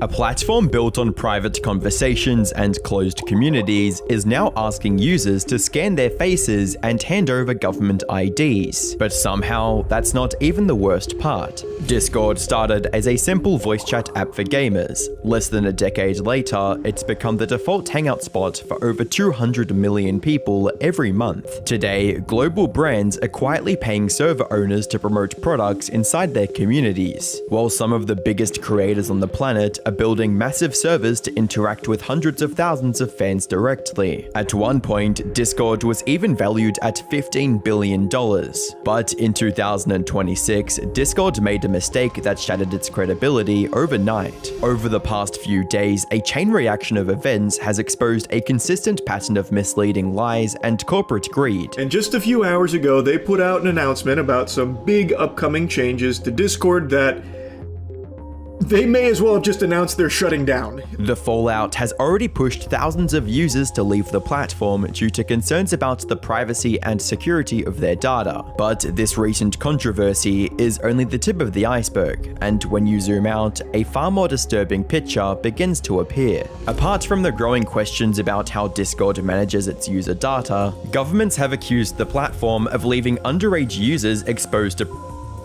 A platform built on private conversations and closed communities is now asking users to scan their faces and hand over government IDs. But somehow, that's not even the worst part. Discord started as a simple voice chat app for gamers. Less than a decade later, it's become the default hangout spot for over 200 million people every month. Today, global brands are quietly paying server owners to promote products inside their communities, while some of the biggest creators on the planet are building massive servers to interact with hundreds of thousands of fans directly. At one point, Discord was even valued at $15 billion. But in 2026, Discord made a mistake that shattered its credibility overnight. Over the past few days, a chain reaction of events has exposed a consistent pattern of misleading lies and corporate greed. And just a few hours ago, they put out an announcement about some big upcoming changes to Discord that they may as well have just announced they're shutting down. The fallout has already pushed thousands of users to leave the platform due to concerns about the privacy and security of their data. But this recent controversy is only the tip of the iceberg, and when you zoom out, a far more disturbing picture begins to appear. Apart from the growing questions about how Discord manages its user data, governments have accused the platform of leaving underage users exposed to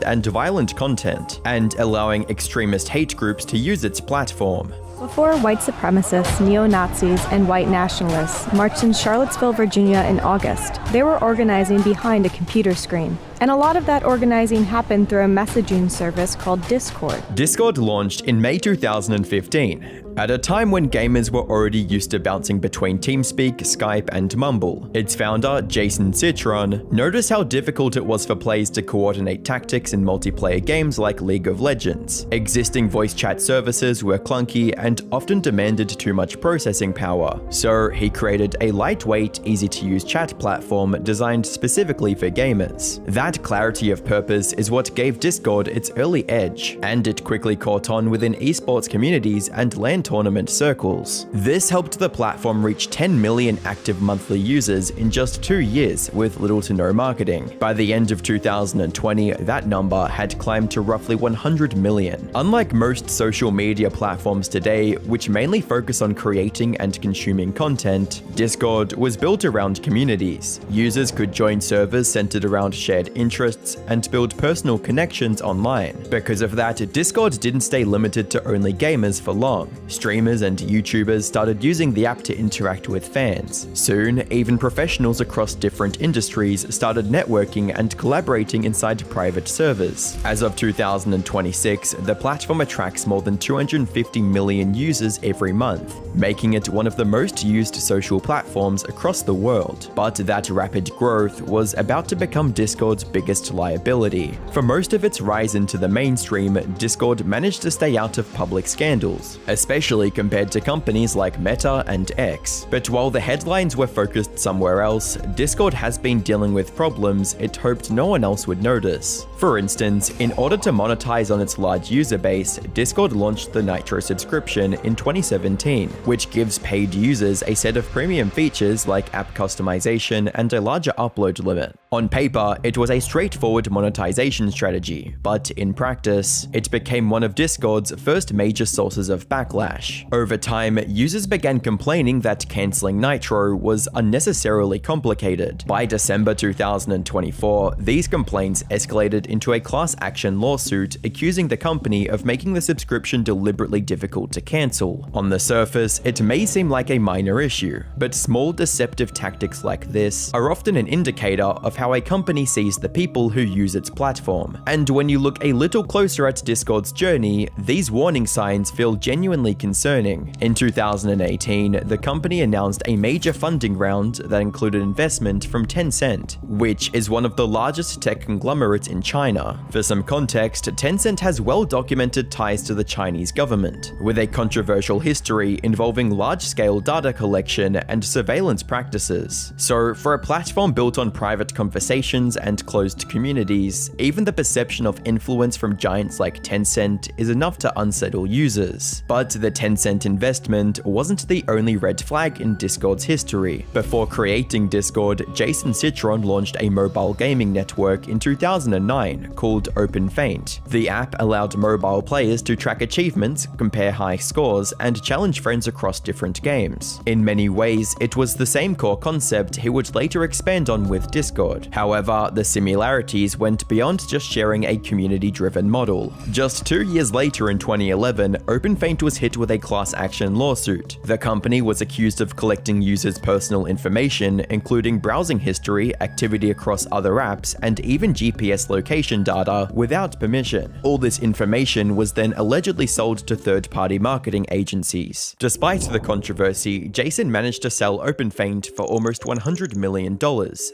and violent content, and allowing extremist hate groups to use its platform. Before white supremacists, neo-Nazis, and white nationalists marched in Charlottesville, Virginia in August, they were organizing behind a computer screen. And a lot of that organizing happened through a messaging service called Discord. Discord launched in May 2015, at a time when gamers were already used to bouncing between TeamSpeak, Skype, and Mumble. Its founder, Jason Citron, noticed how difficult it was for players to coordinate tactics in multiplayer games like League of Legends. Existing voice chat services were clunky and often demanded too much processing power, so he created a lightweight, easy-to-use chat platform designed specifically for gamers. That clarity of purpose is what gave Discord its early edge, and it quickly caught on within esports communities and LAN tournament circles. This helped the platform reach 10 million active monthly users in just 2 years with little to no marketing. By the end of 2020, that number had climbed to roughly 100 million. Unlike most social media platforms today, which mainly focus on creating and consuming content, Discord was built around communities. Users could join servers centered around shared interests and build personal connections online. Because of that, Discord didn't stay limited to only gamers for long. Streamers and YouTubers started using the app to interact with fans. Soon, even professionals across different industries started networking and collaborating inside private servers. As of 2026, the platform attracts more than 250 million users every month, making it one of the most used social platforms across the world. But that rapid growth was about to become Discord's biggest liability. For most of its rise into the mainstream, Discord managed to stay out of public scandals, especially compared to companies like Meta and X. But while the headlines were focused somewhere else, Discord has been dealing with problems it hoped no one else would notice. For instance, in order to monetize on its large user base, Discord launched the Nitro subscription in 2017, which gives paid users a set of premium features like app customization and a larger upload limit. On paper, it was a straightforward monetization strategy, but in practice, it became one of Discord's first major sources of backlash. Over time, users began complaining that canceling Nitro was unnecessarily complicated. By December 2024, these complaints escalated into a class action lawsuit accusing the company of making the subscription deliberately difficult to cancel. On the surface, it may seem like a minor issue, but small deceptive tactics like this are often an indicator of how a company sees the people who use its platform. And when you look a little closer at Discord's journey, these warning signs feel genuinely concerning. In 2018, the company announced a major funding round that included investment from Tencent, which is one of the largest tech conglomerates in China. For some context, Tencent has well-documented ties to the Chinese government, with a controversial history involving large-scale data collection and surveillance practices. So, for a platform built on private conversations and closed communities, even the perception of influence from giants like Tencent is enough to unsettle users. But the Tencent investment wasn't the only red flag in Discord's history. Before creating Discord, Jason Citron launched a mobile gaming network in 2009 called OpenFaint. The app allowed mobile players to track achievements, compare high scores, and challenge friends across different games. In many ways, it was the same core concept he would later expand on with Discord. However, the similarities went beyond just sharing a community-driven model. Just 2 years later in 2011, OpenFaint was hit with a class action lawsuit. The company was accused of collecting users' personal information, including browsing history, activity across other apps, and even GPS location data without permission. All this information was then allegedly sold to third-party marketing agencies. Despite the controversy, Jason managed to sell OpenFaint for almost $100 million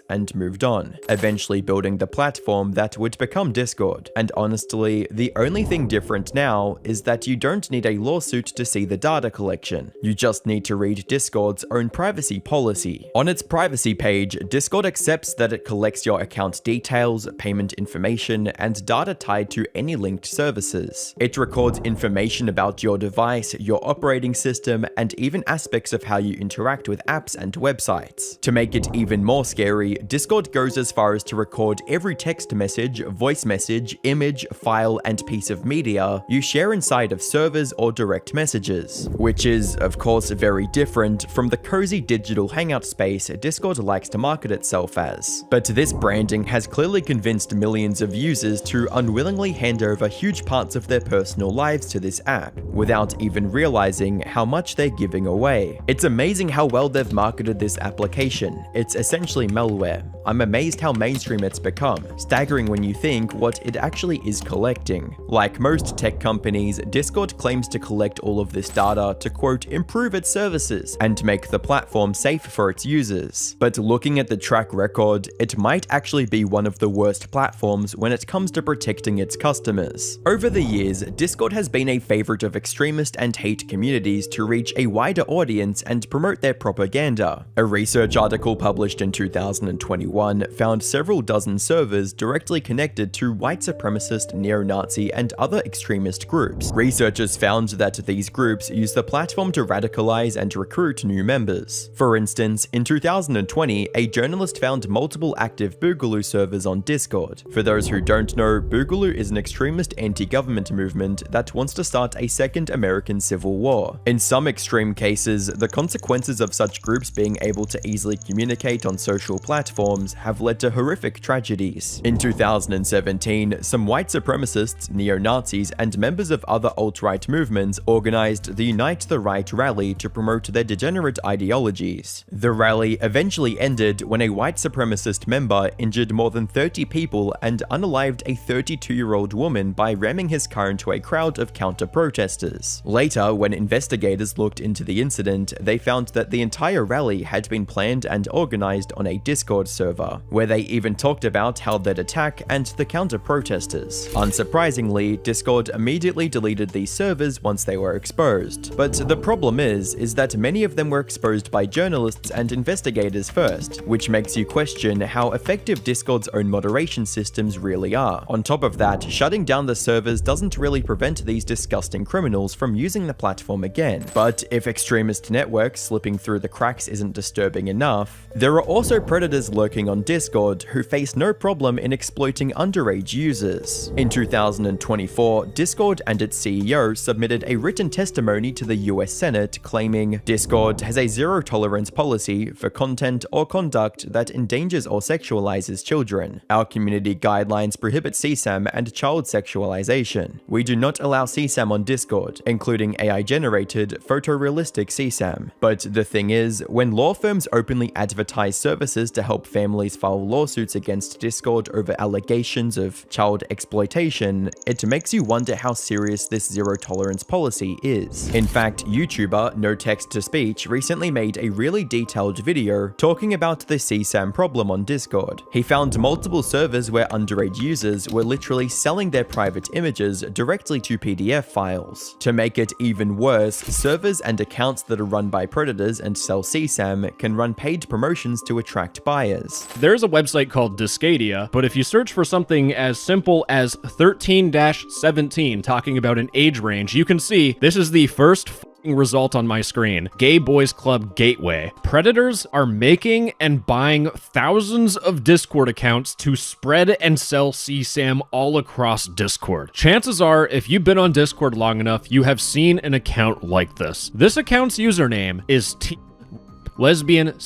and moved on, eventually building the platform that would become Discord. And honestly, the only thing different now is that you don't need a lawsuit to see the data collection. You just need to read Discord's own privacy policy. On its privacy page, Discord accepts that it collects your account details, payment information, and data tied to any linked services. It records information about your device, your operating system, and even aspects of how you interact with apps and websites. To make it even more scary, Discord goes as far as to record every text message, voice message, image, file, and piece of media you share inside of servers or direct messages, which is, of course, very different from the cozy digital hangout space Discord likes to market itself as. But this branding has clearly convinced millions of users to unwillingly hand over huge parts of their personal lives to this app, without even realizing how much they're giving away. It's amazing how well they've marketed this application. It's essentially malware. I'm amazed how mainstream it's become, staggering when you think what it actually is collecting. Like most tech companies, Discord claims to collect all of this data to, quote, improve its services and make the platform safe for its users. But looking at the track record, it might actually be one of the worst platforms when it comes to protecting its customers. Over the years, Discord has been a favorite of extremist and hate communities to reach a wider audience and promote their propaganda. A research article published in 2021 found several dozen servers directly connected to white supremacist, neo-Nazi, and other extremist groups. Researchers found that these groups use the platform to radicalize and recruit new members. For instance, in 2020, a journalist found multiple active Boogaloo servers on Discord. For those who don't know, Boogaloo is an extremist anti-government movement that wants to start a second American Civil War. In some extreme cases, the consequences of such groups being able to easily communicate on social platforms have led to horrific tragedies. In 2017, some white supremacists, neo-Nazis, and members of other alt-right movements organized the Unite the Right rally to promote their degenerate ideologies. The rally eventually ended when a white supremacist member injured more than 30 people and unalived a 32-year-old woman by ramming his car into a crowd of counter-protesters. Later, when investigators looked into the incident, they found that the entire rally had been planned and organized on a Discord server, where they even talked about how they'd attack and the counter-protesters. Unsurprisingly, Discord immediately deleted these servers once they were exposed. But the problem is that many of them were exposed by journalists and investigators first, which makes you question how effective Discord's own moderation systems really are. On top of that, shutting down the servers doesn't really prevent these disgusting criminals from using the platform again. But if extremist networks slipping through the cracks isn't disturbing enough, there are also predators lurking on Discord who face no problem in exploiting underage users. In 2024, Discord and its CEO submitted a written testimony to the US Senate claiming Discord has a zero-tolerance policy for content or conduct that endangers or sexualizes children. Our community guidelines prohibit CSAM and child sexualization. We do not allow CSAM on Discord, including AI-generated, photorealistic CSAM. But the thing is, when law firms openly advertise services to help families file lawsuits against Discord over allegations of child exploitation, it makes you wonder how serious this zero-tolerance policy is. In fact, YouTuber No Text to Speech recently made a really detailed video talking about the CSAM problem on Discord. He found multiple servers where underage users were literally selling their private images directly to PDF files. To make it even worse, servers and accounts that are run by predators and sell CSAM can run paid promotions to attract buyers. there's a website called Discadia, but if you search for something as simple as 13-17 talking about an age range, you can see this is the first result on my screen. Gay Boys Club Gateway. Predators are making and buying thousands of Discord accounts to spread and sell CSAM all across Discord. Chances are, if you've been on Discord long enough, you have seen an account like this. This account's username is lesbian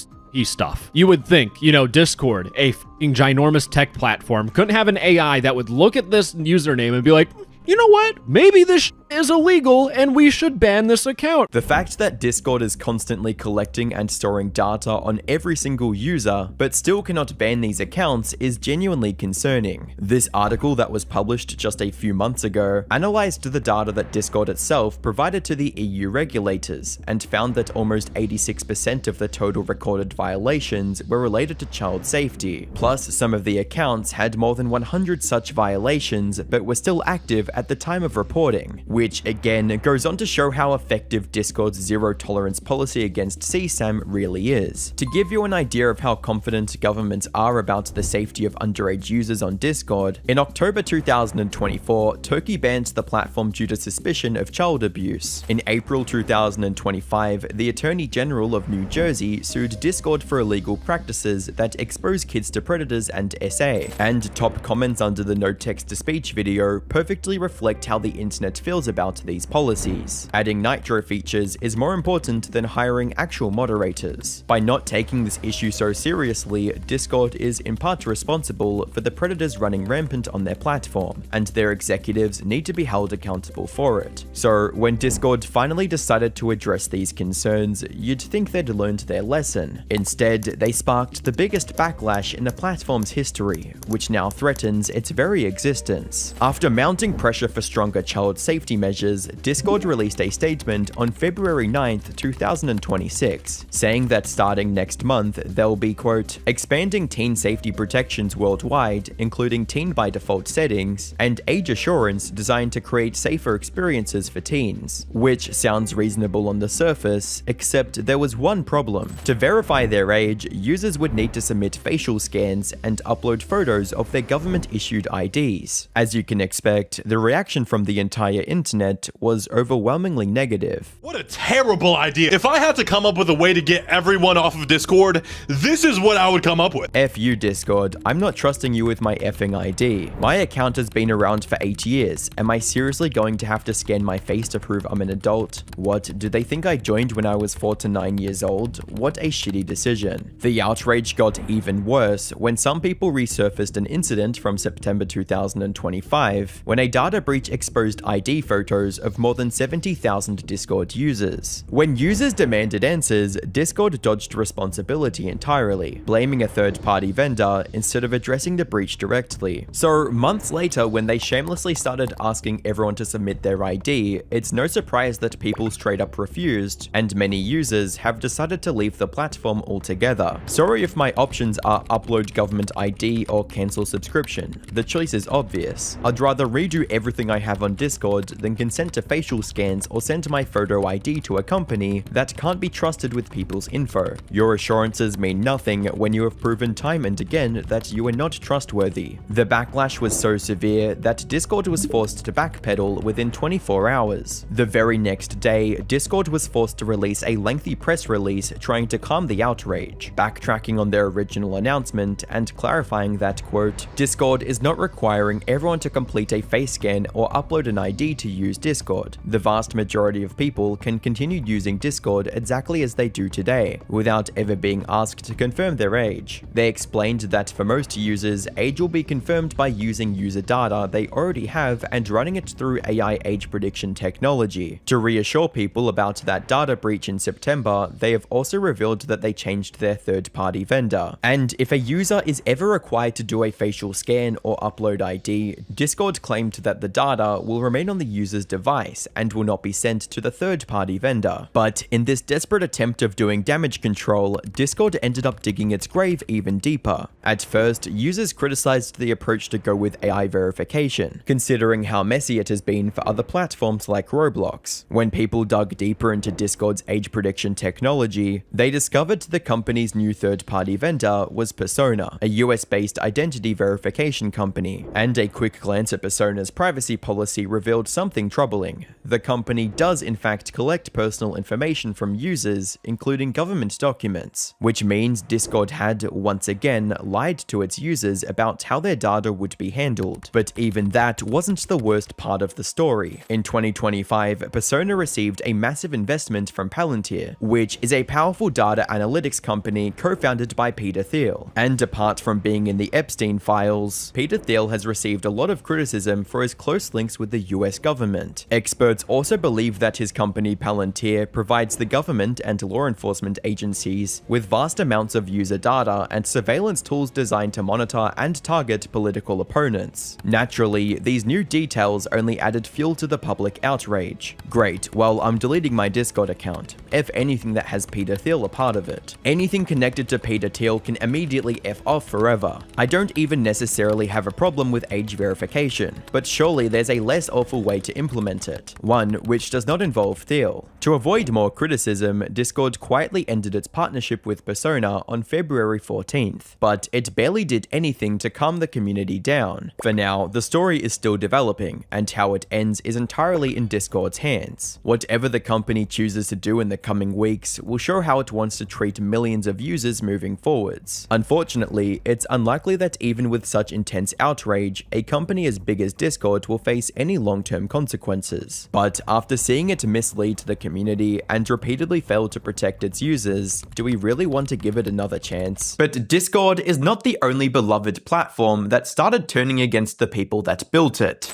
stuff. You would think, Discord, a f***ing ginormous tech platform, couldn't have an AI that would look at this username and be like, you know what? Maybe this is illegal and we should ban this account. The fact that Discord is constantly collecting and storing data on every single user, but still cannot ban these accounts is genuinely concerning. This article that was published just a few months ago analyzed the data that Discord itself provided to the EU regulators and found that almost 86% of the total recorded violations were related to child safety. Plus, some of the accounts had more than 100 such violations but were still active at the time of reporting, which again goes on to show how effective Discord's zero tolerance policy against CSAM really is. To give you an idea of how confident governments are about the safety of underage users on Discord, in October 2024, Turkey banned the platform due to suspicion of child abuse. In April 2025, the Attorney General of New Jersey sued Discord for illegal practices that expose kids to predators and SA, and top comments under the no text-to-speech video perfectly reflect how the internet feels about these policies. Adding nitro features is more important than hiring actual moderators. By not taking this issue so seriously, Discord is in part responsible for the predators running rampant on their platform, and their executives need to be held accountable for it. So when Discord finally decided to address these concerns, you'd think they'd learned their lesson. Instead, they sparked the biggest backlash in the platform's history, which now threatens its very existence. After mounting pressure for stronger child safety measures, Discord released a statement on February 9th, 2026, saying that starting next month, they'll be, quote, expanding teen safety protections worldwide, including teen by default settings, and age assurance designed to create safer experiences for teens. Which sounds reasonable on the surface, except there was one problem. To verify their age, users would need to submit facial scans and upload photos of their government-issued IDs. As you can expect, the reaction from the entire internet was overwhelmingly negative. What a terrible idea. If I had to come up with a way to get everyone off of Discord, this is what I would come up with. F you, Discord. I'm not trusting you with my effing ID. My account has been around for 8 years. Am I seriously going to have to scan my face to prove I'm an adult? What, do they think I joined when I was 4 to 9 years old? What a shitty decision. The outrage got even worse when some people resurfaced an incident from September 2025 when a data breach exposed ID photos of more than 70,000 Discord users. When users demanded answers, Discord dodged responsibility entirely, blaming a third-party vendor instead of addressing the breach directly. So months later, when they shamelessly started asking everyone to submit their ID, it's no surprise that people straight up refused, and many users have decided to leave the platform altogether. Sorry if my options are upload government ID or cancel subscription. The choice is obvious. I'd rather redo everything I have on Discord than consent to facial scans or send my photo ID to a company that can't be trusted with people's info. Your assurances mean nothing when you have proven time and again that you are not trustworthy. The backlash was so severe that Discord was forced to backpedal within 24 hours. The very next day, Discord was forced to release a lengthy press release trying to calm the outrage, backtracking on their original announcement and clarifying that, quote, Discord is not requiring everyone to complete a face scan or upload an ID to use Discord. The vast majority of people can continue using Discord exactly as they do today, without ever being asked to confirm their age. They explained that for most users, age will be confirmed by using user data they already have and running it through AI age prediction technology. To reassure people about that data breach in September, they have also revealed that they changed their third-party vendor. And if a user is ever required to do a facial scan or upload ID, Discord claimed that the data will remain on the user's device and will not be sent to the third-party vendor. But in this desperate attempt of doing damage control, Discord ended up digging its grave even deeper. At first, users criticized the approach to go with AI verification, considering how messy it has been for other platforms like Roblox. When people dug deeper into Discord's age prediction technology, they discovered the company's new third-party vendor was Persona, a US-based identity verification company. And a quick glance at Persona's privacy policy revealed something troubling. The company does in fact collect personal information from users, including government documents, which means Discord had, once again, lied to its users about how their data would be handled. But even that wasn't the worst part of the story. In 2025, Persona received a massive investment from Palantir, which is a powerful data analytics company co-founded by Peter Thiel. And apart from being in the Epstein files, Peter Thiel has received a lot of criticism for his close links with the US government. Experts also believe that his company Palantir provides the government and law enforcement agencies with vast amounts of user data and surveillance tools designed to monitor and target political opponents. Naturally, these new details only added fuel to the public outrage. Great, well, I'm deleting my Discord account. F anything that has Peter Thiel a part of it. Anything connected to Peter Thiel can immediately F off forever. I don't even necessarily have a problem with age verification, but surely there's a less awful way to implement it, one which does not involve Thiel. To avoid more criticism, Discord quietly ended its partnership with Persona on February 14th, but it barely did anything to calm the community down. For now, the story is still developing, and how it ends is entirely in Discord's hands. Whatever the company chooses to do in the coming weeks will show how it wants to treat millions of users moving forwards. Unfortunately, it's unlikely that even with such intense outrage, a company as big as Discord will face any long-term consequences. But after seeing it mislead the community and repeatedly fail to protect its users, do we really want to give it another chance? But Discord is not the only beloved platform that started turning against the people that built it.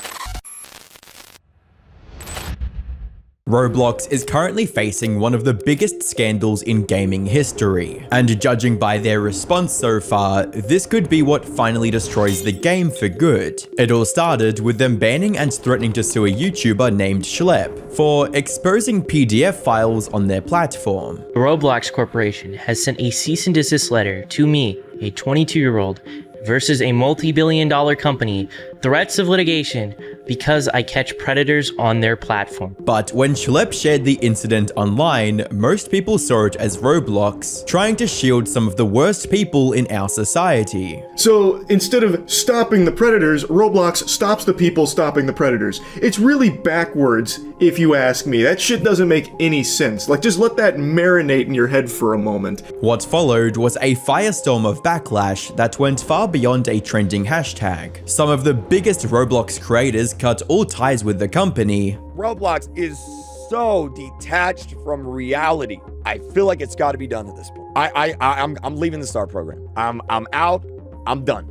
Roblox is currently facing one of the biggest scandals in gaming history, and judging by their response so far, this could be what finally destroys the game for good. It all started with them banning and threatening to sue a YouTuber named Schlep for exposing PDF files on their platform. The Roblox Corporation has sent a cease and desist letter to me, a 22-year-old, versus a multi-billion-dollar company, threats of litigation because I catch predators on their platform. But when Schlep shared the incident online, most people saw it as Roblox trying to shield some of the worst people in our society. So instead of stopping the predators, Roblox stops the people stopping the predators. It's really backwards, if you ask me. That shit doesn't make any sense. Like, just let that marinate in your head for a moment. What followed was a firestorm of backlash that went far beyond a trending hashtag. Some of the biggest Roblox creators cut all ties with the company. Roblox is so detached from reality. I feel like it's got to be done at this point. I'm leaving the STAR program. I'm out. I'm done.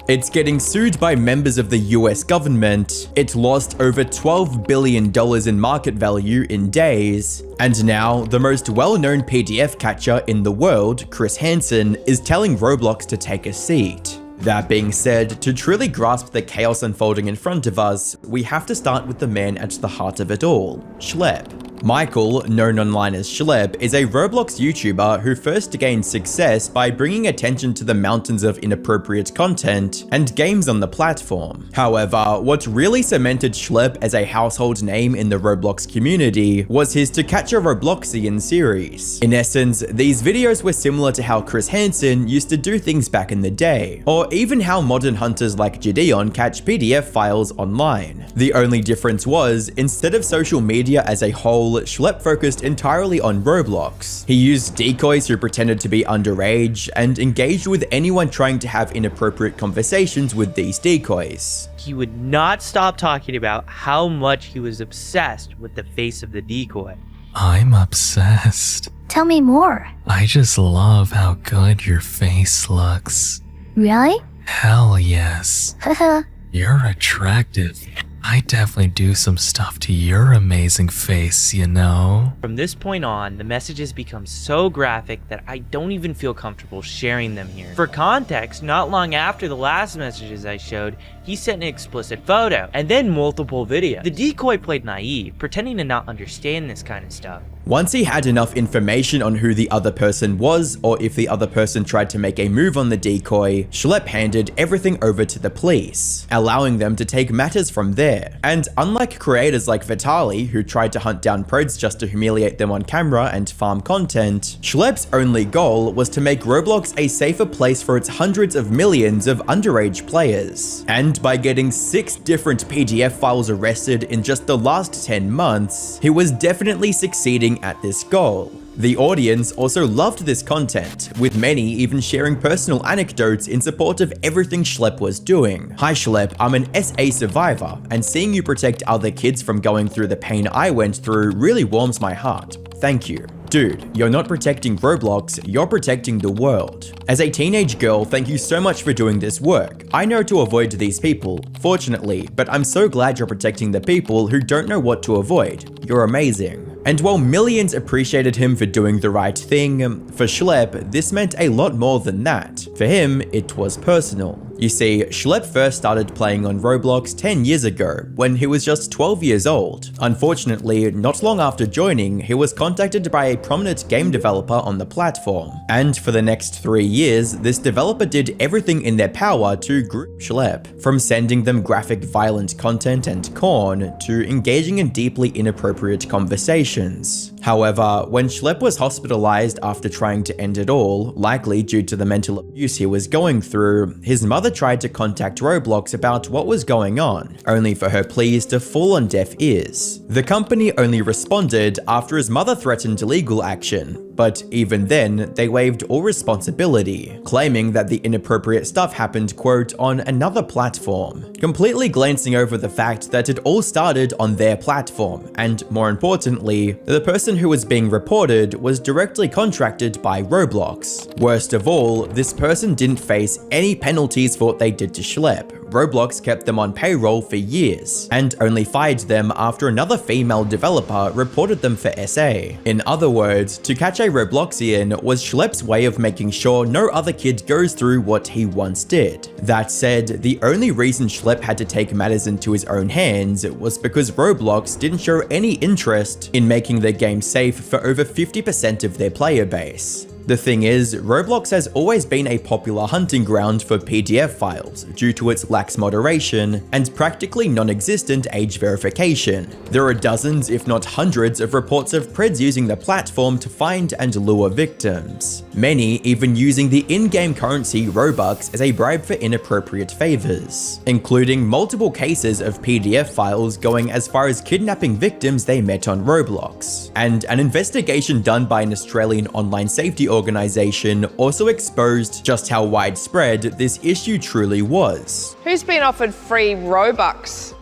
It's getting sued by members of the US government. It lost over $12 billion in market value in days. And now, the most well-known PDF catcher in the world, Chris Hansen, is telling Roblox to take a seat. That being said, to truly grasp the chaos unfolding in front of us, we have to start with the man at the heart of it all, Schlep. Michael, known online as Schlep, is a Roblox YouTuber who first gained success by bringing attention to the mountains of inappropriate content and games on the platform. However, what really cemented Schlep as a household name in the Roblox community was his To Catch a Robloxian series. In essence, these videos were similar to how Chris Hansen used to do things back in the day, or even how modern hunters like Gideon catch PDF files online. The only difference was, instead of social media as a whole, Schlep focused entirely on Roblox. He used decoys who pretended to be underage and engaged with anyone trying to have inappropriate conversations with these decoys. He would not stop talking about how much he was obsessed with the face of the decoy. I'm obsessed. Tell me more. I just love how good your face looks. Really? Hell yes. Haha. You're attractive. I definitely do some stuff to your amazing face, you know? From this point on, the messages become so graphic that I don't even feel comfortable sharing them here. For context, not long after the last messages I showed, he sent an explicit photo, and then multiple videos. The decoy played naive, pretending to not understand this kind of stuff. Once he had enough information on who the other person was, or if the other person tried to make a move on the decoy, Schlepp handed everything over to the police, allowing them to take matters from there. And unlike creators like Vitali, who tried to hunt down Preds just to humiliate them on camera and farm content, Schlepp's only goal was to make Roblox a safer place for its hundreds of millions of underage players. And by getting 6 different PDF files arrested in just the last 10 months, he was definitely succeeding at this goal. The audience also loved this content, with many even sharing personal anecdotes in support of everything Schlepp was doing. Hi Schlepp, I'm an SA survivor, and seeing you protect other kids from going through the pain I went through really warms my heart. Thank you. Dude, you're not protecting Roblox, you're protecting the world. As a teenage girl, thank you so much for doing this work. I know to avoid these people, fortunately, but I'm so glad you're protecting the people who don't know what to avoid. You're amazing. And while millions appreciated him for doing the right thing, for Schlepp, this meant a lot more than that. For him, it was personal. You see, Schlepp first started playing on Roblox 10 years ago, when he was just 12 years old. Unfortunately, not long after joining, he was contacted by a prominent game developer on the platform. And for the next 3 years, this developer did everything in their power to group Schlepp, from sending them graphic violent content and corn, to engaging in deeply inappropriate conversations. However, when Schlepp was hospitalized after trying to end it all, likely due to the mental abuse he was going through, his mother tried to contact Roblox about what was going on, only for her pleas to fall on deaf ears. The company only responded after his mother threatened legal action, but even then, they waived all responsibility, claiming that the inappropriate stuff happened, quote, on another platform, completely glancing over the fact that it all started on their platform, and more importantly, the person who was being reported was directly contracted by Roblox. Worst of all, this person didn't face any penalties for what they did to Schlepp. Roblox kept them on payroll for years, and only fired them after another female developer reported them for SA. In other words, to catch a Robloxian was Schlepp's way of making sure no other kid goes through what he once did. That said, the only reason Schlepp had to take matters into his own hands was because Roblox didn't show any interest in making their game safe for over 50% of their player base. The thing is, Roblox has always been a popular hunting ground for PDF files due to its lax moderation and practically non-existent age verification. There are dozens, if not hundreds, of reports of Preds using the platform to find and lure victims. Many even using the in-game currency Robux as a bribe for inappropriate favors, including multiple cases of PDF files going as far as kidnapping victims they met on Roblox. And an investigation done by an Australian online safety organization also exposed just how widespread this issue truly was. Who's been offered free Robux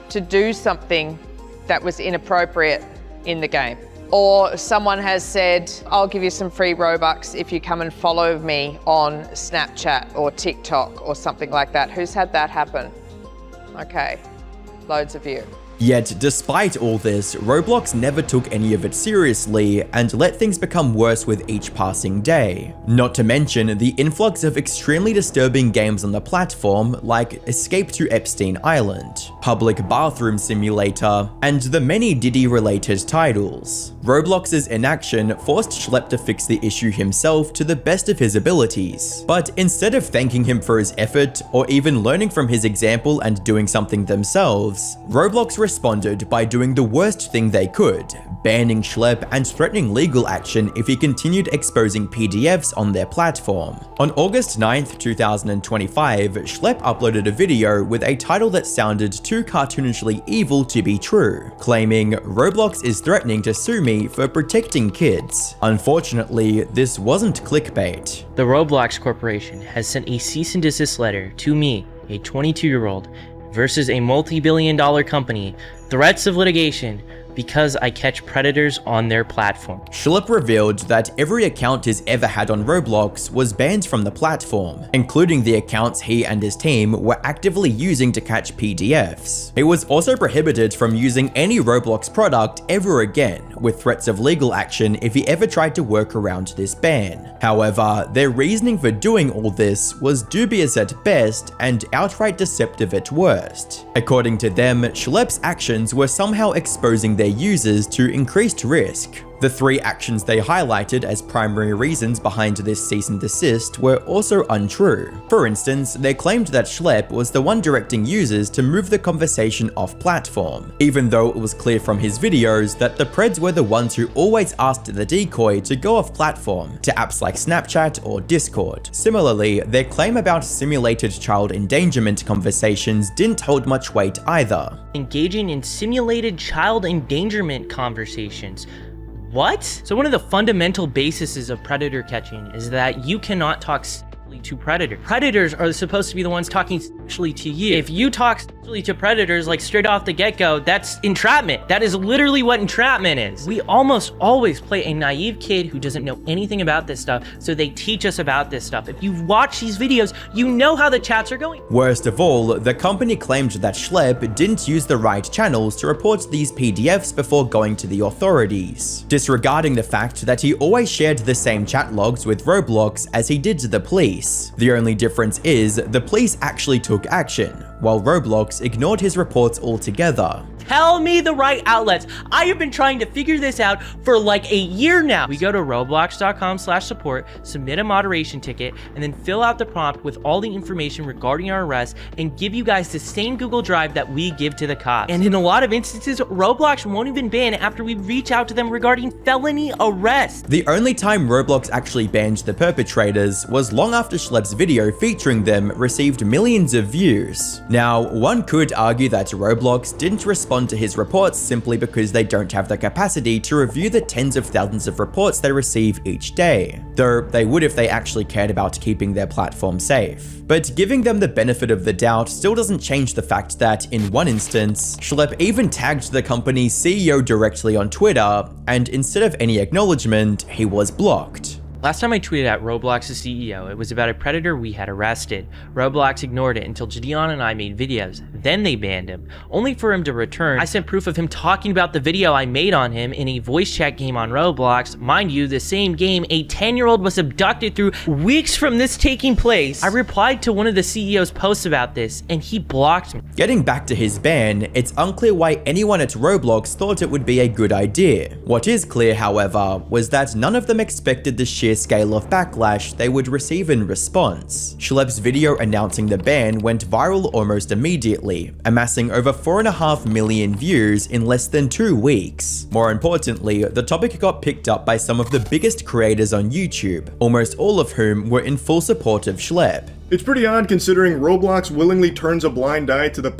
to do something that was inappropriate in the game? Or someone has said, I'll give you some free Robux if you come and follow me on Snapchat or TikTok or something like that. Who's had that happen? Okay, loads of you. Yet, despite all this, Roblox never took any of it seriously and let things become worse with each passing day. Not to mention the influx of extremely disturbing games on the platform like Escape to Epstein Island, Public Bathroom Simulator, and the many Diddy-related titles. Roblox's inaction forced Schlepp to fix the issue himself to the best of his abilities. But instead of thanking him for his effort, or even learning from his example and doing something themselves, Roblox responded by doing the worst thing they could, banning Schlepp and threatening legal action if he continued exposing PDFs on their platform. On August 9th, 2025, Schlepp uploaded a video with a title that sounded too cartoonishly evil to be true, claiming, "Roblox is threatening to sue me for protecting kids." Unfortunately, this wasn't clickbait. The Roblox Corporation has sent a cease and desist letter to me, a 22-year-old, versus a multi-billion-dollar company, threats of litigation, because I catch predators on their platform. Schlepp revealed that every account he's ever had on Roblox was banned from the platform, including the accounts he and his team were actively using to catch PDFs. He was also prohibited from using any Roblox product ever again, with threats of legal action if he ever tried to work around this ban. However, their reasoning for doing all this was dubious at best and outright deceptive at worst. According to them, Schlepp's actions were somehow exposing their users to increased risk. The three actions they highlighted as primary reasons behind this cease and desist were also untrue. For instance, they claimed that Schlepp was the one directing users to move the conversation off platform, even though it was clear from his videos that the Preds were the ones who always asked the decoy to go off platform to apps like Snapchat or Discord. Similarly, their claim about simulated child endangerment conversations didn't hold much weight either. Engaging in simulated child endangerment conversations. What? So one of the fundamental bases of predator catching is that you cannot talk sexually to predators. Predators are supposed to be the ones talking sexually to you. If you talk sexually to predators like straight off the get-go, that's entrapment. That is literally what entrapment is. We almost always play a naive kid who doesn't know anything about this stuff, so they teach us about this stuff. If you've watched these videos, you know how the chats are going. Worst of all, the company claimed that Schlepp didn't use the right channels to report these PDFs before going to the authorities, disregarding the fact that he always shared the same chat logs with Roblox as he did to the police. The only difference is the police actually took action, while Roblox ignored his reports altogether. Tell me the right outlets. I have been trying to figure this out for like a year now. We go to roblox.com/support, submit a moderation ticket, and then fill out the prompt with all the information regarding our arrest and give you guys the same Google Drive that we give to the cops. And in a lot of instances, Roblox won't even ban after we reach out to them regarding felony arrest. The only time Roblox actually banned the perpetrators was long after Schlepp's video featuring them received millions of views. Now, one could argue that Roblox didn't respond to his reports simply because they don't have the capacity to review the tens of thousands of reports they receive each day, though they would if they actually cared about keeping their platform safe. But giving them the benefit of the doubt still doesn't change the fact that, in one instance, Schlepp even tagged the company's CEO directly on Twitter, and instead of any acknowledgement, he was blocked. Last time I tweeted at Roblox's CEO, it was about a predator we had arrested. Roblox ignored it until Gideon and I made videos. Then they banned him, only for him to return. I sent proof of him talking about the video I made on him in a voice chat game on Roblox. Mind you, the same game a 10-year-old was abducted through weeks from this taking place. I replied to one of the CEO's posts about this, and he blocked me. Getting back to his ban, it's unclear why anyone at Roblox thought it would be a good idea. What is clear, however, was that none of them expected the sheer scale of backlash they would receive in response. Schlepp's video announcing the ban went viral almost immediately, amassing over 4.5 million views in less than 2 weeks. More importantly, the topic got picked up by some of the biggest creators on YouTube, almost all of whom were in full support of Schlepp. It's pretty odd considering Roblox willingly turns a blind eye to the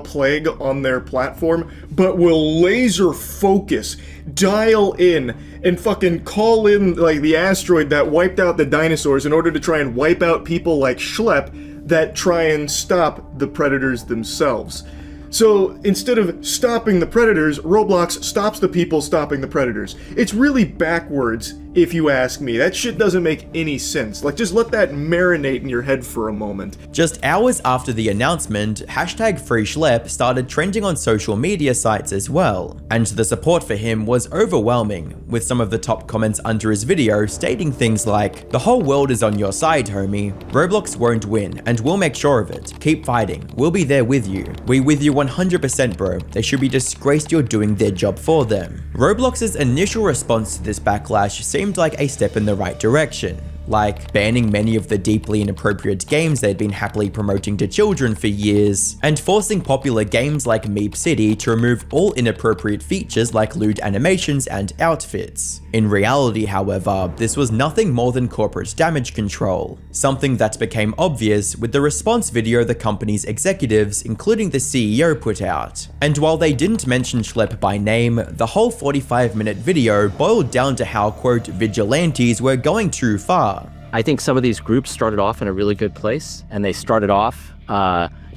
plague on their platform, but will laser focus, dial in, and fucking call in like the asteroid that wiped out the dinosaurs in order to try and wipe out people like Schlepp that try and stop the predators themselves. So instead of stopping the predators, Roblox stops the people stopping the predators. It's really backwards, if you ask me. That shit doesn't make any sense. Like, just let that marinate in your head for a moment. Just hours after the announcement, #FreeSchlepp started trending on social media sites as well, and the support for him was overwhelming, with some of the top comments under his video stating things like, "The whole world is on your side, homie. Roblox won't win, and we'll make sure of it. Keep fighting. We'll be there with you. We with you 100%, bro. They should be disgraced you're doing their job for them." Roblox's initial response to this backlash seemed like a step in the right direction, like banning many of the deeply inappropriate games they'd been happily promoting to children for years, and forcing popular games like Meep City to remove all inappropriate features like lewd animations and outfits. In reality, however, this was nothing more than corporate damage control, something that became obvious with the response video the company's executives, including the CEO, put out. And while they didn't mention Schlepp by name, the whole 45-minute video boiled down to how, quote, vigilantes were going too far. I think some of these groups started off in a really good place, and they started off,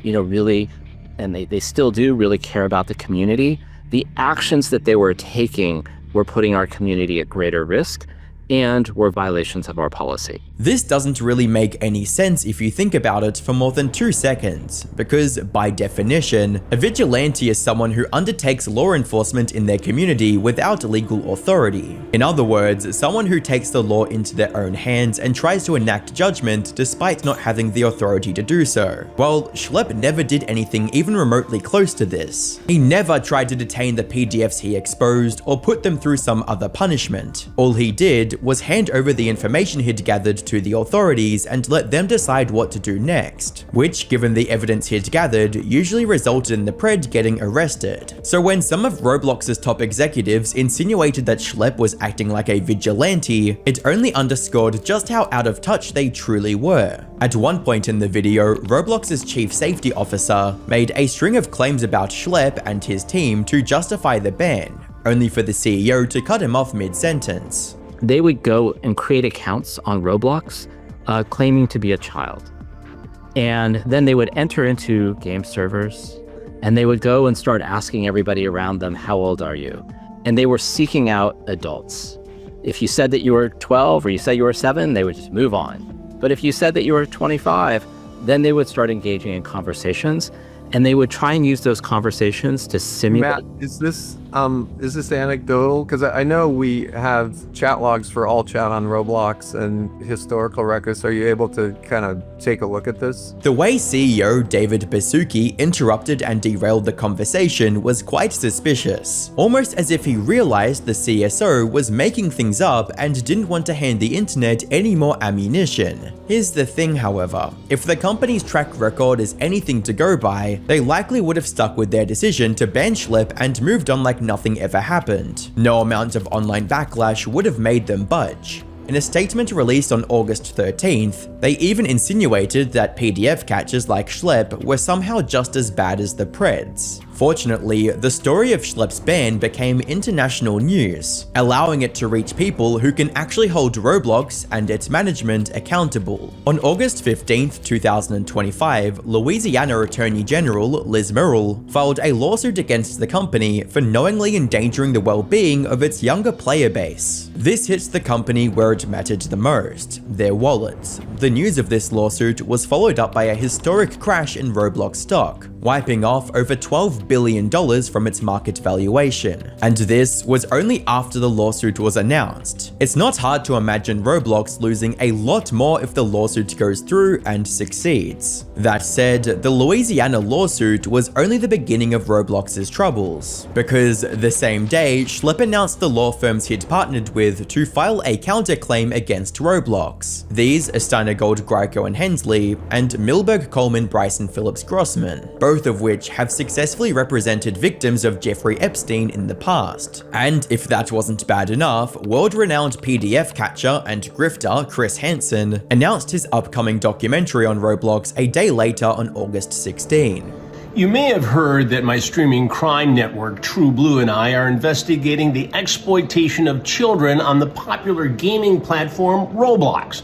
really, and they still do really care about the community. the actions that they were taking were putting our community at greater risk and were violations of our policy. This doesn't really make any sense if you think about it for more than 2 seconds, because by definition, a vigilante is someone who undertakes law enforcement in their community without legal authority. In other words, someone who takes the law into their own hands and tries to enact judgment despite not having the authority to do so. Well, Schlepp never did anything even remotely close to this. He never tried to detain the PDFs he exposed or put them through some other punishment. All he did was hand over the information he'd gathered to the authorities and let them decide what to do next, which, given the evidence he'd gathered, usually resulted in the Pred getting arrested. So when some of Roblox's top executives insinuated that Schlepp was acting like a vigilante, it only underscored just how out of touch they truly were. At one point in the video, Roblox's chief safety officer made a string of claims about Schlepp and his team to justify the ban, only for the CEO to cut him off mid-sentence. They would go and create accounts on Roblox claiming to be a child. And then they would enter into game servers and they would go and start asking everybody around them, how old are you? And they were seeking out adults. If you said that you were 12 or you said you were 7, they would just move on. But if you said that you were 25, then they would start engaging in conversations and they would try and use those conversations to simulate. Matt, is this anecdotal? Because I know we have chat logs for all chat on Roblox and historical records. Are you able to kind of take a look at this? The way CEO David Baszucki interrupted and derailed the conversation was quite suspicious, almost as if he realized the CSO was making things up and didn't want to hand the internet any more ammunition. Here's the thing, however, if the company's track record is anything to go by, they likely would have stuck with their decision to ban Schlepp and moved on like nothing ever happened. No amount of online backlash would have made them budge. In a statement released on August 13th, they even insinuated that PDF catchers like Schlepp were somehow just as bad as the Preds. Fortunately, the story of Schlepp's ban became international news, allowing it to reach people who can actually hold Roblox and its management accountable. On August 15th, 2025, Louisiana Attorney General Liz Murrill filed a lawsuit against the company for knowingly endangering the well-being of its younger player base. This hits the company where it mattered the most, their wallets. The news of this lawsuit was followed up by a historic crash in Roblox stock, wiping off over $12 billion from its market valuation. And this was only after the lawsuit was announced. It's not hard to imagine Roblox losing a lot more if the lawsuit goes through and succeeds. That said, the Louisiana lawsuit was only the beginning of Roblox's troubles, because the same day, Schlepp announced the law firms he'd partnered with to file a counterclaim against Roblox. These are Steiner Gold, Greico and Hensley, and Milberg, Coleman, Bryson, Phillips, Grossman, both of which have successfully represented victims of Jeffrey Epstein in the past. And if that wasn't bad enough, world-renowned PDF catcher and grifter Chris Hansen announced his upcoming documentary on Roblox a day later on August 16. You may have heard that my streaming crime network, True Blue, and I are investigating the exploitation of children on the popular gaming platform Roblox.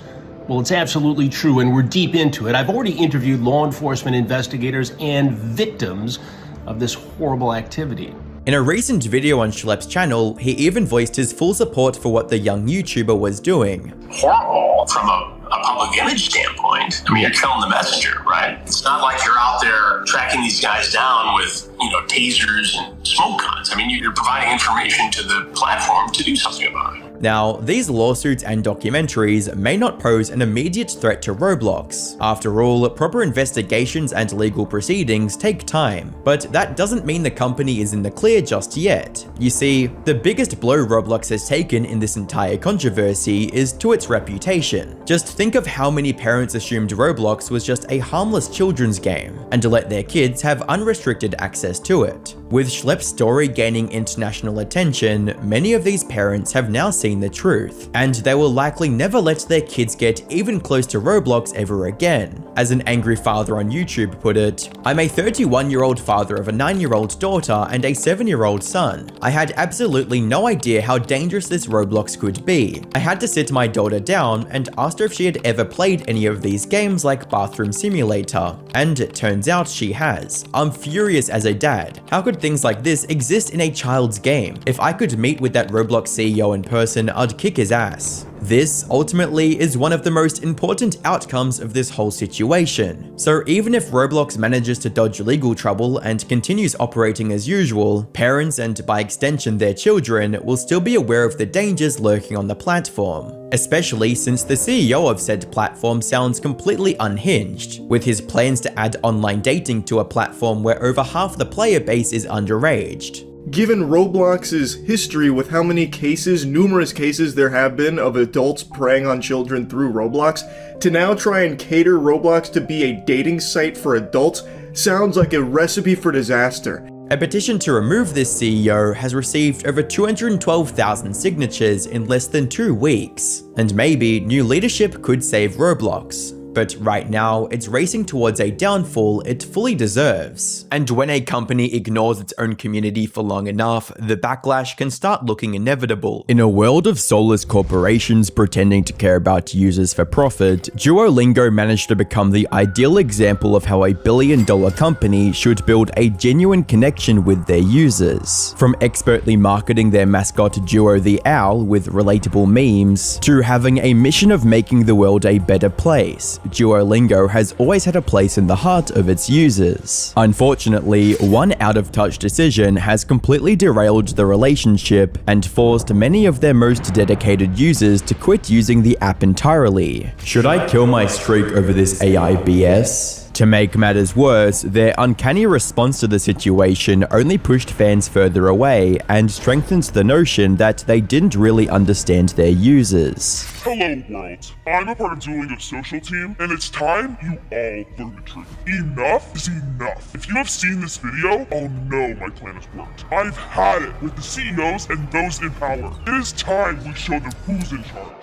Well, it's absolutely true, and we're deep into it. I've already interviewed law enforcement investigators and victims of this horrible activity. In a recent video on Schlepp's channel, he even voiced his full support for what the young YouTuber was doing. Horrible from a public image standpoint. I mean, you're killing the messenger, right? It's not like you're out there tracking these guys down with, tasers and smoke guns. I mean, you're providing information to the platform to do something about it. Now, these lawsuits and documentaries may not pose an immediate threat to Roblox. After all, proper investigations and legal proceedings take time, but that doesn't mean the company is in the clear just yet. You see, the biggest blow Roblox has taken in this entire controversy is to its reputation. Just think of how many parents assumed Roblox was just a harmless children's game, and to let their kids have unrestricted access to it. With Schlepp's story gaining international attention, many of these parents have now seen the truth, and they will likely never let their kids get even close to Roblox ever again. As an angry father on YouTube put it, "I'm a 31-year-old father of a 9-year-old daughter and a 7-year-old son. I had absolutely no idea how dangerous this Roblox could be. I had to sit my daughter down and asked her if she had ever played any of these games like Bathroom Simulator, and it turns out she has. I'm furious as a dad. How could things like this exist in a child's game? If I could meet with that Roblox CEO in person, I'd kick his ass." This, ultimately, is one of the most important outcomes of this whole situation. So even if Roblox manages to dodge legal trouble and continues operating as usual, parents and by extension their children will still be aware of the dangers lurking on the platform. Especially since the CEO of said platform sounds completely unhinged, with his plans to add online dating to a platform where over half the player base is underaged. Given Roblox's history with how many cases, numerous cases there have been of adults preying on children through Roblox, to now try and cater Roblox to be a dating site for adults sounds like a recipe for disaster. A petition to remove this CEO has received over 212,000 signatures in less than 2 weeks. And maybe new leadership could save Roblox. But right now, it's racing towards a downfall it fully deserves. And when a company ignores its own community for long enough, the backlash can start looking inevitable. In a world of soulless corporations pretending to care about users for profit, Duolingo managed to become the ideal example of how a billion-dollar company should build a genuine connection with their users. From expertly marketing their mascot Duo the Owl with relatable memes, to having a mission of making the world a better place, Duolingo has always had a place in the heart of its users. Unfortunately, one out-of-touch decision has completely derailed the relationship and forced many of their most dedicated users to quit using the app entirely. Should I kill my streak over this AI BS? To make matters worse, their uncanny response to the situation only pushed fans further away and strengthens the notion that they didn't really understand their users. Hello world, I'm a part of Duolingo's social team, and it's time you all learn the truth. Enough is enough. If you have seen this video, I'll know my plan has worked. I've had it with the CEOs and those in power. It is time we show them who's in charge.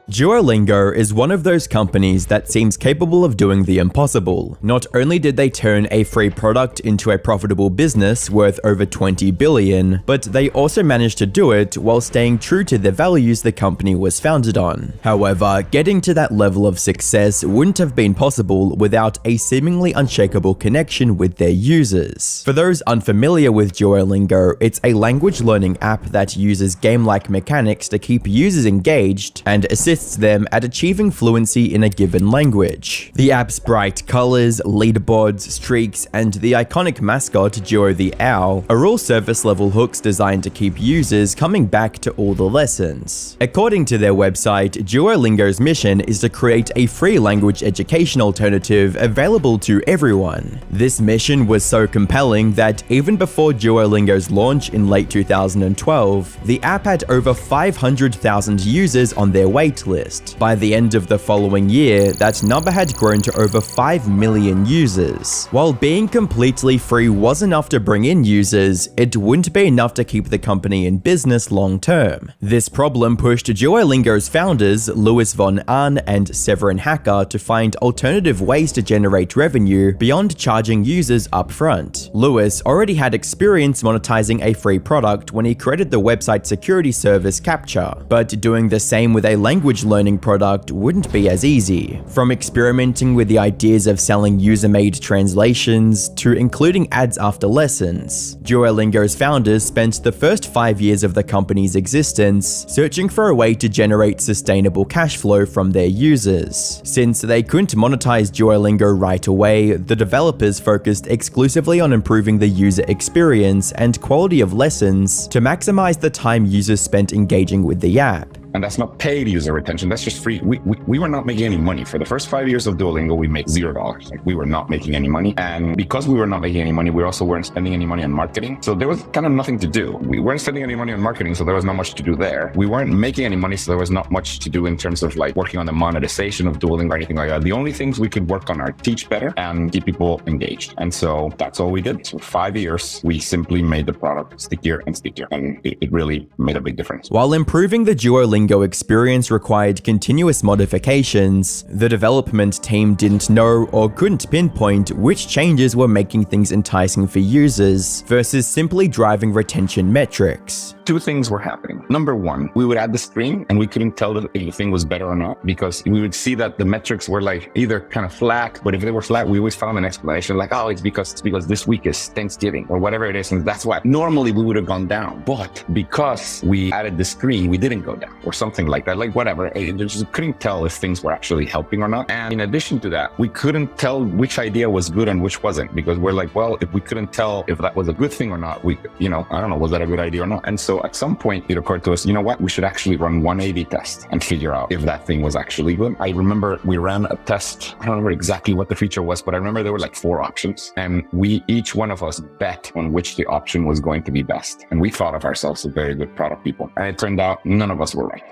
Duolingo is one of those companies that seems capable of doing the impossible. Not only did they turn a free product into a profitable business worth over $20 billion, but they also managed to do it while staying true to the values the company was founded on. However, getting to that level of success wouldn't have been possible without a seemingly unshakable connection with their users. For those unfamiliar with Duolingo, it's a language learning app that uses game-like mechanics to keep users engaged and assists them at achieving fluency in a given language. The app's bright colors, leaderboards, streaks, and the iconic mascot Duo the Owl are all surface-level hooks designed to keep users coming back to all the lessons. According to their website, Duolingo's mission is to create a free language education alternative available to everyone. This mission was so compelling that even before Duolingo's launch in late 2012, the app had over 500,000 users on their wait list. By the end of the following year, that number had grown to over 5 million users. While being completely free was enough to bring in users, it wouldn't be enough to keep the company in business long term. This problem pushed Duolingo's founders, Louis von Ahn and Severin Hacker, to find alternative ways to generate revenue beyond charging users upfront. Louis already had experience monetizing a free product when he created the website security service CAPTCHA, but doing the same with a language learning product wouldn't be as easy. From experimenting with the ideas of selling user-made translations to including ads after lessons, Duolingo's founders spent the first 5 years of the company's existence searching for a way to generate sustainable cash flow from their users. Since they couldn't monetize Duolingo right away, the developers focused exclusively on improving the user experience and quality of lessons to maximize the time users spent engaging with the app. And that's not paid user retention, that's just free. We were not making any money. For the first 5 years of Duolingo, we made $0. Like, we were not making any money. And because we were not making any money, we also weren't spending any money on marketing. So there was kind of nothing to do. We weren't spending any money on marketing, so there was not much to do there. We weren't making any money, so there was not much to do in terms of like working on the monetization of Duolingo or anything like that. The only things we could work on are teach better and keep people engaged. And so that's all we did. So 5 years, we simply made the product stickier and stickier. And it really made a big difference. While improving the Duolingo Duolingo experience required continuous modifications, the development team didn't know or couldn't pinpoint which changes were making things enticing for users versus simply driving retention metrics. Two things were happening. Number one, we would add the screen and we couldn't tell if the thing was better or not because we would see that the metrics were like either kind of flat, but if they were flat, we always found an explanation like, oh, it's because this week is Thanksgiving or whatever it is. And that's why normally we would have gone down. But because we added the screen, we didn't go down or something like that, like whatever. It just couldn't tell if things were actually helping or not. And in addition to that, we couldn't tell which idea was good and which wasn't because we're like, well, if we couldn't tell if that was a good thing or not, we, I don't know, was that a good idea or not? And so at some point it occurred to us, you know what, we should actually run one A/B test and figure out if that thing was actually good. I remember we ran a test. I don't remember exactly what the feature was, but I remember there were like 4 options and each one of us bet on which the option was going to be best. And we thought of ourselves as very good product people. And it turned out none of us were right.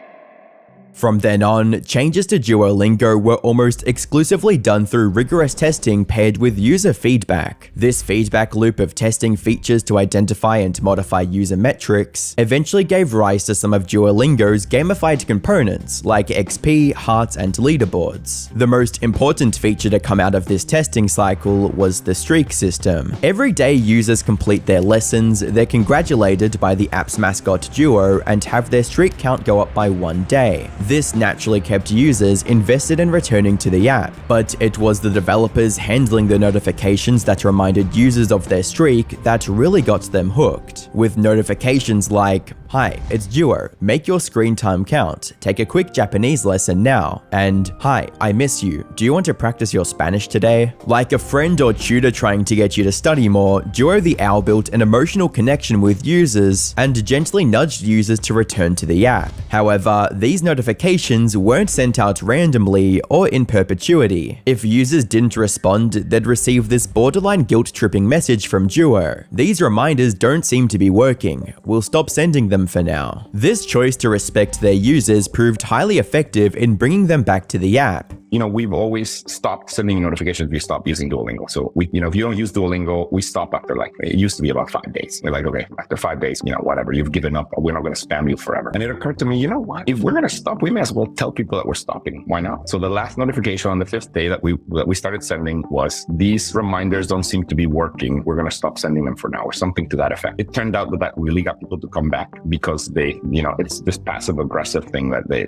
From then on, changes to Duolingo were almost exclusively done through rigorous testing paired with user feedback. This feedback loop of testing features to identify and modify user metrics eventually gave rise to some of Duolingo's gamified components like XP, hearts, and leaderboards. The most important feature to come out of this testing cycle was the streak system. Every day users complete their lessons, they're congratulated by the app's mascot Duo and have their streak count go up by 1 day. This naturally kept users invested in returning to the app, but it was the developers handling the notifications that reminded users of their streak that really got them hooked, with notifications like, "Hi, it's Duo, make your screen time count, take a quick Japanese lesson now," and "Hi, I miss you, do you want to practice your Spanish today?" Like a friend or tutor trying to get you to study more, Duo the Owl built an emotional connection with users and gently nudged users to return to the app. However, these notifications weren't sent out randomly or in perpetuity. If users didn't respond, they'd receive this borderline guilt-tripping message from Duo. "These reminders don't seem to be working. We'll stop sending them for now." This choice to respect their users proved highly effective in bringing them back to the app. We've always stopped sending notifications if you stop using Duolingo. So if you don't use Duolingo, we stop after it used to be about 5 days. We're like, okay, after 5 days, whatever, you've given up. We're not going to spam you forever. And it occurred to me, you know what? If we're going to stop, we may as well tell people that we're stopping. Why not? So the last notification on the 5th day that we started sending was, "These reminders don't seem to be working. We're going to stop sending them for now," or something to that effect. It turned out that really got people to come back because they, it's this passive aggressive thing that they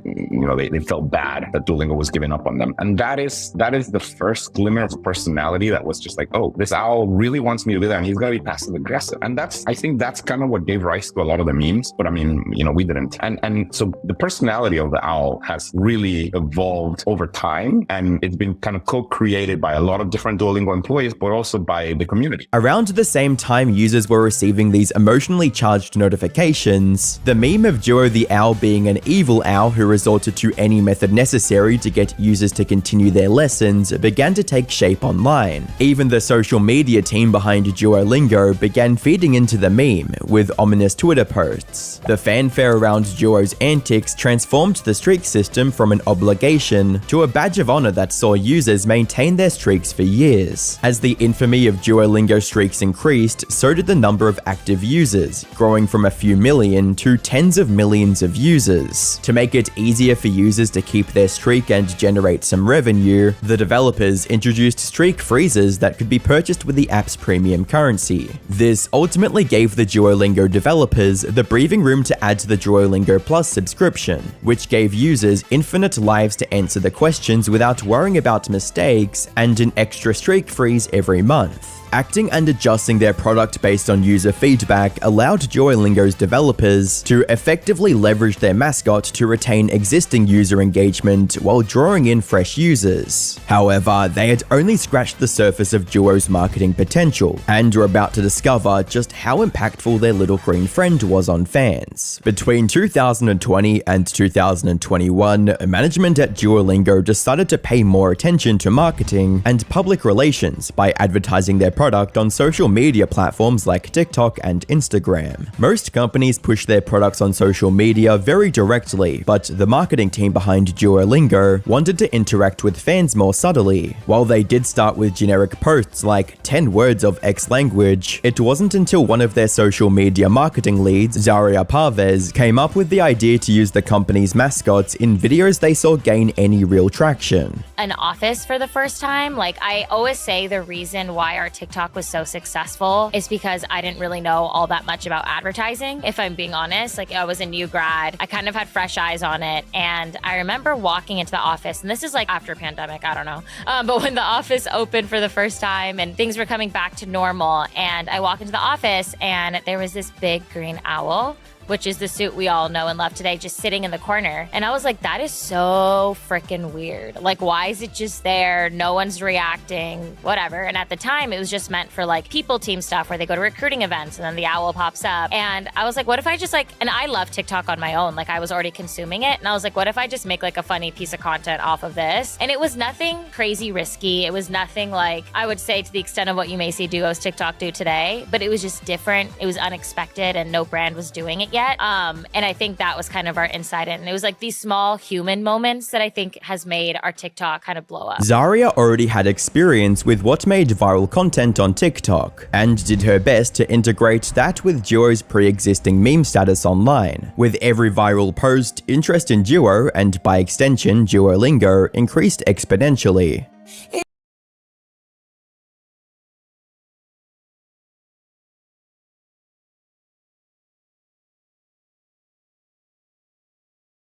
felt bad that Duolingo was giving up on them. And that is the first glimmer of personality that was just like, oh, this owl really wants me to be there and he's going to be passive aggressive. And I think that's kind of what gave rise to a lot of the memes, but I mean, we didn't. And so the personality of the owl has really evolved over time, and it's been kind of co-created by a lot of different Duolingo employees, but also by the community. Around the same time users were receiving these emotionally charged notifications, the meme of Duo the Owl being an evil owl who resorted to any method necessary to get users to continue their lessons began to take shape online. Even the social media team behind Duolingo began feeding into the meme with ominous Twitter posts. The fanfare around Duo's antics transformed the streak system from an obligation to a badge of honor that saw users maintain their streaks for years. As the infamy of Duolingo streaks increased, so did the number of active users, growing from a few million to tens of millions of users. To make it easier for users to keep their streak and generate some revenue, the developers introduced streak freezes that could be purchased with the app's premium currency. This ultimately gave the Duolingo developers the breathing room to add to the Duolingo Plus subscription, which gave users infinite lives to answer the questions without worrying about mistakes and an extra streak freeze every month. Acting and adjusting their product based on user feedback allowed Duolingo's developers to effectively leverage their mascot to retain existing user engagement while drawing in fresh users. However, they had only scratched the surface of Duo's marketing potential and were about to discover just how impactful their little green friend was on fans. Between 2020 and 2021, management at Duolingo decided to pay more attention to marketing and public relations by advertising their product on social media platforms like TikTok and Instagram. Most companies push their products on social media very directly, but the marketing team behind Duolingo wanted to interact with fans more subtly. While they did start with generic posts like 10 words of X language, it wasn't until one of their social media marketing leads, Zaria Parvez, came up with the idea to use the company's mascots in videos they saw gain any real traction. An office for the first time. Like, I always say the reason why our TikTok was so successful is because I didn't really know all that much about advertising, if I'm being honest. Like, I was a new grad. I kind of had fresh eyes on it. And I remember walking into the office, and this is like after pandemic, I don't know. But when the office opened for the first time and things were coming back to normal, and I walk into the office and there was this big green owl, which is the suit we all know and love today, just sitting in the corner. And I was like, that is so freaking weird. Like, why is it just there? No one's reacting, whatever. And at the time, it was just meant for like people team stuff where they go to recruiting events and then the owl pops up. And I was like, what if I just like, and I love TikTok on my own. Like, I was already consuming it. And I was like, what if I just make like a funny piece of content off of this? And it was nothing crazy risky. It was nothing like, I would say to the extent of what you may see Duo's TikTok do today, but it was just different. It was unexpected and no brand was doing it yet. And I think that was kind of our insight in. It was like these small human moments that I think has made our TikTok kind of blow up. Zaria already had experience with what made viral content on TikTok, and did her best to integrate that with Duo's pre-existing meme status online. With every viral post, interest in Duo, and by extension Duolingo, increased exponentially.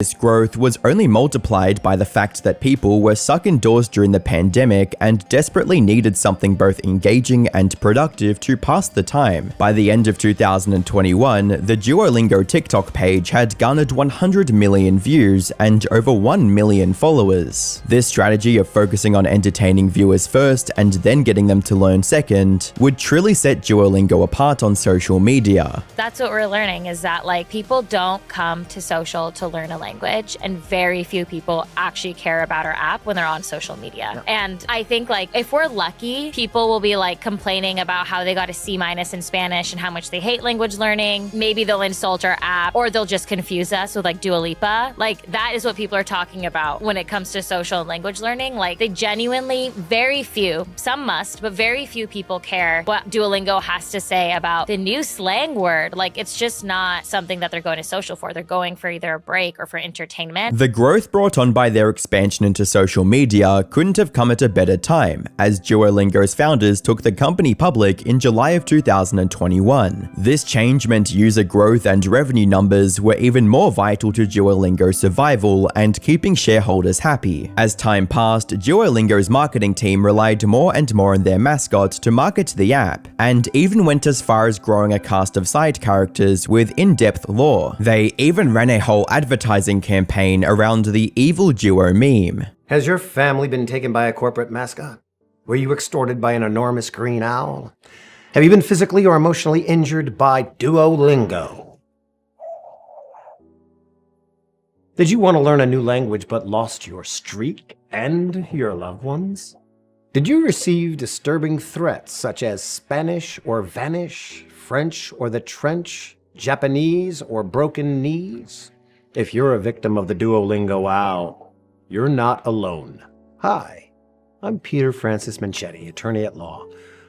This growth was only multiplied by the fact that people were stuck indoors during the pandemic and desperately needed something both engaging and productive to pass the time. By the end of 2021, the Duolingo TikTok page had garnered 100 million views and over 1 million followers. This strategy of focusing on entertaining viewers first and then getting them to learn second would truly set Duolingo apart on social media. That's what we're learning, is that like people don't come to social to learn a language, and very few people actually care about our app when they're on social media. Yeah. And I think like if we're lucky, people will be like complaining about how they got a C- in Spanish and how much they hate language learning. Maybe they'll insult our app, or they'll just confuse us with like Dua Lipa. Like, that is what people are talking about when it comes to social and language learning. Like, they genuinely, very few, some must, but very few people care what Duolingo has to say about the new slang word. Like, it's just not something that they're going to social for. They're going for either a break or for entertainment. The growth brought on by their expansion into social media couldn't have come at a better time, as Duolingo's founders took the company public in July of 2021. This change meant user growth and revenue numbers were even more vital to Duolingo's survival and keeping shareholders happy. As time passed, Duolingo's marketing team relied more and more on their mascot to market the app, and even went as far as growing a cast of side characters with in-depth lore. They even ran a whole advertising campaign around the evil Duo meme. Has your family been taken by a corporate mascot? Were you extorted by an enormous green owl? Have you been physically or emotionally injured by Duolingo? Did you want to learn a new language but lost your streak and your loved ones? Did you receive disturbing threats such as Spanish or vanish, French or the trench, Japanese or broken knees? If you're a victim of the Duolingo owl, you're not alone. Hi, I'm Peter Francis Manchetti, attorney at law.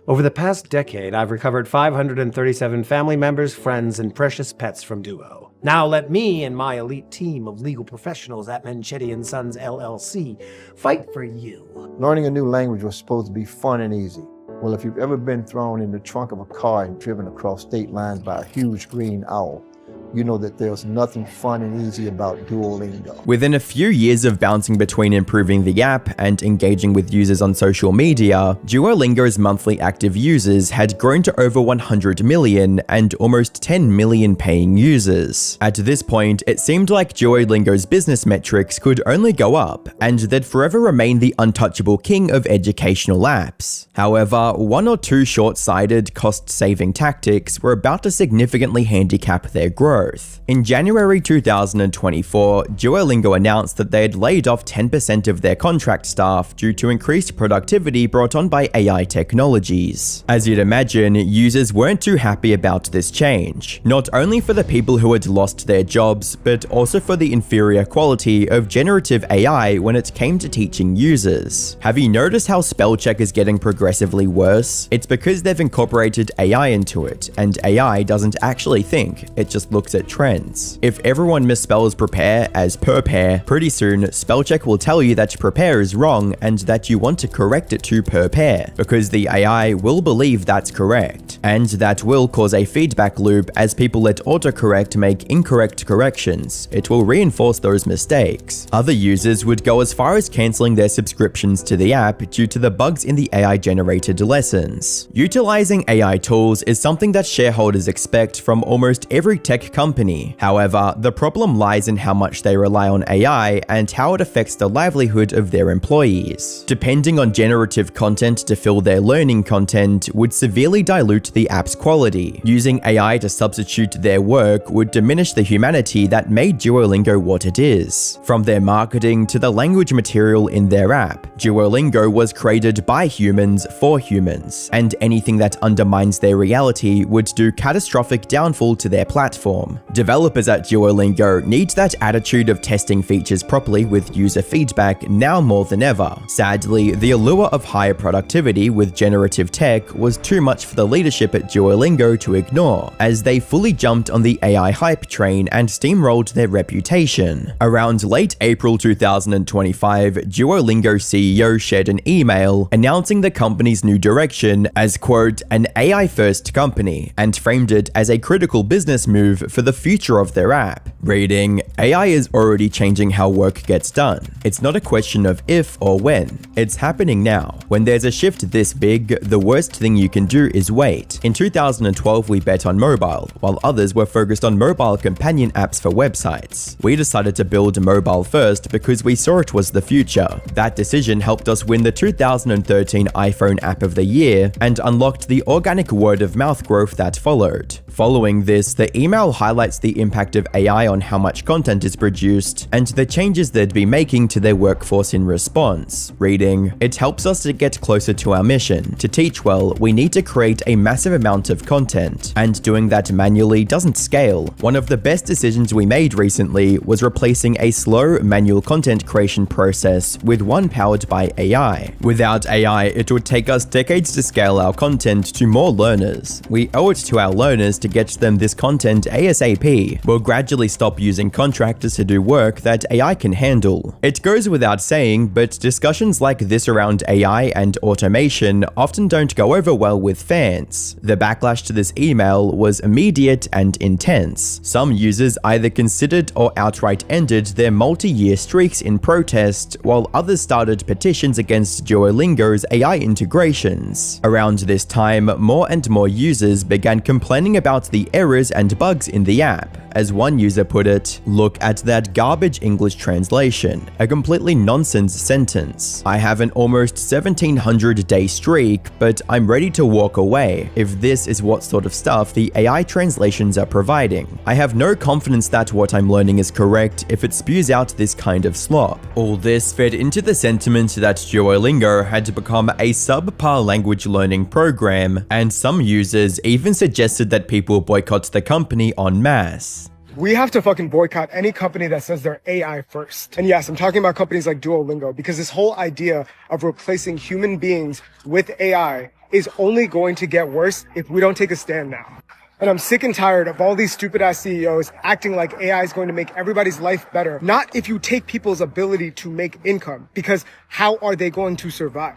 Over the past decade, I've recovered 537 family members, friends, and precious pets from Duo. Now let me and my elite team of legal professionals at Manchetti & Sons LLC fight for you. Learning a new language was supposed to be fun and easy. Well, if you've ever been thrown in the trunk of a car and driven across state lines by a huge green owl, you know that there's nothing fun and easy about Duolingo. Within a few years of bouncing between improving the app and engaging with users on social media, Duolingo's monthly active users had grown to over 100 million and almost 10 million paying users. At this point, it seemed like Duolingo's business metrics could only go up, and they'd forever remain the untouchable king of educational apps. However, one or two short-sighted, cost-saving tactics were about to significantly handicap their growth. growth. In January 2024, Duolingo announced that they had laid off 10% of their contract staff due to increased productivity brought on by AI technologies. As you'd imagine, users weren't too happy about this change, not only for the people who had lost their jobs, but also for the inferior quality of generative AI when it came to teaching users. Have you noticed how spell check is getting progressively worse? It's because they've incorporated AI into it, and AI doesn't actually think, it just looks at trends. If everyone misspells prepare as prepare, pretty soon spell check will tell you that prepare is wrong and that you want to correct it to prepare, because the AI will believe that's correct, and that will cause a feedback loop as people let autocorrect make incorrect corrections. It will reinforce those mistakes. Other users would go as far as cancelling their subscriptions to the app due to the bugs in the AI-generated lessons. Utilizing AI tools is something that shareholders expect from almost every tech company. However, the problem lies in how much they rely on AI and how it affects the livelihood of their employees. Depending on generative content to fill their learning content would severely dilute the app's quality. Using AI to substitute their work would diminish the humanity that made Duolingo what it is. From their marketing to the language material in their app, Duolingo was created by humans for humans, and anything that undermines their reality would do catastrophic downfall to their platform. Developers at Duolingo need that attitude of testing features properly with user feedback now more than ever. Sadly, the allure of higher productivity with generative tech was too much for the leadership at Duolingo to ignore, as they fully jumped on the AI hype train and steamrolled their reputation. Around late April 2025, Duolingo CEO shared an email announcing the company's new direction as, quote, an AI-first company, and framed it as a critical business move for the future of their app, reading, AI is already changing how work gets done. It's not a question of if or when. It's happening now. When there's a shift this big, the worst thing you can do is wait. In 2012, we bet on mobile, while others were focused on mobile companion apps for websites. We decided to build mobile first because we saw it was the future. That decision helped us win the 2013 iPhone App of the Year and unlocked the organic word-of-mouth growth that followed. Following this, the email highlights the impact of AI on how much content is produced and the changes they'd be making to their workforce in response. Reading, it helps us to get closer to our mission. To teach well, we need to create a massive amount of content, and doing that manually doesn't scale. One of the best decisions we made recently was replacing a slow manual content creation process with one powered by AI. Without AI, it would take us decades to scale our content to more learners. We owe it to our learners to get them this content ASAP. We'll gradually stop using contractors to do work that AI can handle. It goes without saying, but discussions like this around AI and automation often don't go over well with fans. The backlash to this email was immediate and intense. Some users either considered or outright ended their multi-year streaks in protest, while others started petitions against Duolingo's AI integrations. Around this time, more and more users began complaining about the errors and bugs in the app. As one user put it, look at that garbage English translation, a completely nonsense sentence. I have an almost 1700-day streak, but I'm ready to walk away if this is what sort of stuff the AI translations are providing. I have no confidence that what I'm learning is correct if it spews out this kind of slop. All this fed into the sentiment that Duolingo had become a subpar language learning program, and some users even suggested that people boycott the company en masse. We have to fucking boycott any company that says they're AI first. And yes, I'm talking about companies like Duolingo, because this whole idea of replacing human beings with AI is only going to get worse if we don't take a stand now. And I'm sick and tired of all these stupid ass CEOs acting like AI is going to make everybody's life better. Not if you take people's ability to make income, because how are they going to survive?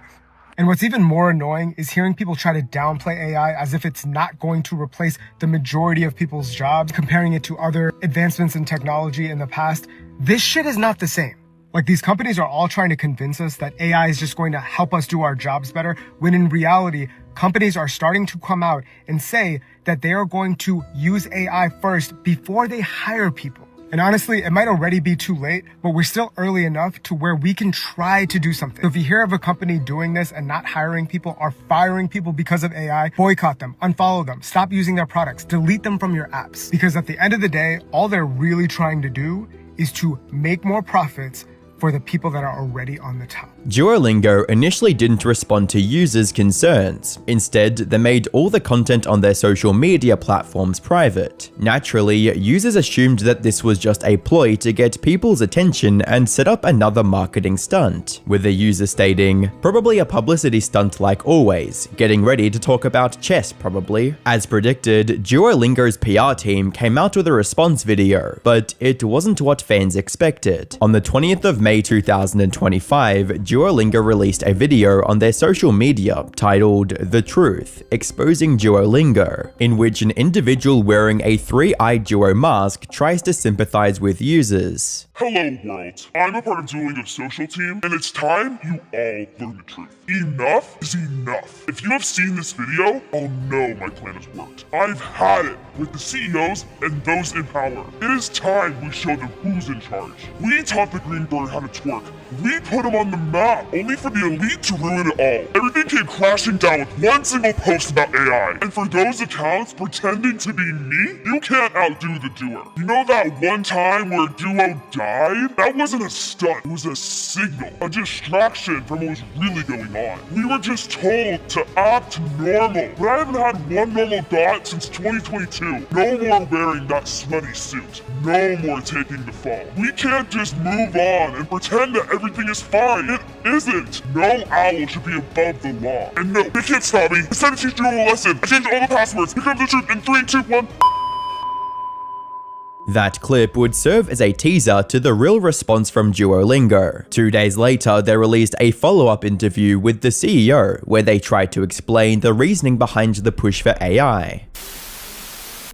And what's even more annoying is hearing people try to downplay AI as if it's not going to replace the majority of people's jobs, comparing it to other advancements in technology in the past. This shit is not the same. Like, these companies are all trying to convince us that AI is just going to help us do our jobs better, when in reality, companies are starting to come out and say that they are going to use AI first before they hire people. And honestly, it might already be too late, but we're still early enough to where we can try to do something. So if you hear of a company doing this and not hiring people or firing people because of AI, boycott them, unfollow them, stop using their products, delete them from your apps. Because at the end of the day, all they're really trying to do is to make more profits for the people that are already on the top. Duolingo initially didn't respond to users' concerns. Instead, they made all the content on their social media platforms private. Naturally, users assumed that this was just a ploy to get people's attention and set up another marketing stunt, with the user stating, "Probably a publicity stunt like always, getting ready to talk about chess probably." As predicted, Duolingo's PR team came out with a response video, but it wasn't what fans expected. On the 20th of May 2025, Duolingo released a video on their social media titled The Truth, Exposing Duolingo, in which an individual wearing a three-eyed Duo mask tries to sympathize with users. Hello world, I'm a part of Duolingo's social team, and it's time you all learn the truth. Enough is enough. If you have seen this video, I'll know my plan has worked. I've had it with the CEOs and those in power. It is time we show them who's in charge. We taught the green bird how to twerk. We put him on the map, only for the elite to ruin it all. Everything came crashing down with one single post about AI. And for those accounts pretending to be me, you can't outdo the doer. You know that one time where Duo died? That wasn't a stunt, it was a signal, a distraction from what was really going on. We were just told to act normal, but I haven't had one normal thought since 2022. No more wearing that smutty suit. No more taking the fall. We can't just move on and pretend that everything is fine. It isn't. No owl should be above the law. And no, they can't stop me. It's time to teach you a lesson. I changed all the passwords. Here comes the truth in 3, 2, 1. That clip would serve as a teaser to the real response from Duolingo. 2 days later, they released a follow-up interview with the CEO, where they tried to explain the reasoning behind the push for AI.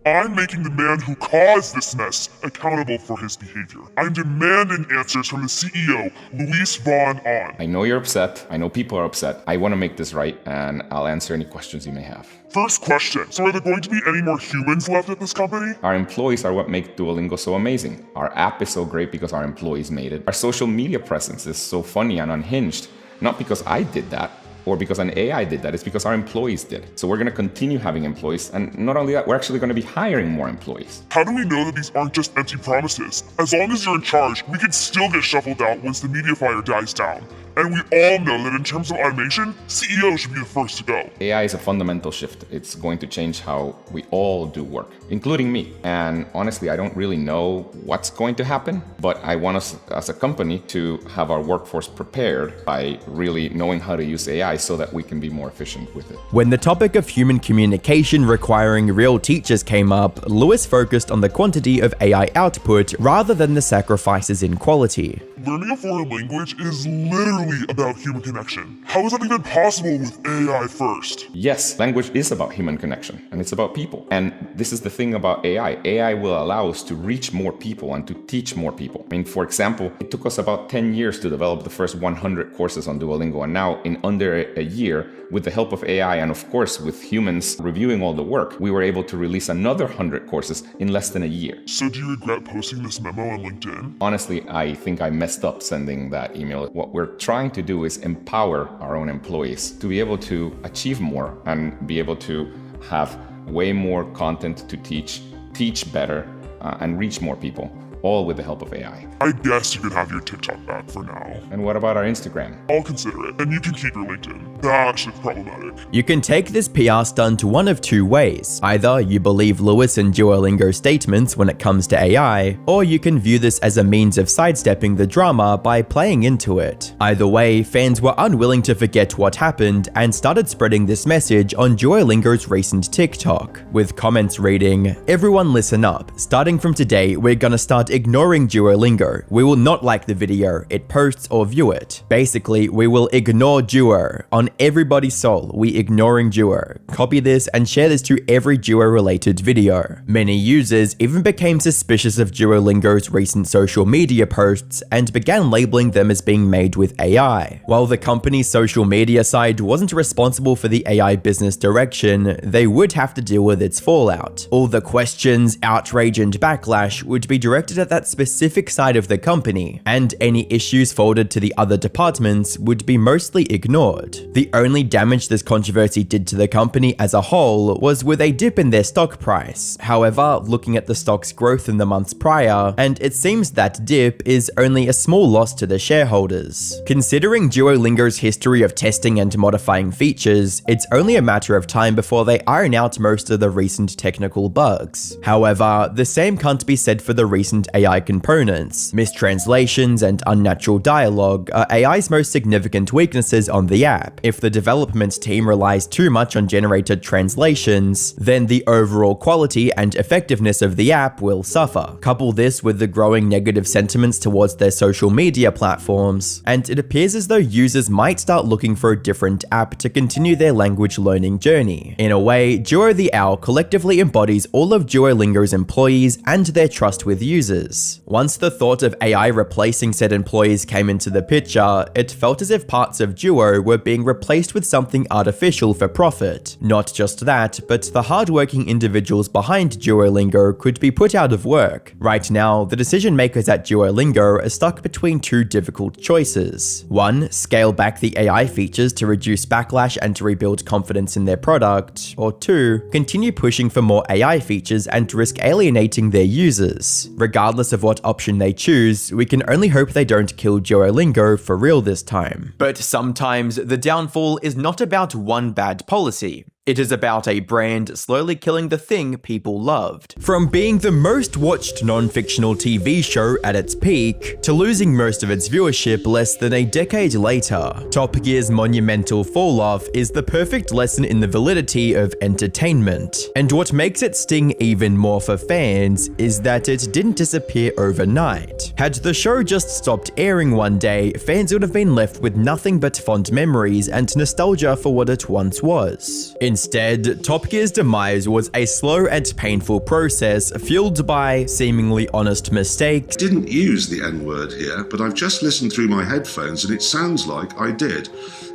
I'm making the man who caused this mess accountable for his behavior. I'm demanding answers from the CEO, Luis von Ahn. I know you're upset. I know people are upset. I want to make this right, and I'll answer any questions you may have. First question, so are there going to be any more humans left at this company? Our employees are what make Duolingo so amazing. Our app is so great because our employees made it. Our social media presence is so funny and unhinged, not because I did that, or because an AI did that, it's because our employees did. So we're going to continue having employees, and not only that, we're actually going to be hiring more employees. How do we know that these aren't just empty promises? As long as you're in charge, we can still get shuffled out once the media fire dies down. And we all know that in terms of automation, CEO should be the first to go. AI is a fundamental shift. It's going to change how we all do work, including me. And honestly, I don't really know what's going to happen, but I want us as a company to have our workforce prepared by really knowing how to use AI so that we can be more efficient with it. When the topic of human communication requiring real teachers came up, Luis focused on the quantity of AI output rather than the sacrifices in quality. Learning a foreign language is literally about human connection. How is that even possible with AI first? Yes, language is about human connection, and it's about people. And this is the thing about AI. AI will allow us to reach more people and to teach more people. I mean, for example, it took us about 10 years to develop the first 100 courses on Duolingo, and now in under a year, with the help of AI and of course with humans reviewing all the work, we were able to release another 100 courses in less than a year. So do you regret posting this memo on LinkedIn? Honestly, I think I messed up sending that email. What we're trying to do is empower our own employees to be able to achieve more and be able to have way more content to teach better, and reach more people, all with the help of AI. I guess you could have your TikTok back for now. And what about our Instagram? I'll consider it. And you can keep your LinkedIn. That shit's problematic. You can take this PR stunt one of two ways. Either you believe Luis and Duolingo's statements when it comes to AI, or you can view this as a means of sidestepping the drama by playing into it. Either way, fans were unwilling to forget what happened and started spreading this message on Duolingo's recent TikTok, with comments reading, "Everyone listen up. Starting from today, we're gonna start ignoring Duolingo. We will not like the video it posts or view it. Basically, we will ignore Duo. On everybody's soul, we ignoring Duo. Copy this and share this to every Duo-related video." Many users even became suspicious of Duolingo's recent social media posts and began labeling them as being made with AI. While the company's social media side wasn't responsible for the AI business direction, they would have to deal with its fallout. All the questions, outrage, and backlash would be directed at at that specific side of the company, and any issues forwarded to the other departments would be mostly ignored. The only damage this controversy did to the company as a whole was with a dip in their stock price. However, looking at the stock's growth in the months prior, and it seems that dip is only a small loss to the shareholders. Considering Duolingo's history of testing and modifying features, it's only a matter of time before they iron out most of the recent technical bugs. However, the same can't be said for the recent AI components. Mistranslations and unnatural dialogue are AI's most significant weaknesses on the app. If the development team relies too much on generated translations, then the overall quality and effectiveness of the app will suffer. Couple this with the growing negative sentiments towards their social media platforms, and it appears as though users might start looking for a different app to continue their language learning journey. In a way, Duo the Owl collectively embodies all of Duolingo's employees and their trust with users. Once the thought of AI replacing said employees came into the picture, it felt as if parts of Duo were being replaced with something artificial for profit. Not just that, but the hardworking individuals behind Duolingo could be put out of work. Right now, the decision makers at Duolingo are stuck between two difficult choices. One, scale back the AI features to reduce backlash and to rebuild confidence in their product, or two, continue pushing for more AI features and risk alienating their users. Regardless of what option they choose, we can only hope they don't kill Duolingo for real this time. But sometimes the downfall is not about one bad policy. It is about a brand slowly killing the thing people loved. From being the most watched non-fictional TV show at its peak, to losing most of its viewership less than a decade later, Top Gear's monumental fall-off is the perfect lesson in the validity of entertainment. And what makes it sting even more for fans is that it didn't disappear overnight. Had the show just stopped airing one day, fans would have been left with nothing but fond memories and nostalgia for what it once was. Instead, Top Gear's demise was a slow and painful process fueled by seemingly honest mistakes. Didn't use the N-word here, but I've just listened through my headphones and it sounds like I did.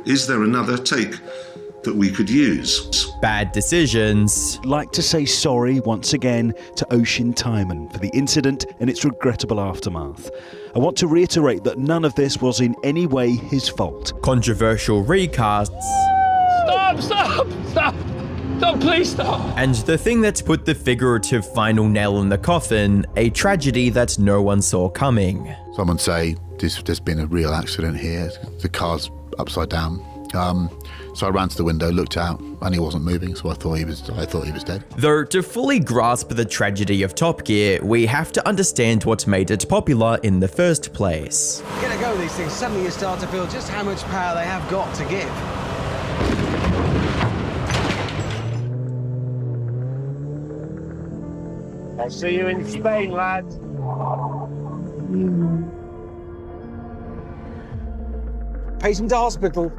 Is there another take that we could use? Bad decisions. I'd like to say sorry once again to Ocean Timon for the incident and its regrettable aftermath. I want to reiterate that none of this was in any way his fault. Controversial recasts. Stop, please stop. And the thing that put the figurative final nail in the coffin, a tragedy that no one saw coming. Someone say there's been a real accident here, the car's upside down. So I ran to the window, looked out, and he wasn't moving, so I thought he was dead. Though to fully grasp the tragedy of Top Gear, we have to understand what made it popular in the first place. You get a go with these things, suddenly you start to feel just how much power they have got to give. I'll see you in Spain, lads. Patient to hospital.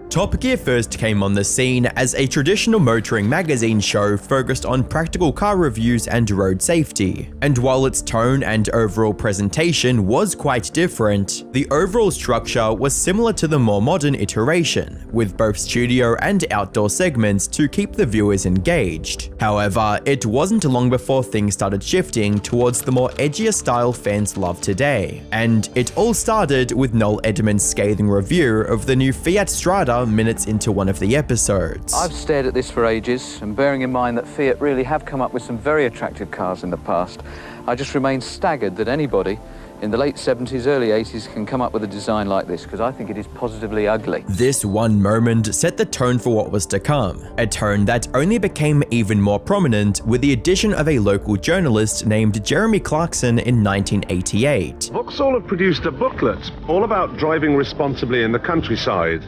Top Gear first came on the scene as a traditional motoring magazine show focused on practical car reviews and road safety. And while its tone and overall presentation was quite different, the overall structure was similar to the more modern iteration, with both studio and outdoor segments to keep the viewers engaged. However, it wasn't long before things started shifting towards the more edgier style fans love today. And it all started with Noel Edmonds' scathing review of the new Fiat Strada minutes into one of the episodes. I've stared at this for ages, and bearing in mind that Fiat really have come up with some very attractive cars in the past, I just remain staggered that anybody in the late 70s, early 80s can come up with a design like this, because I think it is positively ugly. This one moment set the tone for what was to come, a tone that only became even more prominent with the addition of a local journalist named Jeremy Clarkson in 1988. Vauxhall have produced a booklet all about driving responsibly in the countryside.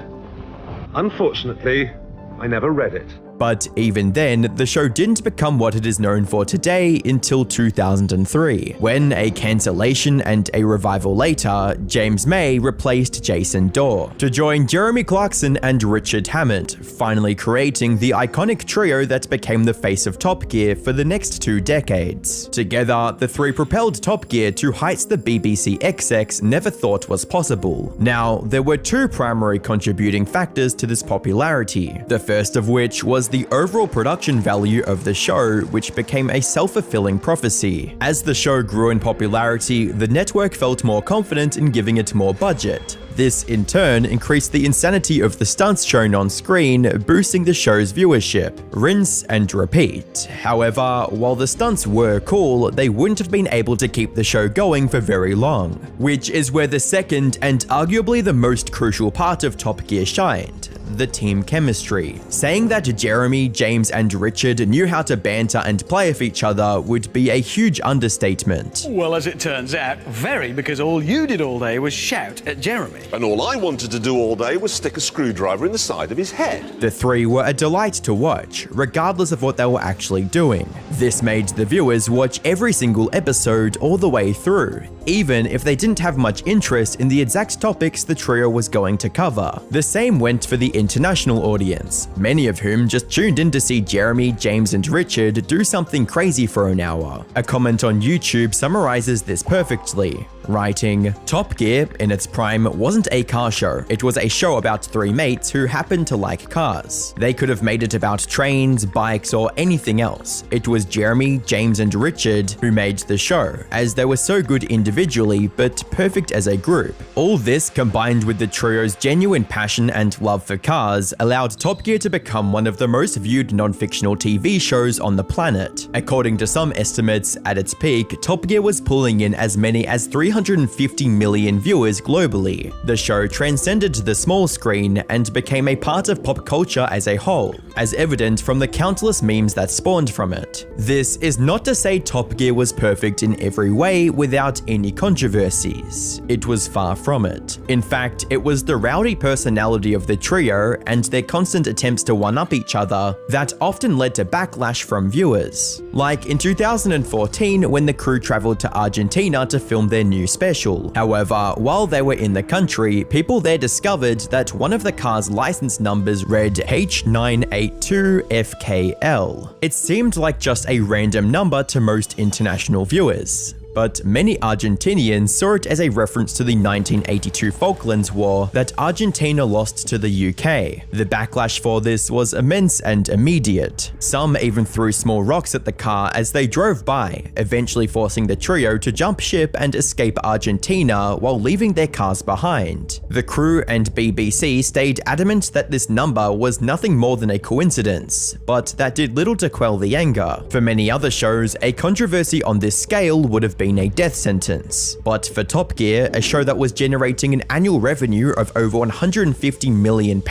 Unfortunately, I never read it. But even then, the show didn't become what it is known for today until 2003, when a cancellation and a revival later, James May replaced Jason Dorr to join Jeremy Clarkson and Richard Hammond, finally creating the iconic trio that became the face of Top Gear for the next 2 decades. Together, the three propelled Top Gear to heights the BBC XX never thought was possible. Now, there were 2 primary contributing factors to this popularity, the first of which was was the overall production value of the show, which became a self-fulfilling prophecy. As the show grew in popularity, the network felt more confident in giving it more budget. This, in turn, increased the insanity of the stunts shown on screen, boosting the show's viewership. Rinse and repeat. However, while the stunts were cool, they wouldn't have been able to keep the show going for very long, which is where the second and arguably the most crucial part of Top Gear shined: the team chemistry. Saying that Jeremy, James, and Richard knew how to banter and play off each other would be a huge understatement. Well, as it turns out, very, because all you did all day was shout at Jeremy. And all I wanted to do all day was stick a screwdriver in the side of his head. The three were a delight to watch, regardless of what they were actually doing. This made the viewers watch every single episode all the way through, even if they didn't have much interest in the exact topics the trio was going to cover. The same went for the international audience, many of whom just tuned in to see Jeremy, James, and Richard do something crazy for an hour. A comment on YouTube summarizes this perfectly, writing, "Top Gear, in its prime, wasn't a car show. It was a show about three mates who happened to like cars. They could have made it about trains, bikes, or anything else. It was Jeremy, James, and Richard who made the show, as they were so good individually, but perfect as a group." All this, combined with the trio's genuine passion and love for cars, allowed Top Gear to become one of the most viewed non-fictional TV shows on the planet. According to some estimates, at its peak, Top Gear was pulling in as many as 350 million viewers globally. The show transcended the small screen and became a part of pop culture as a whole, as evident from the countless memes that spawned from it. This is not to say Top Gear was perfect in every way without any controversies. It was far from it. In fact, it was the rowdy personality of the trio and their constant attempts to one-up each other that often led to backlash from viewers. Like in 2014 when the crew traveled to Argentina to film their new special. However, while they were in the country, people there discovered that one of the car's license numbers read H982FKL. It seemed like just a random number to most international viewers, but many Argentinians saw it as a reference to the 1982 Falklands War that Argentina lost to the UK. The backlash for this was immense and immediate. Some even threw small rocks at the car as they drove by, eventually forcing the trio to jump ship and escape Argentina while leaving their cars behind. The crew and BBC stayed adamant that this number was nothing more than a coincidence, but that did little to quell the anger. For many other shows, a controversy on this scale would have been a death sentence. But for Top Gear, a show that was generating an annual revenue of over £150 million,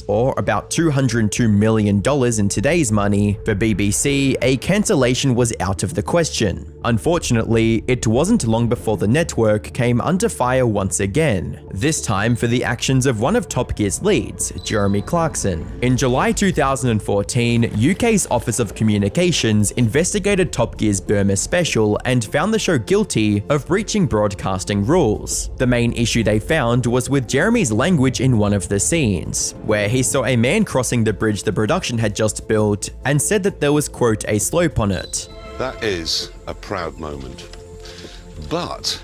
or about $202 million in today's money, for BBC, a cancellation was out of the question. Unfortunately, it wasn't long before the network came under fire once again, this time for the actions of one of Top Gear's leads, Jeremy Clarkson. In July 2014, UK's Office of Communications investigated Top Gear's Burma special and found the show guilty of breaching broadcasting rules. The main issue they found was with Jeremy's language in one of the scenes, where he saw a man crossing the bridge the production had just built and said that there was, quote, a slope on it. That is a proud moment. But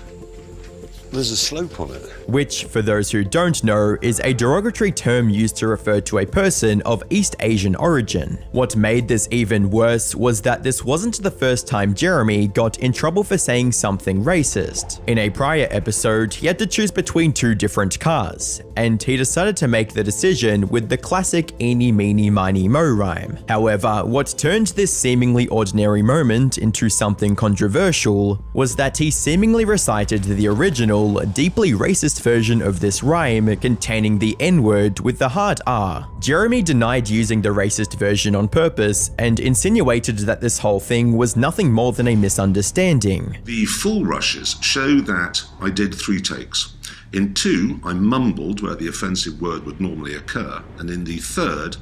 there's a slope on it. Which, for those who don't know, is a derogatory term used to refer to a person of East Asian origin. What made this even worse was that this wasn't the first time Jeremy got in trouble for saying something racist. In a prior episode, he had to choose between two different cars, and he decided to make the decision with the classic eeny meeny miny mo rhyme. However, what turned this seemingly ordinary moment into something controversial was that he seemingly recited the original, deeply racist version of this rhyme containing the N-word with the hard R. Jeremy denied using the racist version on purpose and insinuated that this whole thing was nothing more than a misunderstanding. The full rushes show that I did 3 takes. In 2, I mumbled where the offensive word would normally occur, and in the 3rd,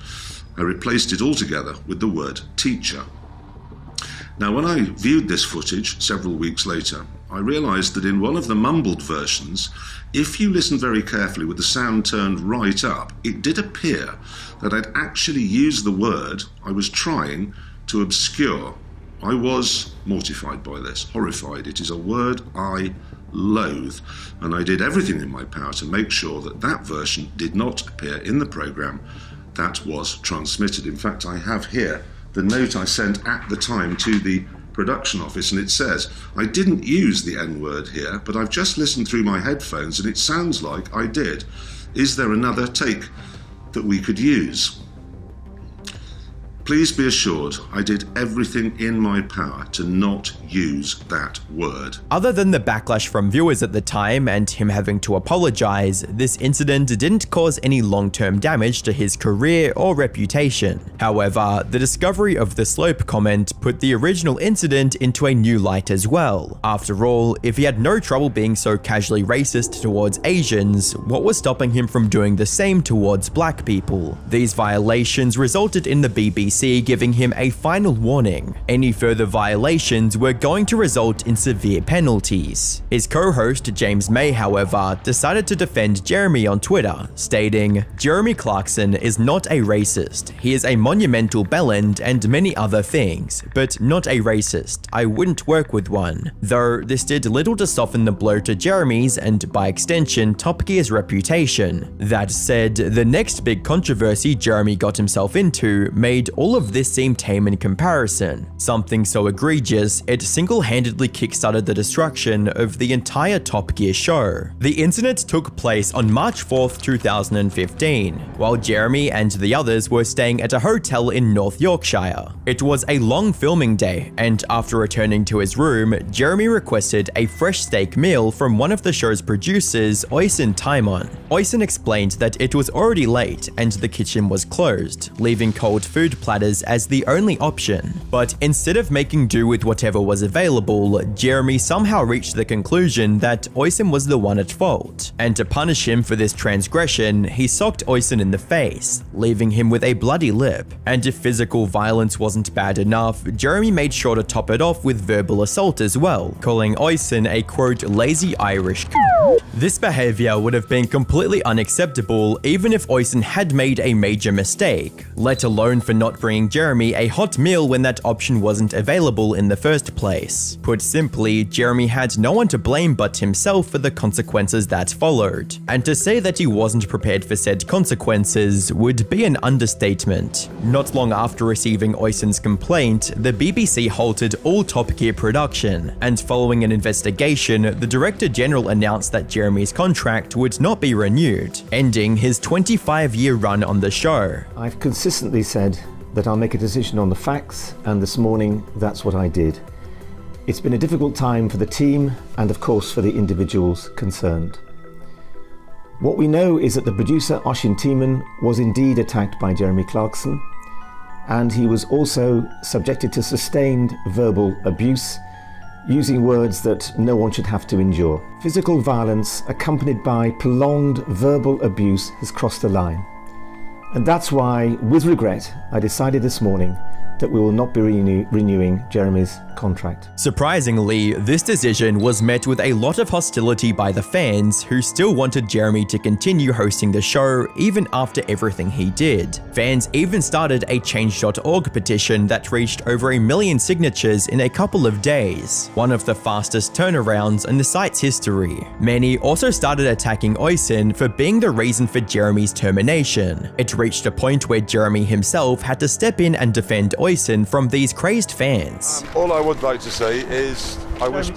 I replaced it altogether with the word teacher. Now, when I viewed this footage several weeks later, I realised that in one of the mumbled versions, if you listen very carefully with the sound turned right up, it did appear that I'd actually used the word I was trying to obscure. I was mortified by this, horrified. It is a word I loathe, and I did everything in my power to make sure that that version did not appear in the programme that was transmitted. In fact, I have here the note I sent at the time to the production office, and it says, I didn't use the N-word here, but I've just listened through my headphones and it sounds like I did. Is there another take that we could use? Please be assured I did everything in my power to not use that word. Other than the backlash from viewers at the time and him having to apologize, this incident didn't cause any long-term damage to his career or reputation. However, the discovery of the slope comment put the original incident into a new light as well. After all, if he had no trouble being so casually racist towards Asians, what was stopping him from doing the same towards black people? These violations resulted in the BBC giving him a final warning. Any further violations were going to result in severe penalties. His co-host James May, however, decided to defend Jeremy on Twitter, stating, "Jeremy Clarkson is not a racist. He is a monumental bellend and many other things, but not a racist. I wouldn't work with one." Though this did little to soften the blow to Jeremy's and by extension Top Gear's reputation. That said, the next big controversy Jeremy got himself into made all of this seem tame in comparison. Something so egregious, it single-handedly kickstarted the destruction of the entire Top Gear show. The incident took place on March 4th, 2015, while Jeremy and the others were staying at a hotel in North Yorkshire. It was a long filming day, and after returning to his room, Jeremy requested a fresh steak meal from one of the show's producers, Oyson Timon. Oyson explained that it was already late and the kitchen was closed, leaving cold food platters as the only option. But instead of making do with whatever was available, Jeremy somehow reached the conclusion that Oyson was the one at fault. And to punish him for this transgression, he socked Oyson in the face, leaving him with a bloody lip. And if physical violence wasn't bad enough, Jeremy made sure to top it off with verbal assault as well, calling Oyson a quote lazy Irish. This behavior would have been completely unacceptable even if Oyson had made a major mistake, let alone for not bringing Jeremy a hot meal when that option wasn't available in the first place. Put simply, Jeremy had no one to blame but himself for the consequences that followed. And to say that he wasn't prepared for said consequences would be an understatement. Not long after receiving Oyson's complaint, the BBC halted all Top Gear production, and following an investigation, the Director General announced that Jeremy's contract would not be renewed, ending his 25-year run on the show. I've consistently said that I'll make a decision on the facts, and this morning that's what I did. It's been a difficult time for the team and of course for the individuals concerned. What we know is that the producer Oisin Timon was indeed attacked by Jeremy Clarkson, and he was also subjected to sustained verbal abuse, using words that no one should have to endure. Physical violence accompanied by prolonged verbal abuse has crossed the line. And that's why, with regret, I decided this morning that we will not be renewing Jeremy's contract. Surprisingly, this decision was met with a lot of hostility by the fans who still wanted Jeremy to continue hosting the show even after everything he did. Fans even started a Change.org petition that reached over 1 million signatures in a couple of days, one of the fastest turnarounds in the site's history. Many also started attacking Oyson for being the reason for Jeremy's termination. It reached a point where Jeremy himself had to step in and defend Oyson from these crazed fans. All I would like to say is I wish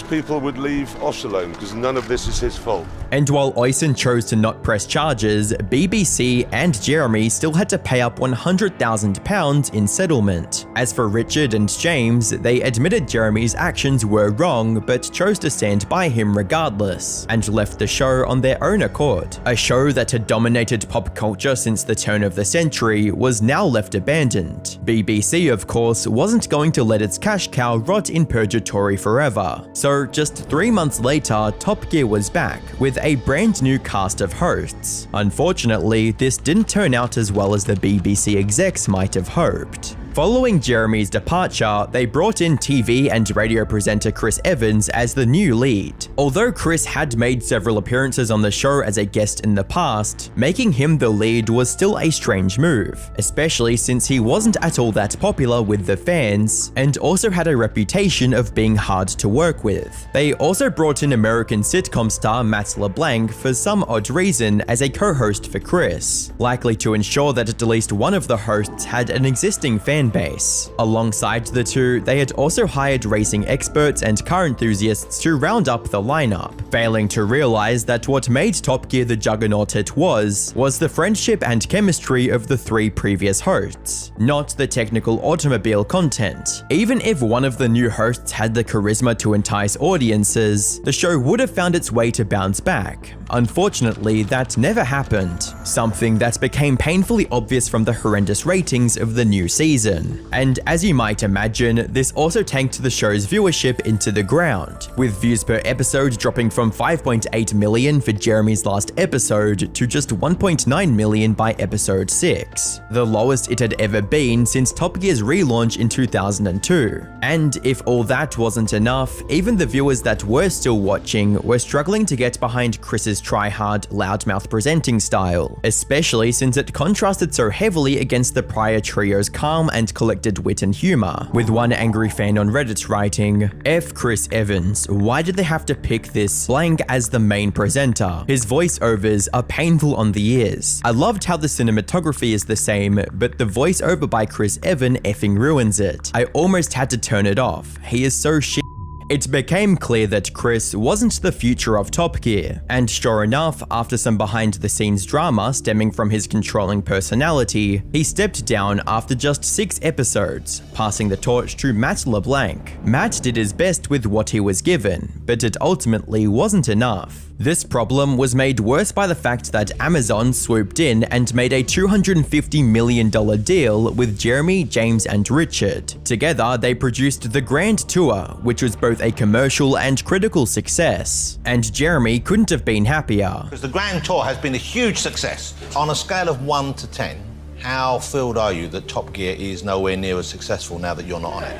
people would leave Osh alone, because none of this is his fault. And while Oyson chose to not press charges, BBC and Jeremy still had to pay up £100,000 in settlement. As for Richard and James, they admitted Jeremy's actions were wrong, but chose to stand by him regardless, and left the show on their own accord. A show that had dominated pop culture since the turn of the century was now left abandoned. BBC, of course, wasn't going to let its cash cow rot in purgatory forever. So just 3 months later, Top Gear was back, with a brand new cast of hosts. Unfortunately, this didn't turn out as well as the BBC execs might have hoped. Following Jeremy's departure, they brought in TV and radio presenter Chris Evans as the new lead. Although Chris had made several appearances on the show as a guest in the past, making him the lead was still a strange move, especially since he wasn't at all that popular with the fans and also had a reputation of being hard to work with. They also brought in American sitcom star Matt LeBlanc for some odd reason as a co-host for Chris, likely to ensure that at least one of the hosts had an existing fan base. Alongside the two, they had also hired racing experts and car enthusiasts to round up the lineup, failing to realize that what made Top Gear the juggernaut it was the friendship and chemistry of the three previous hosts, not the technical automobile content. Even if one of the new hosts had the charisma to entice audiences, the show would have found its way to bounce back. Unfortunately, that never happened, something that became painfully obvious from the horrendous ratings of the new season. And as you might imagine, this also tanked the show's viewership into the ground, with views per episode dropping from 5.8 million for Jeremy's last episode to just 1.9 million by episode 6, the lowest it had ever been since Top Gear's relaunch in 2002. And if all that wasn't enough, even the viewers that were still watching were struggling to get behind Chris's try-hard, loudmouth presenting style, especially since it contrasted so heavily against the prior trio's calm and collected wit and humor, with one angry fan on Reddit writing, "F Chris Evans, why did they have to pick this blank as the main presenter? His voiceovers are painful on the ears. I loved how the cinematography is the same, but the voiceover by Chris Evans effing ruins it. I almost had to turn it off. He is so shit." It became clear that Chris wasn't the future of Top Gear, and sure enough, after some behind-the-scenes drama stemming from his controlling personality, he stepped down after just 6 episodes, passing the torch to Matt LeBlanc. Matt did his best with what he was given, but it ultimately wasn't enough. This problem was made worse by the fact that Amazon swooped in and made a $250 million deal with Jeremy, James, and Richard. Together, they produced the Grand Tour, which was both a commercial and critical success. And Jeremy couldn't have been happier. Because the Grand Tour has been a huge success. On a scale of 1 to 10, how thrilled are you that Top Gear is nowhere near as successful now that you're not on it?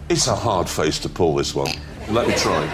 It's a hard face to pull, this one. Let me try.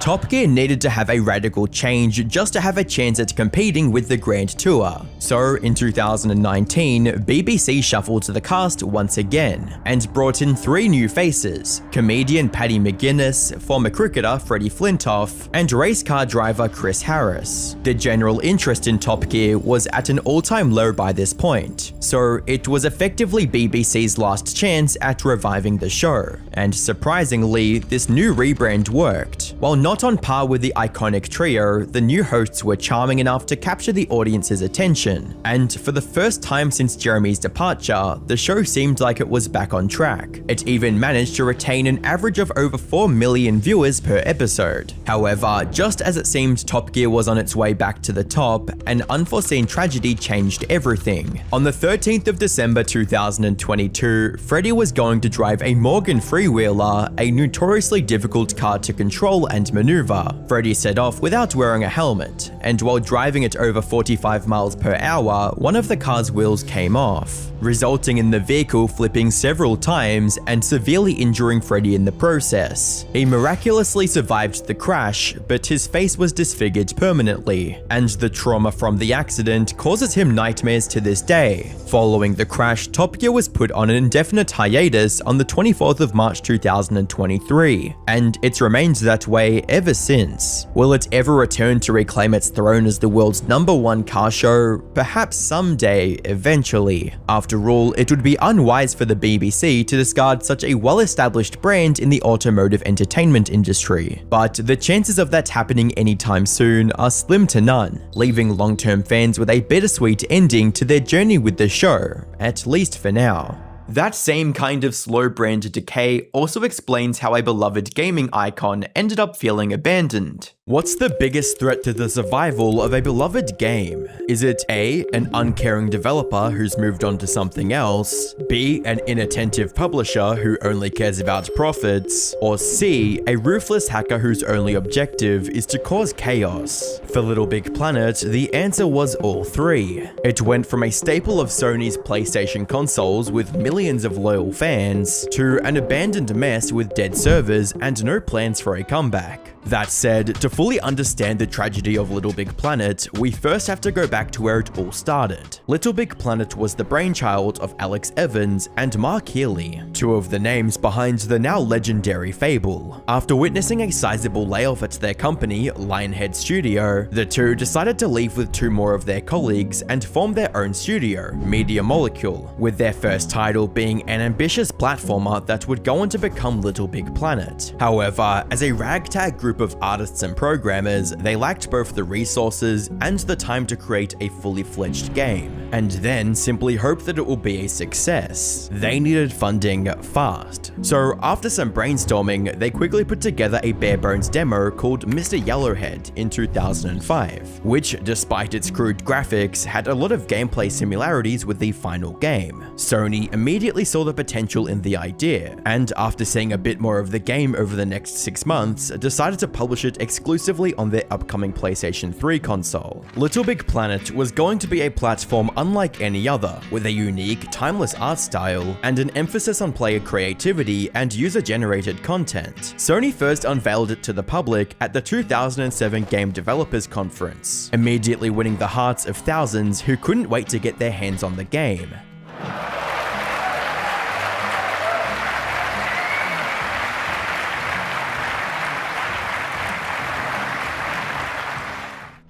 Top Gear needed to have a radical change just to have a chance at competing with the Grand Tour. So in 2019, BBC shuffled the cast once again and brought in 3 new faces: comedian Paddy McGuinness, former cricketer Freddie Flintoff, and race car driver Chris Harris. The general interest in Top Gear was at an all-time low by this point, so it was effectively BBC's last chance at reviving the show. And surprisingly, this new rebrand worked. While not on par with the iconic trio, the new hosts were charming enough to capture the audience's attention, and for the first time since Jeremy's departure, the show seemed like it was back on track. It even managed to retain an average of over 4 million viewers per episode. However, just as it seemed Top Gear was on its way back to the top, an unforeseen tragedy changed everything. On the 13th of December 2022, Freddie was going to drive a Morgan Freewheeler, a notoriously difficult car to control and maneuver. Freddie set off without wearing a helmet, and while driving at over 45 miles per hour, one of the car's wheels came off, resulting in the vehicle flipping several times and severely injuring Freddie in the process. He miraculously survived the crash, but his face was disfigured permanently, and the trauma from the accident causes him nightmares to this day. Following the crash, Top Gear was put on an indefinite hiatus on the 24th of March 2023, and it's remained that way ever since. Will it ever return to reclaim its throne as the world's #1 car show? Perhaps someday, eventually. After all, it would be unwise for the BBC to discard such a well-established brand in the automotive entertainment industry. But the chances of that happening anytime soon are slim to none, leaving long-term fans with a bittersweet ending to their journey with the show, at least for now. That same kind of slow brand decay also explains how a beloved gaming icon ended up feeling abandoned. What's the biggest threat to the survival of a beloved game? Is it A, an uncaring developer who's moved on to something else, B, an inattentive publisher who only cares about profits, or C, a ruthless hacker whose only objective is to cause chaos? For Little Big Planet, the answer was all three. It went from a staple of Sony's PlayStation consoles with millions of loyal fans to an abandoned mess with dead servers and no plans for a comeback. That said, to fully understand the tragedy of Little Big Planet, we first have to go back to where it all started. Little Big Planet was the brainchild of Alex Evans and Mark Healy, two of the names behind the now legendary Fable. After witnessing a sizable layoff at their company, Lionhead Studio, the two decided to leave with two more of their colleagues and form their own studio, Media Molecule, with their first title being an ambitious platformer that would go on to become Little Big Planet. However, as a ragtag group of artists and programmers, they lacked both the resources and the time to create a fully fledged game, and then simply hope that it will be a success. They needed funding fast. So after some brainstorming, they quickly put together a bare bones demo called Mr. Yellowhead in 2005, which, despite its crude graphics, had a lot of gameplay similarities with the final game. Sony immediately saw the potential in the idea, and after seeing a bit more of the game over the next 6 months, decided to publish it exclusively on their upcoming PlayStation 3 console. Little Big Planet was going to be a platform unlike any other, with a unique, timeless art style and an emphasis on player creativity and user-generated content. Sony first unveiled it to the public at the 2007 Game Developers Conference, immediately winning the hearts of thousands who couldn't wait to get their hands on the game.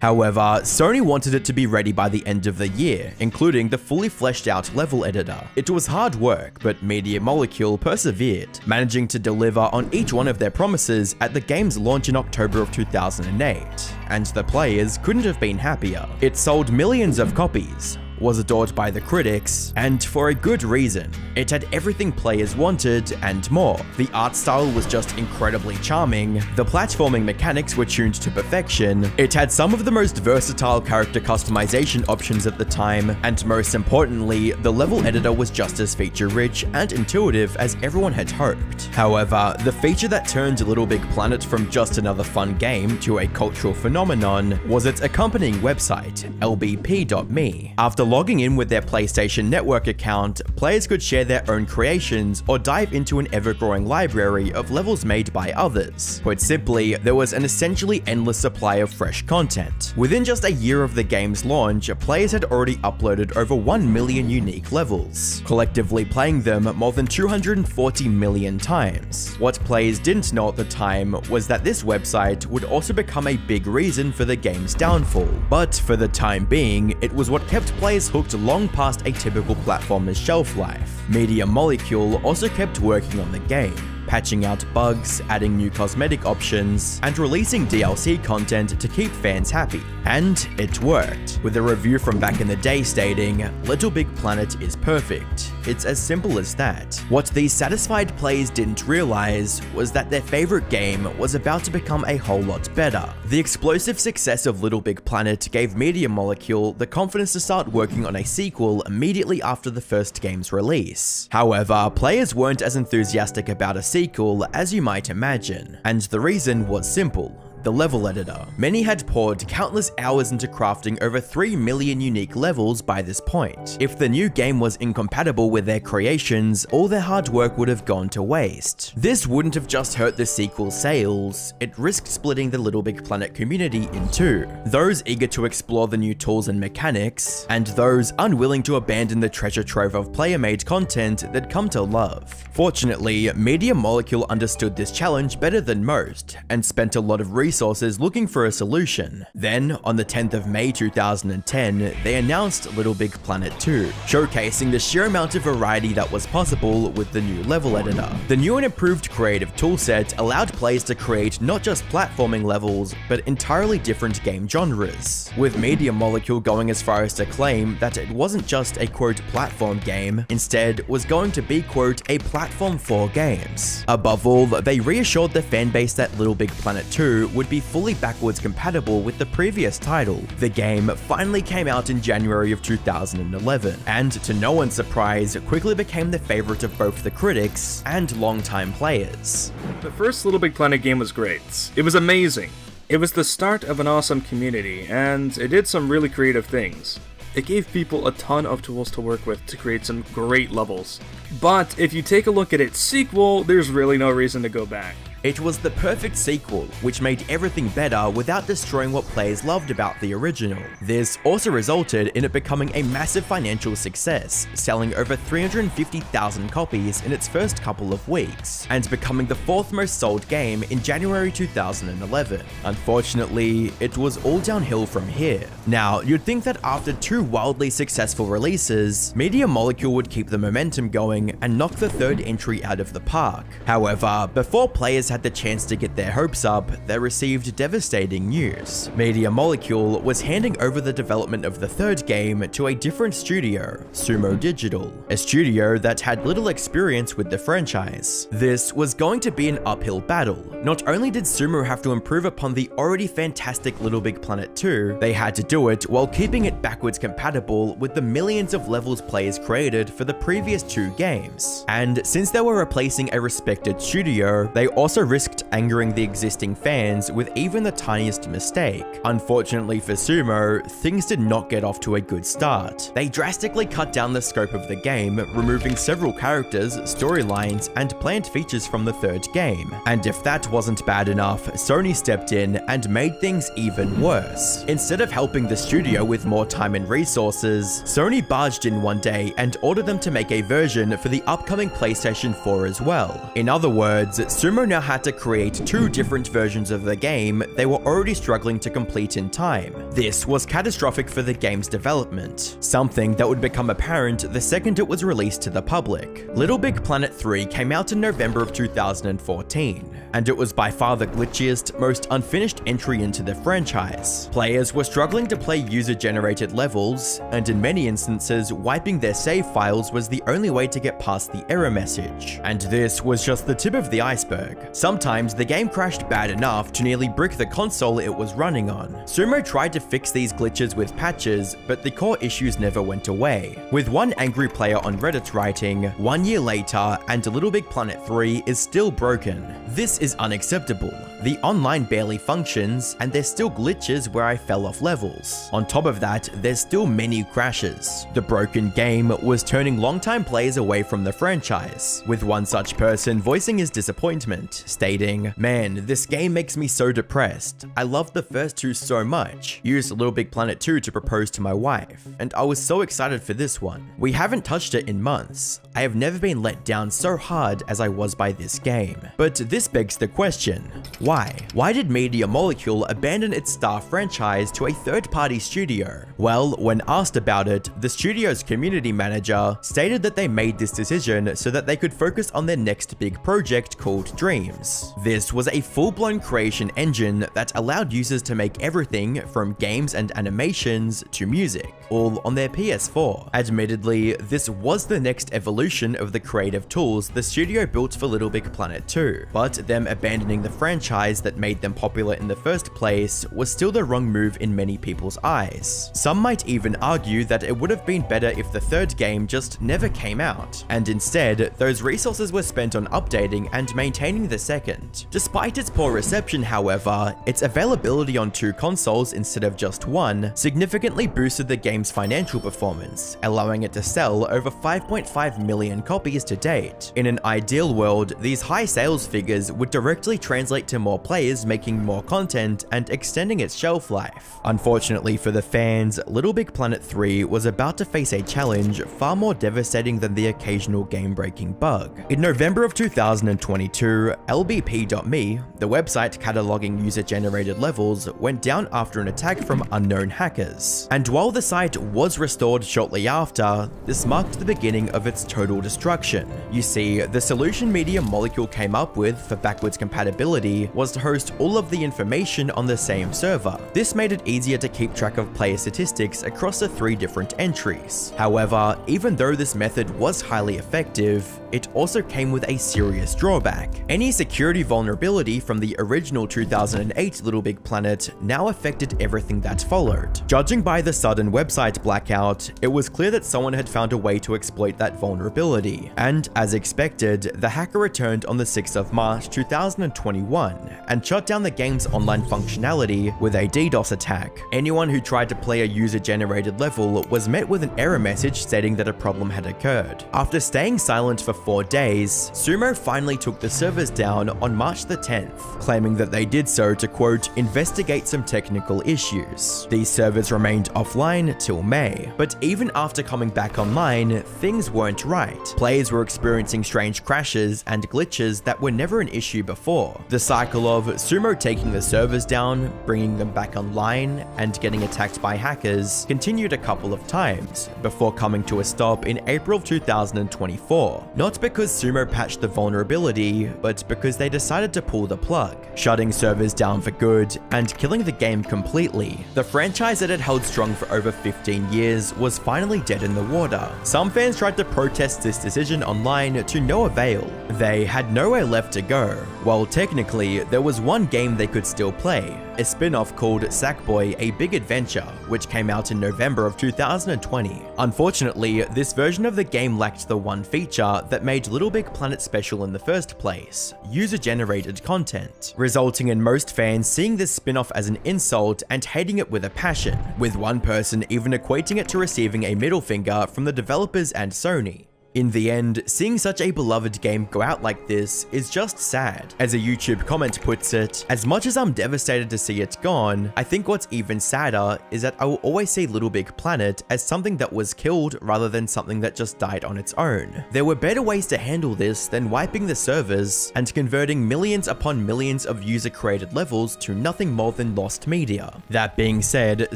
However, Sony wanted it to be ready by the end of the year, including the fully fleshed out level editor. It was hard work, but Media Molecule persevered, managing to deliver on each one of their promises at the game's launch in October of 2008, and the players couldn't have been happier. It sold millions of copies, was adored by the critics, and for a good reason. It had everything players wanted and more. The art style was just incredibly charming, the platforming mechanics were tuned to perfection, it had some of the most versatile character customization options at the time, and most importantly, the level editor was just as feature-rich and intuitive as everyone had hoped. However, the feature that turned Little Big Planet from just another fun game to a cultural phenomenon was its accompanying website, lbp.me. After logging in with their PlayStation Network account, players could share their own creations or dive into an ever-growing library of levels made by others. Put simply, there was an essentially endless supply of fresh content. Within just a year of the game's launch, players had already uploaded over 1 million unique levels, collectively playing them more than 240 million times. What players didn't know at the time was that this website would also become a big reason for the game's downfall, but for the time being, it was what kept players hooked long past a typical platformer's shelf life. Media Molecule also kept working on the game, patching out bugs, adding new cosmetic options, and releasing DLC content to keep fans happy. And it worked, with a review from back in the day stating, "Little Big Planet is perfect. It's as simple as that." What these satisfied players didn't realize was that their favorite game was about to become a whole lot better. The explosive success of Little Big Planet gave Media Molecule the confidence to start working on a sequel immediately after the first game's release. However, players weren't as enthusiastic about a sequel as you might imagine, and the reason was simple: the level editor. Many had poured countless hours into crafting over 3 million unique levels by this point. If the new game was incompatible with their creations, all their hard work would have gone to waste. This wouldn't have just hurt the sequel's sales, it risked splitting the Little Big Planet community in two: those eager to explore the new tools and mechanics, and those unwilling to abandon the treasure trove of player-made content they'd come to love. Fortunately, Media Molecule understood this challenge better than most, and spent a lot of resources looking for a solution. Then, on the 10th of May 2010, they announced Little Big Planet 2, showcasing the sheer amount of variety that was possible with the new level editor. The new and improved creative toolset allowed players to create not just platforming levels, but entirely different game genres, with Media Molecule going as far as to claim that it wasn't just a quote platform game, instead was going to be quote a platform for games. Above all, they reassured the fanbase that Little Big Planet 2 would be fully backwards compatible with the previous title. The game finally came out in January of 2011, and to no one's surprise, quickly became the favorite of both the critics and longtime players. The first Little Big Planet game was great. It was amazing. It was the start of an awesome community, and it did some really creative things. It gave people a ton of tools to work with to create some great levels. But if you take a look at its sequel, there's really no reason to go back. It was the perfect sequel, which made everything better without destroying what players loved about the original. This also resulted in it becoming a massive financial success, selling over 350,000 copies in its first couple of weeks, and becoming the 4th most sold game in January 2011. Unfortunately, it was all downhill from here. Now, you'd think that after 2 wildly successful releases, Media Molecule would keep the momentum going and knock the 3rd entry out of the park. However, before players had the chance to get their hopes up, they received devastating news. Media Molecule was handing over the development of the 3rd game to a different studio, Sumo Digital, a studio that had little experience with the franchise. This was going to be an uphill battle. Not only did Sumo have to improve upon the already fantastic Little Big Planet 2, they had to do it while keeping it backwards compatible with the millions of levels players created for the previous 2 games. And since they were replacing a respected studio, they also risked angering the existing fans with even the tiniest mistake. Unfortunately for Sumo, things did not get off to a good start. They drastically cut down the scope of the game, removing several characters, storylines, and planned features from the 3rd game. And if that wasn't bad enough, Sony stepped in and made things even worse. Instead of helping the studio with more time and resources, Sony barged in one day and ordered them to make a version for the upcoming PlayStation 4 as well. In other words, Sumo now had to create 2 different versions of the game they were already struggling to complete in time. This was catastrophic for the game's development, something that would become apparent the second it was released to the public. Little Big Planet 3 came out in November of 2014, and it was by far the glitchiest, most unfinished entry into the franchise. Players were struggling to play user-generated levels, and in many instances, wiping their save files was the only way to get past the error message. And this was just the tip of the iceberg. Sometimes the game crashed bad enough to nearly brick the console it was running on. Sumo tried to fix these glitches with patches, but the core issues never went away. With one angry player on Reddit writing, 1 year later, and Little Big Planet 3 is still broken. This is unacceptable. The online barely functions, and there's still glitches where I fell off levels. On top of that, there's still many crashes. The broken game was turning longtime players away from the franchise, with one such person voicing his disappointment, stating, "Man, this game makes me so depressed. I loved the first 2 so much. Used Little Big Planet 2 to propose to my wife, and I was so excited for this one. We haven't touched it in months. I have never been let down so hard as I was by this game." But this begs the question, why? Why did Media Molecule abandon its star franchise to a third-party studio? Well, when asked about it, the studio's community manager stated that they made this decision so that they could focus on their next big project called Dreams. This was a full-blown creation engine that allowed users to make everything from games and animations to music, all on their PS4. Admittedly, this was the next evolution of the creative tools the studio built for Little Big Planet 2, but them abandoning the franchise that made them popular in the first place was still the wrong move in many people's eyes. Some might even argue that it would have been better if the 3rd game just never came out, and instead, those resources were spent on updating and maintaining the 2nd. Despite its poor reception, however, its availability on 2 consoles instead of just 1 significantly boosted the game's financial performance, allowing it to sell over 5.5 million copies to date. In an ideal world, these high sales figures would directly translate to more players making more content and extending its shelf life. Unfortunately for the fans, Little Big Planet 3 was about to face a challenge far more devastating than the occasional game-breaking bug. In November of 2022, LBP.me, the website cataloging user-generated levels, went down after an attack from unknown hackers. And while the site website was restored shortly after, this marked the beginning of its total destruction. You see, the solution Media Molecule came up with for backwards compatibility was to host all of the information on the same server. This made it easier to keep track of player statistics across the 3 different entries. However, even though this method was highly effective, it also came with a serious drawback. Any security vulnerability from the original 2008 Little Big Planet now affected everything that followed. Judging by the sudden website blackout, it was clear that someone had found a way to exploit that vulnerability. And as expected, the hacker returned on the 6th of March 2021 and shut down the game's online functionality with a DDoS attack. Anyone who tried to play a user-generated level was met with an error message stating that a problem had occurred. After staying silent for 4 days, Sumo finally took the servers down on March the 10th, claiming that they did so to, quote, investigate some technical issues. These servers remained offline till May, but even after coming back online, things weren't right. Players were experiencing strange crashes and glitches that were never an issue before. The cycle of Sumo taking the servers down, bringing them back online, and getting attacked by hackers continued a couple of times, before coming to a stop in April of 2024. Not because Sumo patched the vulnerability, but because they decided to pull the plug, shutting servers down for good and killing the game completely. The franchise that had held strong for over 15 years was finally dead in the water. Some fans tried to protest this decision online to no avail. They had nowhere left to go. While technically, there was one game they could still play, a spin-off called Sackboy: A Big Adventure, which came out in November of 2020. Unfortunately, this version of the game lacked the one feature that made Little Big Planet special in the first place: user-generated content, resulting in most fans seeing this spin-off as an insult and hating it with a passion, with one person even equating it to receiving a middle finger from the developers and Sony. In the end, seeing such a beloved game go out like this is just sad. As a YouTube comment puts it, as much as I'm devastated to see it gone, I think what's even sadder is that I will always see Little Big Planet as something that was killed rather than something that just died on its own. There were better ways to handle this than wiping the servers and converting millions upon millions of user-created levels to nothing more than lost media. That being said,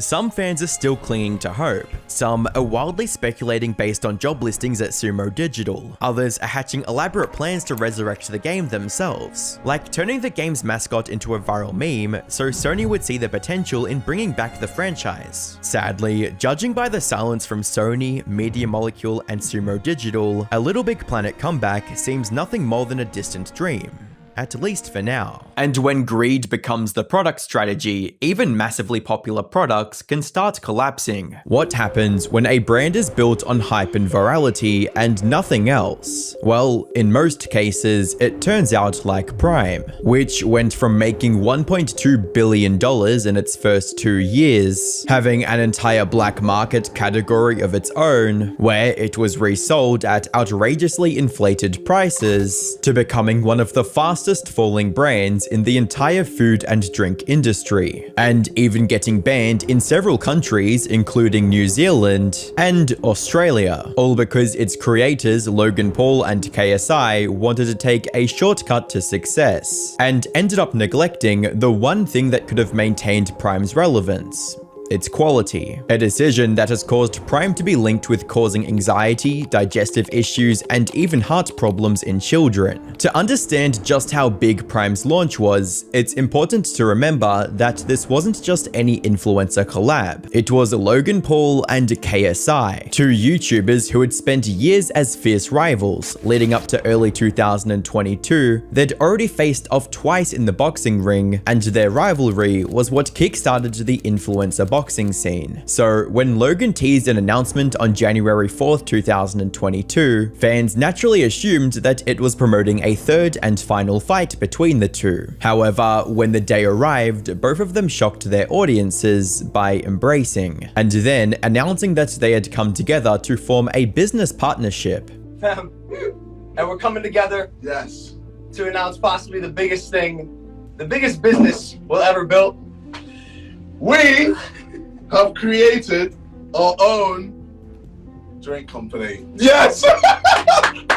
some fans are still clinging to hope. Some are wildly speculating based on job listings at Sumo Digital. Others are hatching elaborate plans to resurrect the game themselves, like turning the game's mascot into a viral meme so Sony would see the potential in bringing back the franchise. Sadly, judging by the silence from Sony, Media Molecule, and Sumo Digital, a Little Big Planet comeback seems nothing more than a distant dream. At least for now. And when greed becomes the product strategy, even massively popular products can start collapsing. What happens when a brand is built on hype and virality and nothing else? Well, in most cases, it turns out like Prime, which went from making $1.2 billion in its first 2 years, having an entire black market category of its own, where it was resold at outrageously inflated prices, to becoming one of the fastest falling brands in the entire food and drink industry, and even getting banned in several countries including New Zealand and Australia, all because its creators Logan Paul and KSI wanted to take a shortcut to success, and ended up neglecting the one thing that could have maintained Prime's relevance: its quality. A decision that has caused Prime to be linked with causing anxiety, digestive issues, and even heart problems in children. To understand just how big Prime's launch was, it's important to remember that this wasn't just any influencer collab. It was Logan Paul and KSI, two YouTubers who had spent years as fierce rivals. Leading up to early 2022, they'd already faced off twice in the boxing ring, and their rivalry was what kickstarted the influencer boxing scene. So when Logan teased an announcement on January 4th, 2022, fans naturally assumed that it was promoting a third and final fight between the two. However, when the day arrived, both of them shocked their audiences by embracing, and then announcing that they had come together to form a business partnership. And we're coming together, yes, to announce possibly the biggest thing, the biggest business we'll ever build. We have created our own drink company. Yes!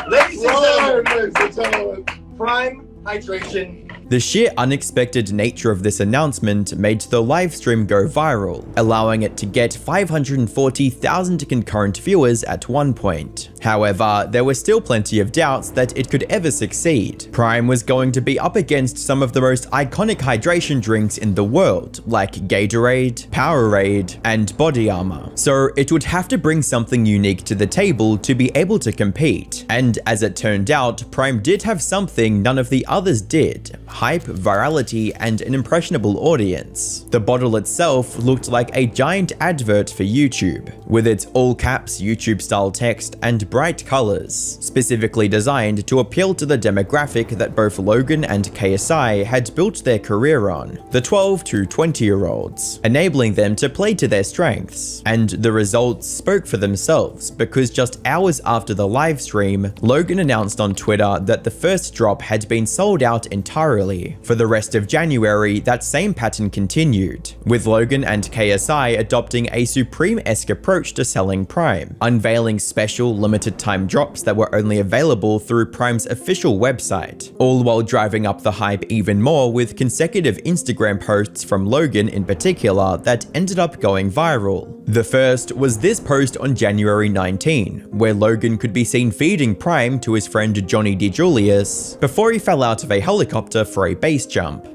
Ladies and gentlemen, Prime Hydration The sheer unexpected nature of this announcement made the livestream go viral, allowing it to get 540,000 concurrent viewers at one point. However, there were still plenty of doubts that it could ever succeed. Prime was going to be up against some of the most iconic hydration drinks in the world, like Gatorade, Powerade, and Body Armor. So it would have to bring something unique to the table to be able to compete. And as it turned out, Prime did have something none of the others did: hype, virality, and an impressionable audience. The bottle itself looked like a giant advert for YouTube, with its all caps YouTube style text and bright colors, specifically designed to appeal to the demographic that both Logan and KSI had built their career on, the 12 to 20-year-olds, enabling them to play to their strengths. And the results spoke for themselves, because just hours after the live stream, Logan announced on Twitter that the first drop had been sold out entirely. For the rest of January, that same pattern continued, with Logan and KSI adopting a Supreme-esque approach to selling Prime, unveiling special limited time drops that were only available through Prime's official website, all while driving up the hype even more with consecutive Instagram posts from Logan in particular that ended up going viral. The first was this post on January 19, where Logan could be seen feeding Prime to his friend Johnny DeJulius before he fell out of a helicopter for a base jump.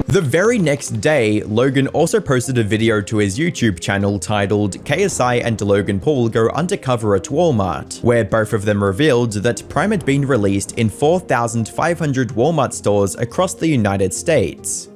The very next day, Logan also posted a video to his YouTube channel titled "KSI and Logan Paul Go Undercover at Walmart," where both of them revealed that Prime had been released in 4,500 Walmart stores across the United States.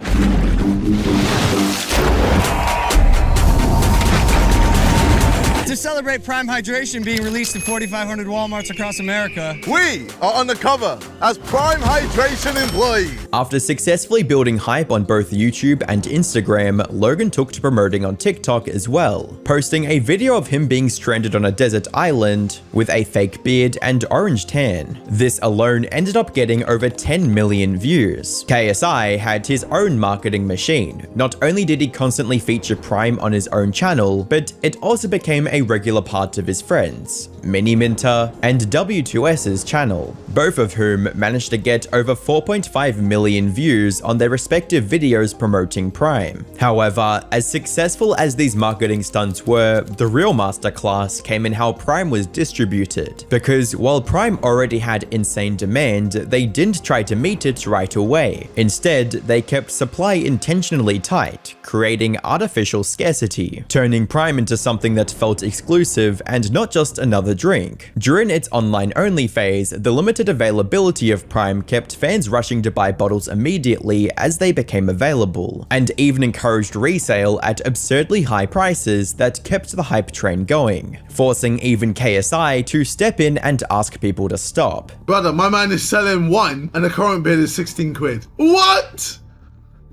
To celebrate Prime Hydration being released in 4,500 Walmarts across America, we are undercover as Prime Hydration employees. After successfully building hype on both YouTube and Instagram, Logan took to promoting on TikTok as well, posting a video of him being stranded on a desert island with a fake beard and orange tan. This alone ended up getting over 10 million views. KSI had his own marketing machine. Not only did he constantly feature Prime on his own channel, but it also became a regular part of his friends, Mini Minter and W2S's channel, both of whom managed to get over 4.5 million views on their respective videos promoting Prime. However, as successful as these marketing stunts were, the real masterclass came in how Prime was distributed, because while Prime already had insane demand, they didn't try to meet it right away. Instead, they kept supply intentionally tight, creating artificial scarcity, turning Prime into something that felt exclusive and not just another drink. During its online-only phase, the limited availability of Prime kept fans rushing to buy bottles immediately as they became available, and even encouraged resale at absurdly high prices that kept the hype train going, forcing even KSI to step in and ask people to stop. Brother, my man is selling one and the current bid is 16 quid. What?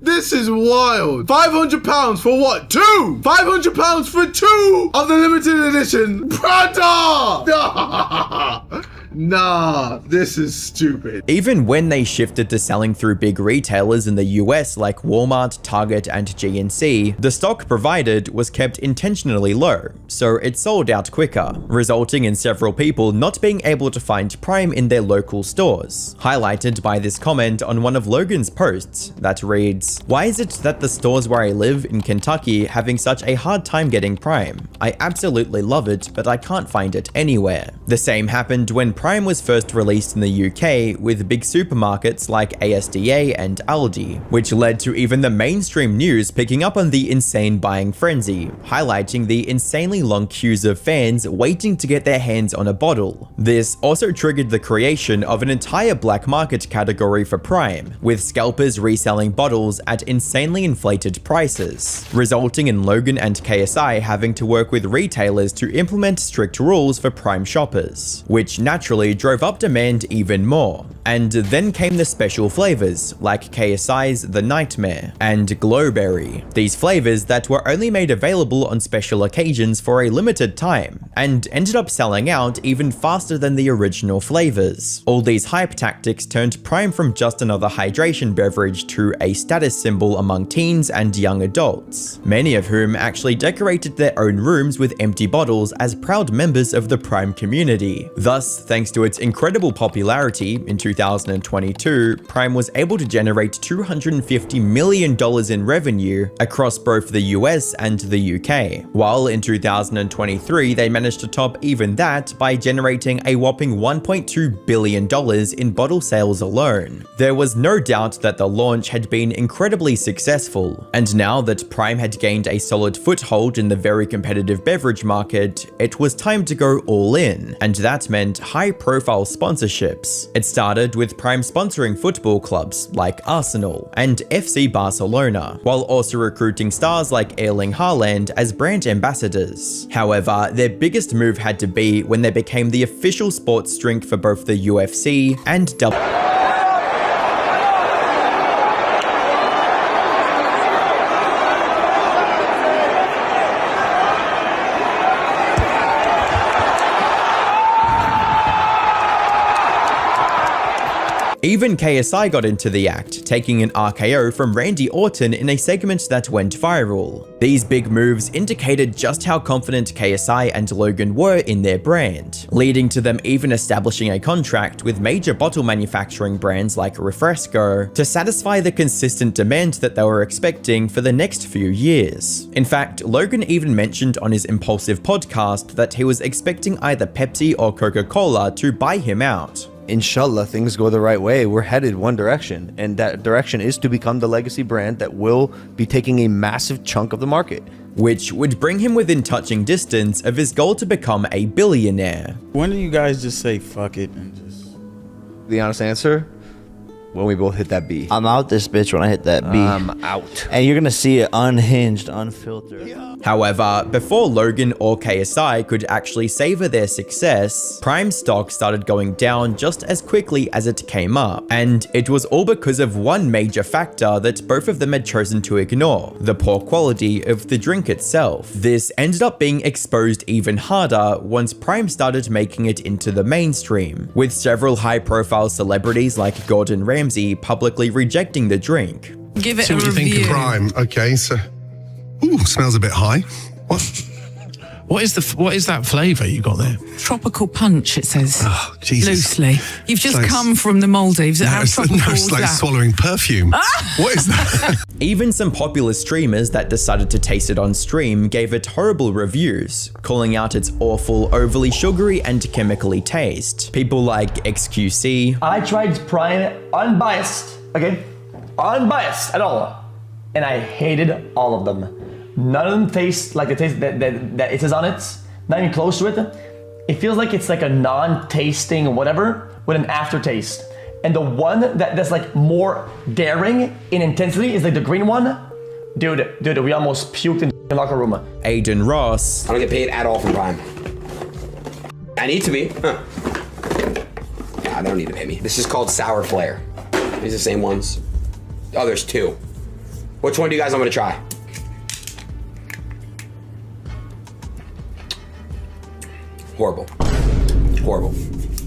This is wild. £500 for what? Two? £500 for two of the limited edition. Brother! Nah, this is stupid. Even when they shifted to selling through big retailers in the US like Walmart, Target, and GNC, the stock provided was kept intentionally low, so it sold out quicker, resulting in several people not being able to find Prime in their local stores, highlighted by this comment on one of Logan's posts that reads, "Why is it that the stores where I live in Kentucky having such a hard time getting Prime? I absolutely love it, but I can't find it anywhere." The same happened when Prime was first released in the UK with big supermarkets like ASDA and Aldi, which led to even the mainstream news picking up on the insane buying frenzy, highlighting the insanely long queues of fans waiting to get their hands on a bottle. This also triggered the creation of an entire black market category for Prime, with scalpers reselling bottles at insanely inflated prices, resulting in Logan and KSI having to work with retailers to implement strict rules for Prime shoppers, which naturally naturally drove up demand even more. And then came the special flavors, like KSI's The Nightmare and Glowberry. These flavors that were only made available on special occasions for a limited time, and ended up selling out even faster than the original flavors. All these hype tactics turned Prime from just another hydration beverage to a status symbol among teens and young adults, many of whom actually decorated their own rooms with empty bottles as proud members of the Prime community. Thus, thanks to its incredible popularity, in 2022, Prime was able to generate $250 million in revenue across both the US and the UK, while in 2023 they managed to top even that by generating a whopping $1.2 billion in bottle sales alone. There was no doubt that the launch had been incredibly successful, and now that Prime had gained a solid foothold in the very competitive beverage market, it was time to go all in, and that meant high-profile sponsorships. It started with Prime sponsoring football clubs like Arsenal and FC Barcelona, while also recruiting stars like Erling Haaland as brand ambassadors. However, their biggest move had to be when they became the official sports drink for both the UFC and Even KSI got into the act, taking an RKO from Randy Orton in a segment that went viral. These big moves indicated just how confident KSI and Logan were in their brand, leading to them even establishing a contract with major bottle manufacturing brands like Refresco to satisfy the consistent demand that they were expecting for the next few years. In fact, Logan even mentioned on his Impulsive podcast that he was expecting either Pepsi or Coca-Cola to buy him out. Inshallah, things go the right way. We're headed one direction, and that direction is to become the legacy brand that will be taking a massive chunk of the market. Which would bring him within touching distance of his goal to become a billionaire. When do you guys just say fuck it and just... The honest answer? When we both hit that B. I'm out this bitch when I hit that B. I'm out. And you're gonna see it unhinged, unfiltered. However, before Logan or KSI could actually savor their success, Prime stock started going down just as quickly as it came up. And it was all because of one major factor that both of them had chosen to ignore: the poor quality of the drink itself. This ended up being exposed even harder once Prime started making it into the mainstream, with several high-profile celebrities like Gordon Ramsay publicly rejecting the drink. Give it so a what do you review. think of Prime? Okay, so ooh, smells a bit high. What is that flavour you got there? Tropical punch, it says. Oh, Jesus. Loosely. You've just come from the Maldives. How tropical it's is like that? swallowing perfume. What is that? Even some popular streamers that decided to taste it on stream gave it horrible reviews, calling out its awful, overly sugary and chemically taste. People like XQC. I tried Prime unbiased, okay? Unbiased at all. And I hated all of them. None of them taste like the taste that it is on it. Not even close to it. It feels like it's like a non-tasting whatever with an aftertaste. And the one that's like more daring in intensity is like the green one. Dude, we almost puked in the locker room. Aiden Ross. I don't get paid at all from Prime. I need to be. Huh. Yeah, they don't need to pay me. This is called Sour Flare. These are the same ones. Oh, there's two. Which one do you guys want me to try? Horrible. Horrible.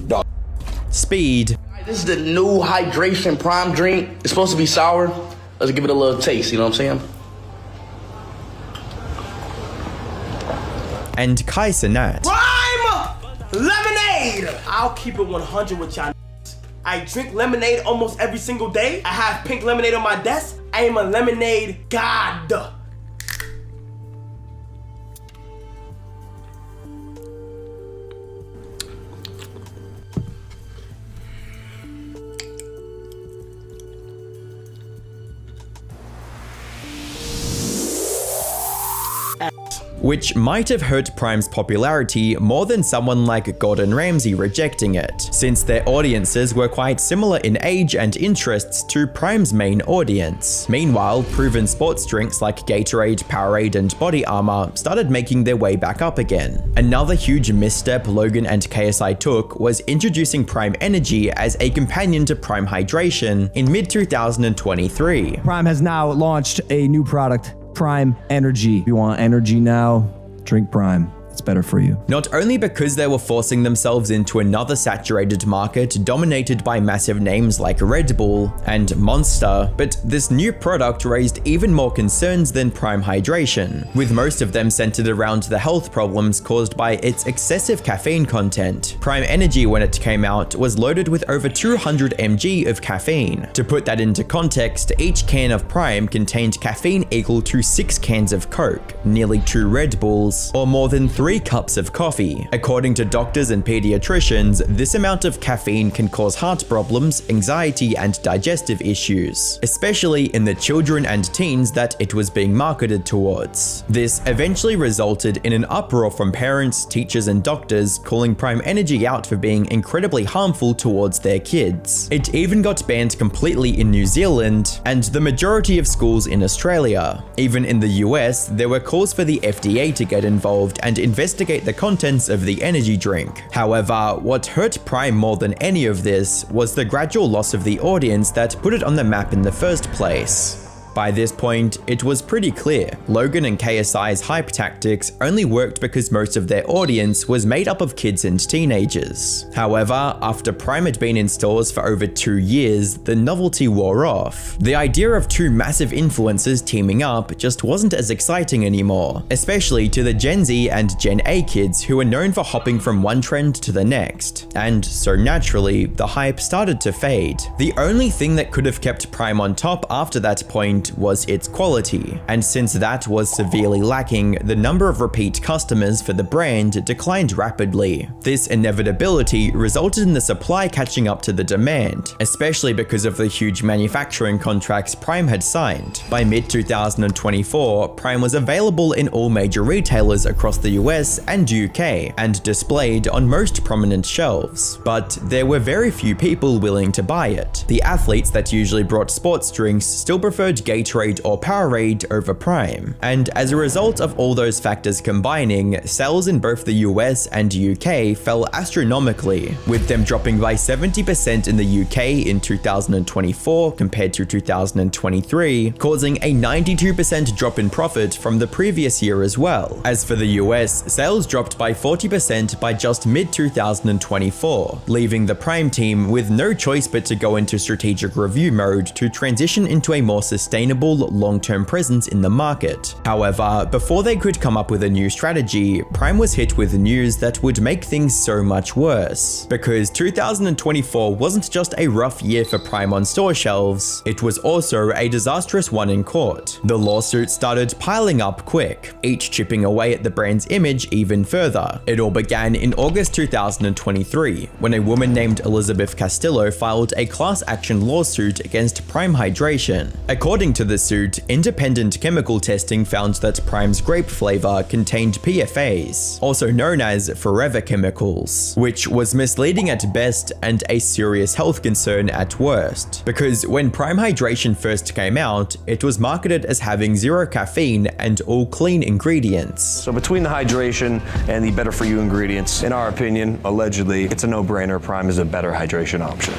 Dog. Speed. This is the new hydration Prime drink. It's supposed to be sour. Let's give it a little taste, you know what I'm saying? And Kai Cenat. Prime lemonade! I'll keep it 100 with y'all. I drink lemonade almost every single day. I have pink lemonade on my desk. I am a lemonade god. which might have hurt Prime's popularity more than someone like Gordon Ramsay rejecting it, since their audiences were quite similar in age and interests to Prime's main audience. Meanwhile, proven sports drinks like Gatorade, Powerade, and Body Armor started making their way back up again. Another huge misstep Logan and KSI took was introducing Prime Energy as a companion to Prime Hydration in mid-2023. Prime has now launched a new product, Prime Energy. If you want energy now, drink Prime. It's better for you. Not only because they were forcing themselves into another saturated market dominated by massive names like Red Bull and Monster, but this new product raised even more concerns than Prime Hydration, with most of them centered around the health problems caused by its excessive caffeine content. Prime Energy, when it came out, was loaded with over 200 mg of caffeine. To put that into context, each can of Prime contained caffeine equal to 6 cans of Coke, nearly 2 Red Bulls, or more than 3 cups of coffee. According to doctors and pediatricians, this amount of caffeine can cause heart problems, anxiety, and digestive issues, especially in the children and teens that it was being marketed towards. This eventually resulted in an uproar from parents, teachers, and doctors calling Prime Energy out for being incredibly harmful towards their kids. It even got banned completely in New Zealand and the majority of schools in Australia. Even in the US, there were calls for the FDA to get involved and investigate the contents of the energy drink. However, what hurt Prime more than any of this was the gradual loss of the audience that put it on the map in the first place. By this point, it was pretty clear. Logan and KSI's hype tactics only worked because most of their audience was made up of kids and teenagers. However, after Prime had been in stores for over 2 years, the novelty wore off. The idea of two massive influencers teaming up just wasn't as exciting anymore, especially to the Gen Z and Gen A kids who were known for hopping from one trend to the next. And so naturally, the hype started to fade. The only thing that could have kept Prime on top after that point was its quality, and since that was severely lacking, the number of repeat customers for the brand declined rapidly. This inevitability resulted in the supply catching up to the demand, especially because of the huge manufacturing contracts Prime had signed. By mid-2024, Prime was available in all major retailers across the US and UK, and displayed on most prominent shelves. But there were very few people willing to buy it. The athletes that usually brought sports drinks still preferred Gatorade or Powerade over Prime, and as a result of all those factors combining, sales in both the US and UK fell astronomically, with them dropping by 70% in the UK in 2024 compared to 2023, causing a 92% drop in profit from the previous year as well. As for the US, sales dropped by 40% by just mid-2024, leaving the Prime team with no choice but to go into strategic review mode to transition into a more sustainable long-term presence in the market. However, before they could come up with a new strategy, Prime was hit with news that would make things so much worse. Because 2024 wasn't just a rough year for Prime on store shelves, it was also a disastrous one in court. The lawsuits started piling up quick, each chipping away at the brand's image even further. It all began in August 2023, when a woman named Elizabeth Castillo filed a class action lawsuit against Prime Hydration. According to the suit, independent chemical testing found that Prime's grape flavor contained PFAs, also known as forever chemicals, which was misleading at best and a serious health concern at worst. Because when Prime Hydration first came out, it was marketed as having 0 caffeine and all clean ingredients. So between the hydration and the better for you ingredients, in our opinion, allegedly, it's a no-brainer. Prime is a better hydration option.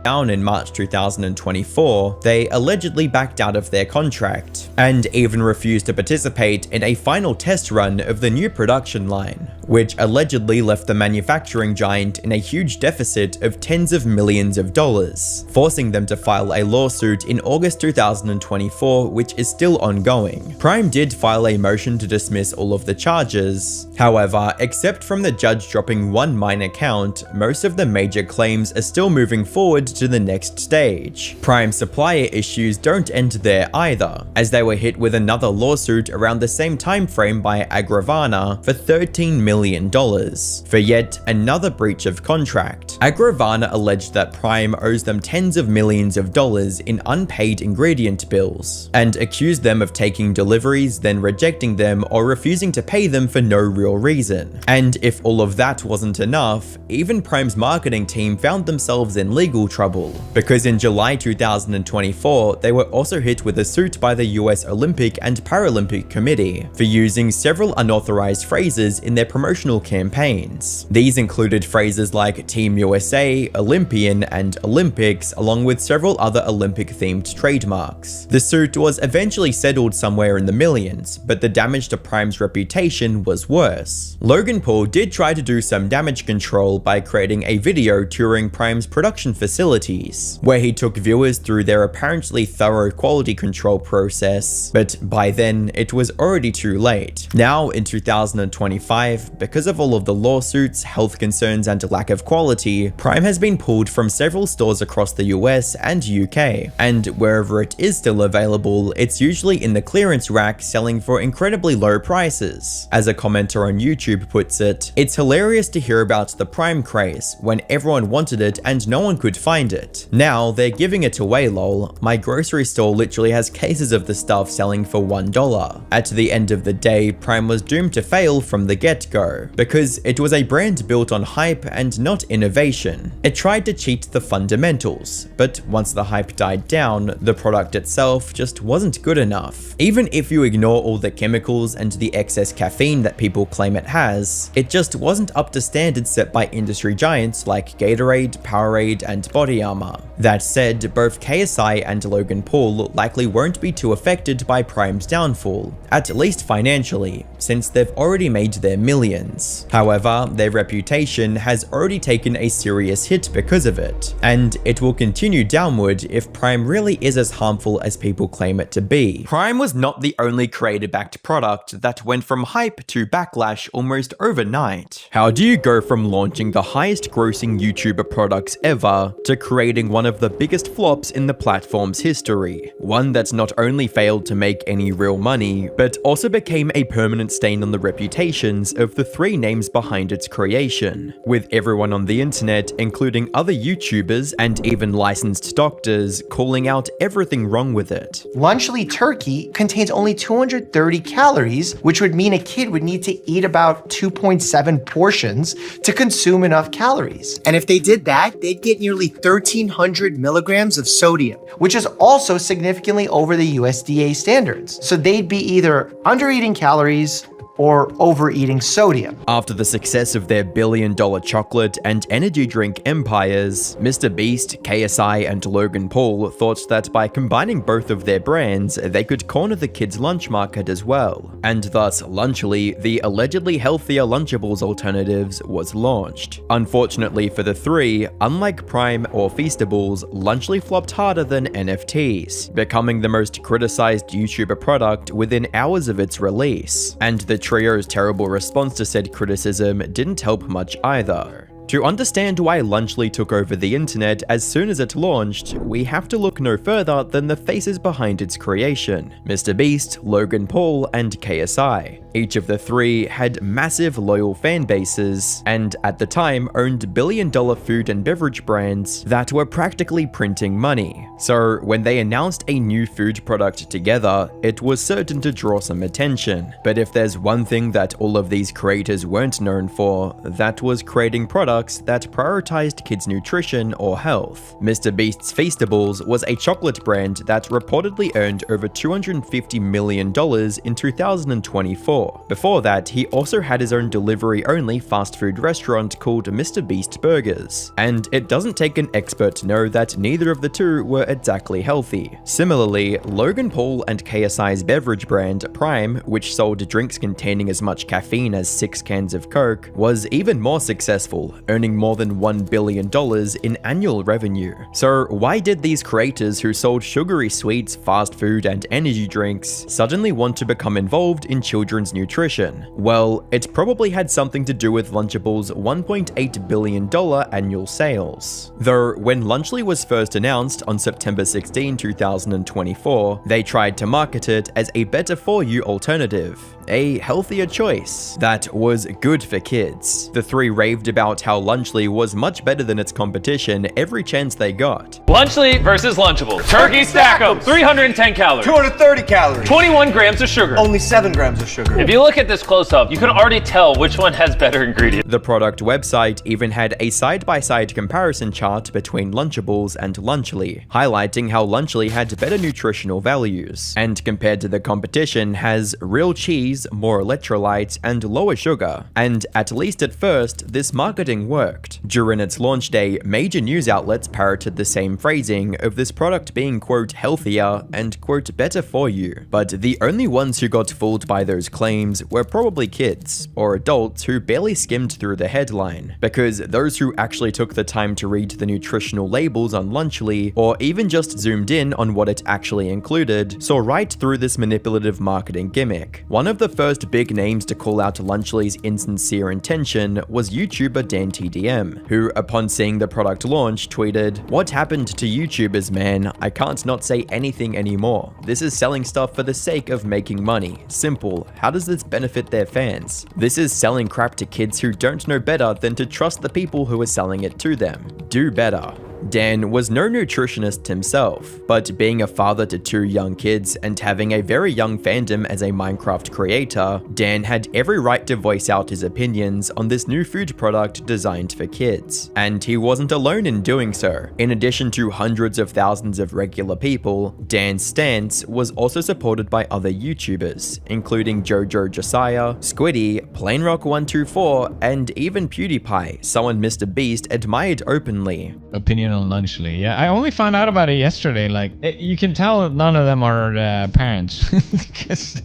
Down in March 2024, they allegedly backed out of their contract and even refused to participate in a final test run of the new production line, which allegedly left the manufacturing giant in a huge deficit of tens of millions of dollars, forcing them to file a lawsuit in August 2024, which is still ongoing. Prime did file a motion to dismiss all of the charges. However, except from the judge dropping one minor count, most of the major claims are still moving forward to the next stage. Prime supplier issues don't end there either, as they were hit with another lawsuit around the same time frame by Agravana for $13 million. million for yet another breach of contract. Agravana alleged that Prime owes them tens of millions of dollars in unpaid ingredient bills, and accused them of taking deliveries, then rejecting them or refusing to pay them for no real reason. And if all of that wasn't enough, even Prime's marketing team found themselves in legal trouble, because in July 2024, they were also hit with a suit by the US Olympic and Paralympic Committee for using several unauthorized phrases in their promotional campaigns. These included phrases like Team USA, Olympian, and Olympics, along with several other Olympic-themed trademarks. The suit was eventually settled somewhere in the millions, but the damage to Prime's reputation was worse. Logan Paul did try to do some damage control by creating a video touring Prime's production facilities, where he took viewers through their apparently thorough quality control process, but by then it was already too late. Now, in 2025, because of all of the lawsuits, health concerns, and lack of quality, Prime has been pulled from several stores across the US and UK, and wherever it is still available, it's usually in the clearance rack selling for incredibly low prices. As a commenter on YouTube puts it, "It's hilarious to hear about the Prime craze, when everyone wanted it and no one could find it. Now they're giving it away lol. My grocery store literally has cases of the stuff selling for $1. At the end of the day, Prime was doomed to fail from the get-go, because it was a brand built on hype and not innovation. It tried to cheat the fundamentals, but once the hype died down, the product itself just wasn't good enough. Even if you ignore all the chemicals and the excess caffeine that people claim it has, it just wasn't up to standards set by industry giants like Gatorade, Powerade, and Body Armor. That said, both KSI and Logan Paul likely won't be too affected by Prime's downfall, at least financially, since they've already made their millions. However, their reputation has already taken a serious hit because of it, and it will continue downward if Prime really is as harmful as people claim it to be. Prime was not the only creator-backed product that went from hype to backlash almost overnight. How do you go from launching the highest-grossing YouTuber products ever to creating one of the biggest flops in the platform's history? One that's not only failed to make any real money, but also became a permanent stain on the reputations of the three names behind its creation, with everyone on the internet, including other YouTubers and even licensed doctors, calling out everything wrong with it. Lunchly turkey contains only 230 calories, which would mean a kid would need to eat about 2.7 portions to consume enough calories. And if they did that, they'd get nearly 1,300 milligrams of sodium, which is also significantly over the USDA standards. So they'd be either under-eating calories or overeating sodium. After the success of their billion-dollar chocolate and energy drink empires, Mr. Beast, KSI, and Logan Paul thought that by combining both of their brands, they could corner the kids' lunch market as well, and thus Lunchly, the allegedly healthier Lunchables alternatives, was launched. Unfortunately for the three, unlike Prime or Feastables, Lunchly flopped harder than NFTs, becoming the most criticized YouTuber product within hours of its release, and the trio's terrible response to said criticism didn't help much either. To understand why Lunchly took over the internet as soon as it launched, we have to look no further than the faces behind its creation: Mr. Beast, Logan Paul, and KSI. Each of the three had massive loyal fan bases, and at the time owned billion-dollar food and beverage brands that were practically printing money. So when they announced a new food product together, it was certain to draw some attention. But if there's one thing that all of these creators weren't known for, that was creating products that prioritized kids' nutrition or health. Mr. Beast's Feastables was a chocolate brand that reportedly earned over $250 million in 2024. Before that, he also had his own delivery-only fast food restaurant called Mr. Beast Burgers. And it doesn't take an expert to know that neither of the two were exactly healthy. Similarly, Logan Paul and KSI's beverage brand Prime, which sold drinks containing as much caffeine as 6 cans of Coke, was even more successful, earning more than $1 billion in annual revenue. So why did these creators who sold sugary sweets, fast food, and energy drinks suddenly want to become involved in children's everyone's nutrition? Well, it probably had something to do with Lunchables' $1.8 billion annual sales. Though, when Lunchly was first announced on September 16, 2024, they tried to market it as a better-for-you alternative, a healthier choice that was good for kids. The three raved about how Lunchly was much better than its competition every chance they got. Lunchly versus Lunchables. Turkey stack 'em. 310 calories. 230 calories. 21 grams of sugar. Only 7 grams of sugar. If you look at this close up, you can already tell which one has better ingredients. The product website even had a side-by-side comparison chart between Lunchables and Lunchly, highlighting how Lunchly had better nutritional values, and compared to the competition has real cheese, more electrolytes, and lower sugar. And at least at first, this marketing worked. During its launch day, major news outlets parroted the same phrasing of this product being quote healthier and quote better for you. But the only ones who got fooled by those claims were probably kids or adults who barely skimmed through the headline, because those who actually took the time to read the nutritional labels on Lunchly, or even just zoomed in on what it actually included, saw right through this manipulative marketing gimmick. One of the first big names to call out Lunchly's insincere intention was YouTuber DanTDM, who upon seeing the product launch tweeted, "What happened to YouTubers, man? I can't not say anything anymore. This is selling stuff for the sake of making money. Simple. How does this benefit their fans? This is selling crap to kids who don't know better than to trust the people who are selling it to them. Do better." Dan was no nutritionist himself, but being a father to 2 young kids and having a very young fandom as a Minecraft creator, Dan had every right to voice out his opinions on this new food product designed for kids. And he wasn't alone in doing so. In addition to hundreds of thousands of regular people, Dan's stance was also supported by other YouTubers, including Jojo Josiah, Squiddy, PlaneRock124, and even PewDiePie, someone Mr. Beast admired openly. Opinion on Lunchly. Yeah, I only found out about it yesterday. Like, you can tell none of them are parents. Because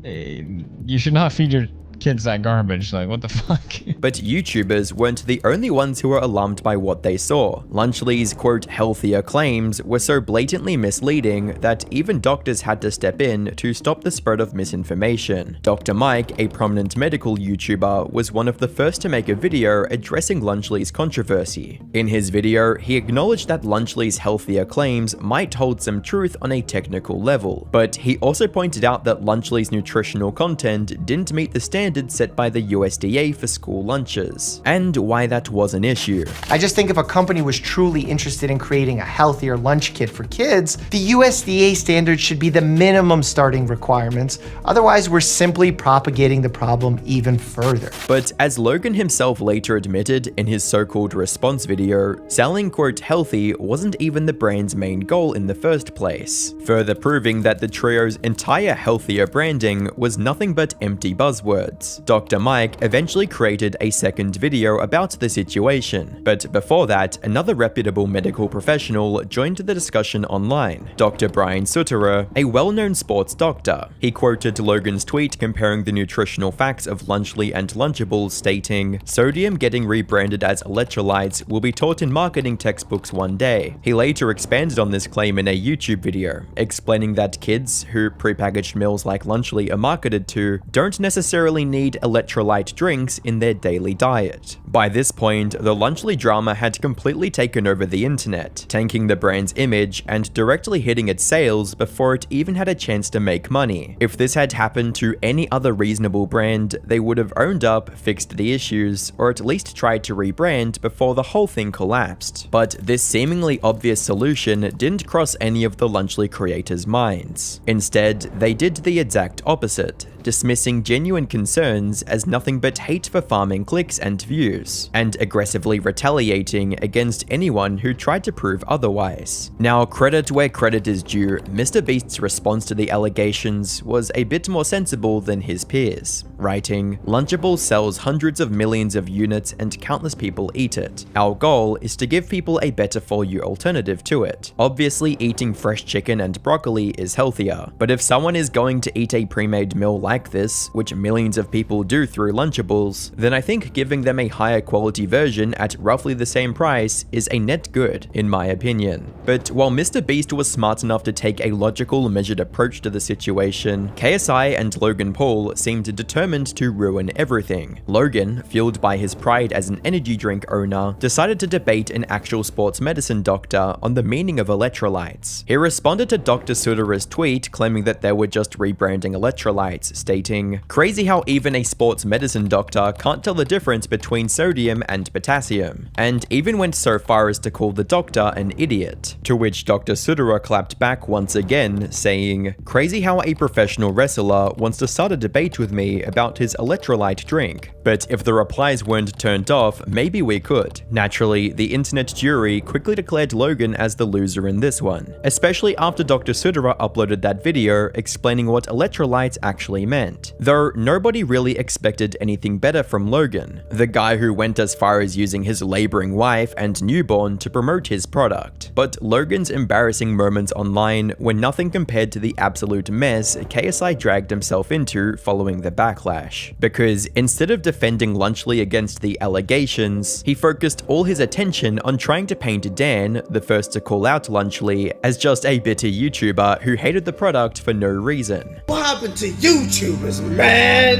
you should not feed your kids that garbage. Like, what the fuck? But YouTubers weren't the only ones who were alarmed by what they saw. Lunchly's quote healthier claims were so blatantly misleading that even doctors had to step in to stop the spread of misinformation. Dr. Mike, a prominent medical YouTuber, was one of the first to make a video addressing Lunchly's controversy. In his video, he acknowledged that Lunchly's healthier claims might hold some truth on a technical level, but he also pointed out that Lunchly's nutritional content didn't meet the standards set by the USDA for school lunches, and why that was an issue. I just think if a company was truly interested in creating a healthier lunch kit for kids, the USDA standards should be the minimum starting requirements. Otherwise, we're simply propagating the problem even further. But as Logan himself later admitted in his so-called response video, selling quote healthy wasn't even the brand's main goal in the first place, further proving that the trio's entire healthier branding was nothing but empty buzzwords. Dr. Mike eventually created a second video about the situation, but before that, another reputable medical professional joined the discussion online, Dr. Brian Sutterer, a well-known sports doctor. He quoted Logan's tweet comparing the nutritional facts of Lunchly and Lunchables, stating, "Sodium getting rebranded as electrolytes will be taught in marketing textbooks one day." He later expanded on this claim in a YouTube video, explaining that kids who prepackaged meals like Lunchly are marketed to don't necessarily need electrolyte drinks in their daily diet. By this point, the Lunchly drama had completely taken over the internet, tanking the brand's image and directly hitting its sales before it even had a chance to make money. If this had happened to any other reasonable brand, they would have owned up, fixed the issues, or at least tried to rebrand before the whole thing collapsed. But this seemingly obvious solution didn't cross any of the Lunchly creators' minds. Instead, they did the exact opposite, dismissing genuine concerns as nothing but hate for farming clicks and views, and aggressively retaliating against anyone who tried to prove otherwise. Now, credit where credit is due, Mr. Beast's response to the allegations was a bit more sensible than his peers. writing, "Lunchables sells hundreds of millions of units and countless people eat it. Our goal is to give people a better for you alternative to it. Obviously, eating fresh chicken and broccoli is healthier, but if someone is going to eat a pre-made meal like this, which millions of people do through Lunchables, then I think giving them a higher quality version at roughly the same price is a net good, in my opinion." But while Mr. Beast was smart enough to take a logical, measured approach to the situation, KSI and Logan Paul seemed determined to ruin everything. Logan, fueled by his pride as an energy drink owner, decided to debate an actual sports medicine doctor on the meaning of electrolytes. He responded to Dr. Sudara's tweet claiming that they were just rebranding electrolytes, stating, "Crazy how even a sports medicine doctor can't tell the difference between sodium and potassium," and even went so far as to call the doctor an idiot. To which Dr. Sudara clapped back once again, saying, "Crazy how a professional wrestler wants to start a debate with me about his electrolyte drink. But if the replies weren't turned off, maybe we could." Naturally, the internet jury quickly declared Logan as the loser in this one, especially after Dr. Sudara uploaded that video explaining what electrolytes actually meant. Though nobody really expected anything better from Logan, the guy who went as far as using his laboring wife and newborn to promote his product. But Logan's embarrassing moments online were nothing compared to the absolute mess KSI dragged himself into following the backlash. Because instead of defending Lunchley against the allegations, he focused all his attention on trying to paint Dan, the first to call out Lunchley, as just a bitter YouTuber who hated the product for no reason. What happened to YouTubers, man?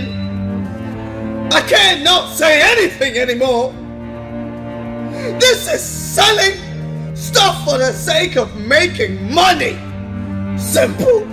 I can't not say anything anymore. This is selling stuff for the sake of making money. Simple.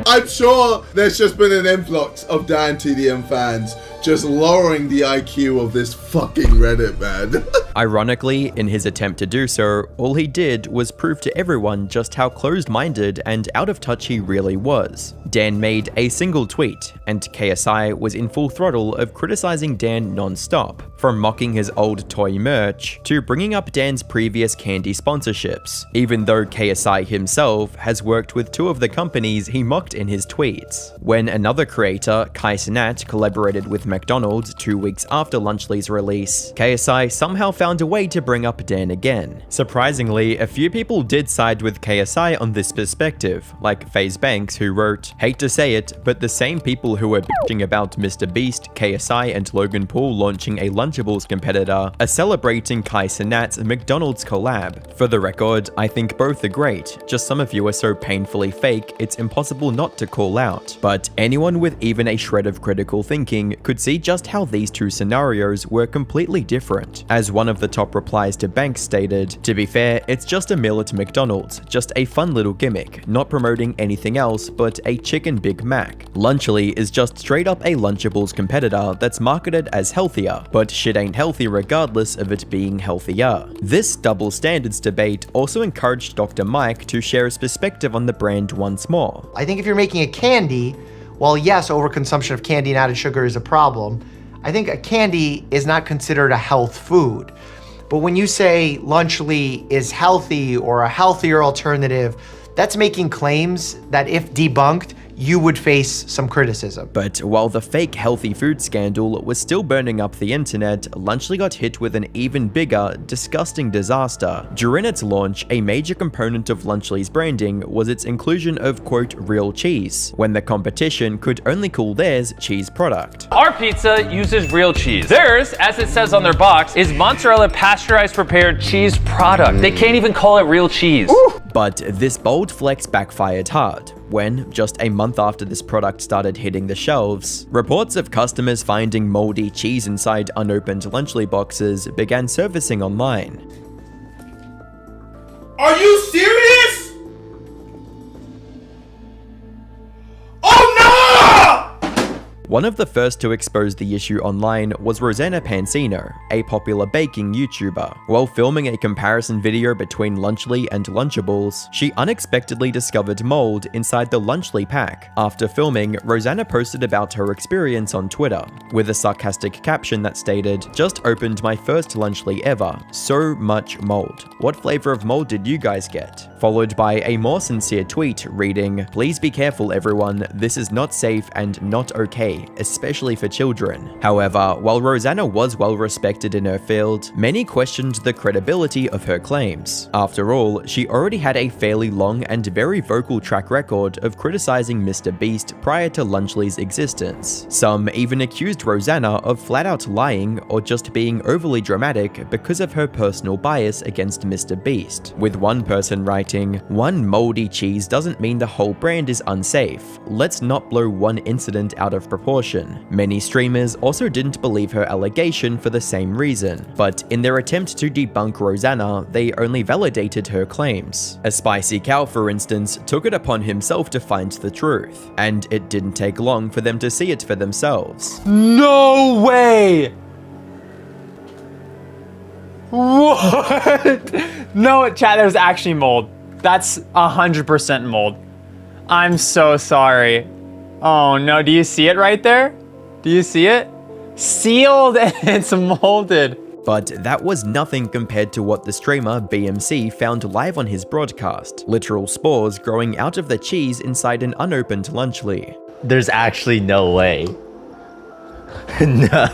I'm sure there's just been an influx of Dan TDM fans just lowering the IQ of this fucking Reddit, man. Ironically, in his attempt to do so, all he did was prove to everyone just how closed-minded and out of touch he really was. Dan made a single tweet, and KSI was in full throttle of criticizing Dan non-stop, from mocking his old toy merch to bringing up Dan's previous candy sponsorships, even though KSI himself has worked with two of the companies he mocked in his tweets. When another creator, Kai Cenat, collaborated with McDonald's 2 weeks after Lunchley's release, KSI somehow found a way to bring up Dan again. Surprisingly, a few people did side with KSI on this perspective, like FaZe Banks, who wrote, "Hate to say it, but the same people who were bitching about Mr. Beast, KSI, and Logan Paul launching a Lunchables competitor are celebrating Kai Cenat's McDonald's collab. For the record, I think both are great, just some of you are so painfully fake, it's impossible not to call out." But anyone with even a shred of critical thinking could see just how these two scenarios were completely different. As one of the top replies to Banks stated, "To be fair, it's just a meal at McDonald's, just a fun little gimmick, not promoting anything else but a chicken Big Mac. Lunchly is just straight up a Lunchables competitor that's marketed as healthier, but shit ain't healthy regardless of it being healthier." This double standards debate also encouraged Dr. Mike to share his perspective on the brand once more. I think if you're making a candy, while yes, overconsumption of candy and added sugar is a problem, I think a candy is not considered a health food. But when you say Lunchly is healthy or a healthier alternative, that's making claims that if debunked, you would face some criticism. But while the fake healthy food scandal was still burning up the internet, Lunchley got hit with an even bigger, disgusting disaster. During its launch, a major component of Lunchley's branding was its inclusion of, quote, real cheese, when the competition could only call theirs cheese product. Our pizza uses real cheese. Theirs, as it says on their box, is mozzarella pasteurized prepared cheese product. They can't even call it real cheese. But this bold flex backfired hard, when, just a month after this product started hitting the shelves, reports of customers finding moldy cheese inside unopened Lunchley boxes began surfacing online. Are you serious? Oh no! One of the first to expose the issue online was Rosanna Pansino, a popular baking YouTuber. While filming a comparison video between Lunchley and Lunchables, she unexpectedly discovered mold inside the Lunchley pack. After filming, Rosanna posted about her experience on Twitter, with a sarcastic caption that stated, "Just opened my first Lunchley ever. So much mold. What flavor of mold did you guys get?" followed by a more sincere tweet reading, "Please be careful everyone, this is not safe and not okay, especially for children." However, while Rosanna was well respected in her field, many questioned the credibility of her claims. After all, she already had a fairly long and very vocal track record of criticizing Mr. Beast prior to Lunchley's existence. Some even accused Rosanna of flat out lying or just being overly dramatic because of her personal bias against Mr. Beast, with one person writing, "One moldy cheese doesn't mean the whole brand is unsafe. Let's not blow one incident out of proportion." Many streamers also didn't believe her allegation for the same reason, but in their attempt to debunk Rosanna, they only validated her claims. A Spicy Cow, for instance, took it upon himself to find the truth, and it didn't take long for them to see it for themselves. No way! What? No, chat, there's actually mold. That's 100% mold. I'm so sorry. Oh no, do you see it right there? Do you see it? Sealed and it's molded. But that was nothing compared to what the streamer BMC found live on his broadcast. Literal spores growing out of the cheese inside an unopened Lunchley. There's actually no way. No.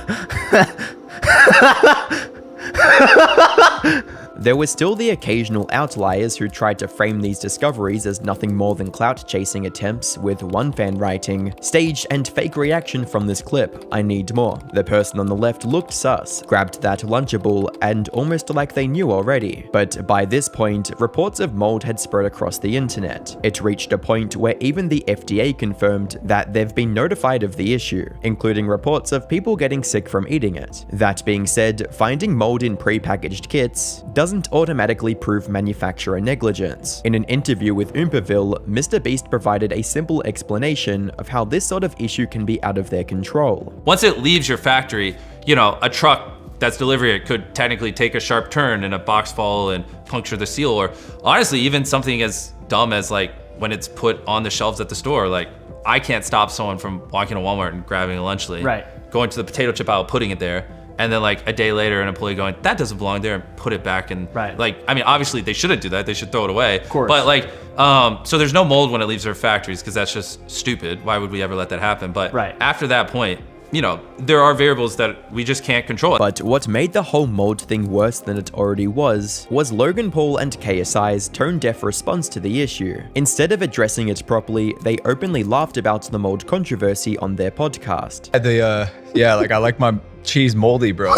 There were still the occasional outliers who tried to frame these discoveries as nothing more than clout-chasing attempts, with one fan writing, "Staged and fake reaction from this clip, I need more." The person on the left looked sus, grabbed that Lunchable, and almost like they knew already. But by this point, reports of mold had spread across the internet. It reached a point where even the FDA confirmed that they've been notified of the issue, including reports of people getting sick from eating it. That being said, finding mold in pre-packaged kits doesn't automatically prove manufacturer negligence. In an interview with Oompaville, Mr. Beast provided a simple explanation of how this sort of issue can be out of their control. Once it leaves your factory, you know, a truck that's delivering it could technically take a sharp turn and a box fall and puncture the seal, or honestly, even something as dumb as like when it's put on the shelves at the store. Like, I can't stop someone from walking to Walmart and grabbing a Lunchley, right, going to the potato chip aisle, putting it there, and then like a day later an employee going, "That doesn't belong there," and put it back. And like, I mean, obviously they shouldn't do that, they should throw it away, of course. But like, so there's no mold when it leaves our factories, because that's just stupid. Why would we ever let that happen? But after that point, you know, there are variables that we just can't control. But what made the whole mold thing worse than it already was Logan Paul and KSI's tone-deaf response to the issue. Instead of addressing it properly, they openly laughed about the mold controversy on their podcast. Yeah, like I like my cheese moldy, bro.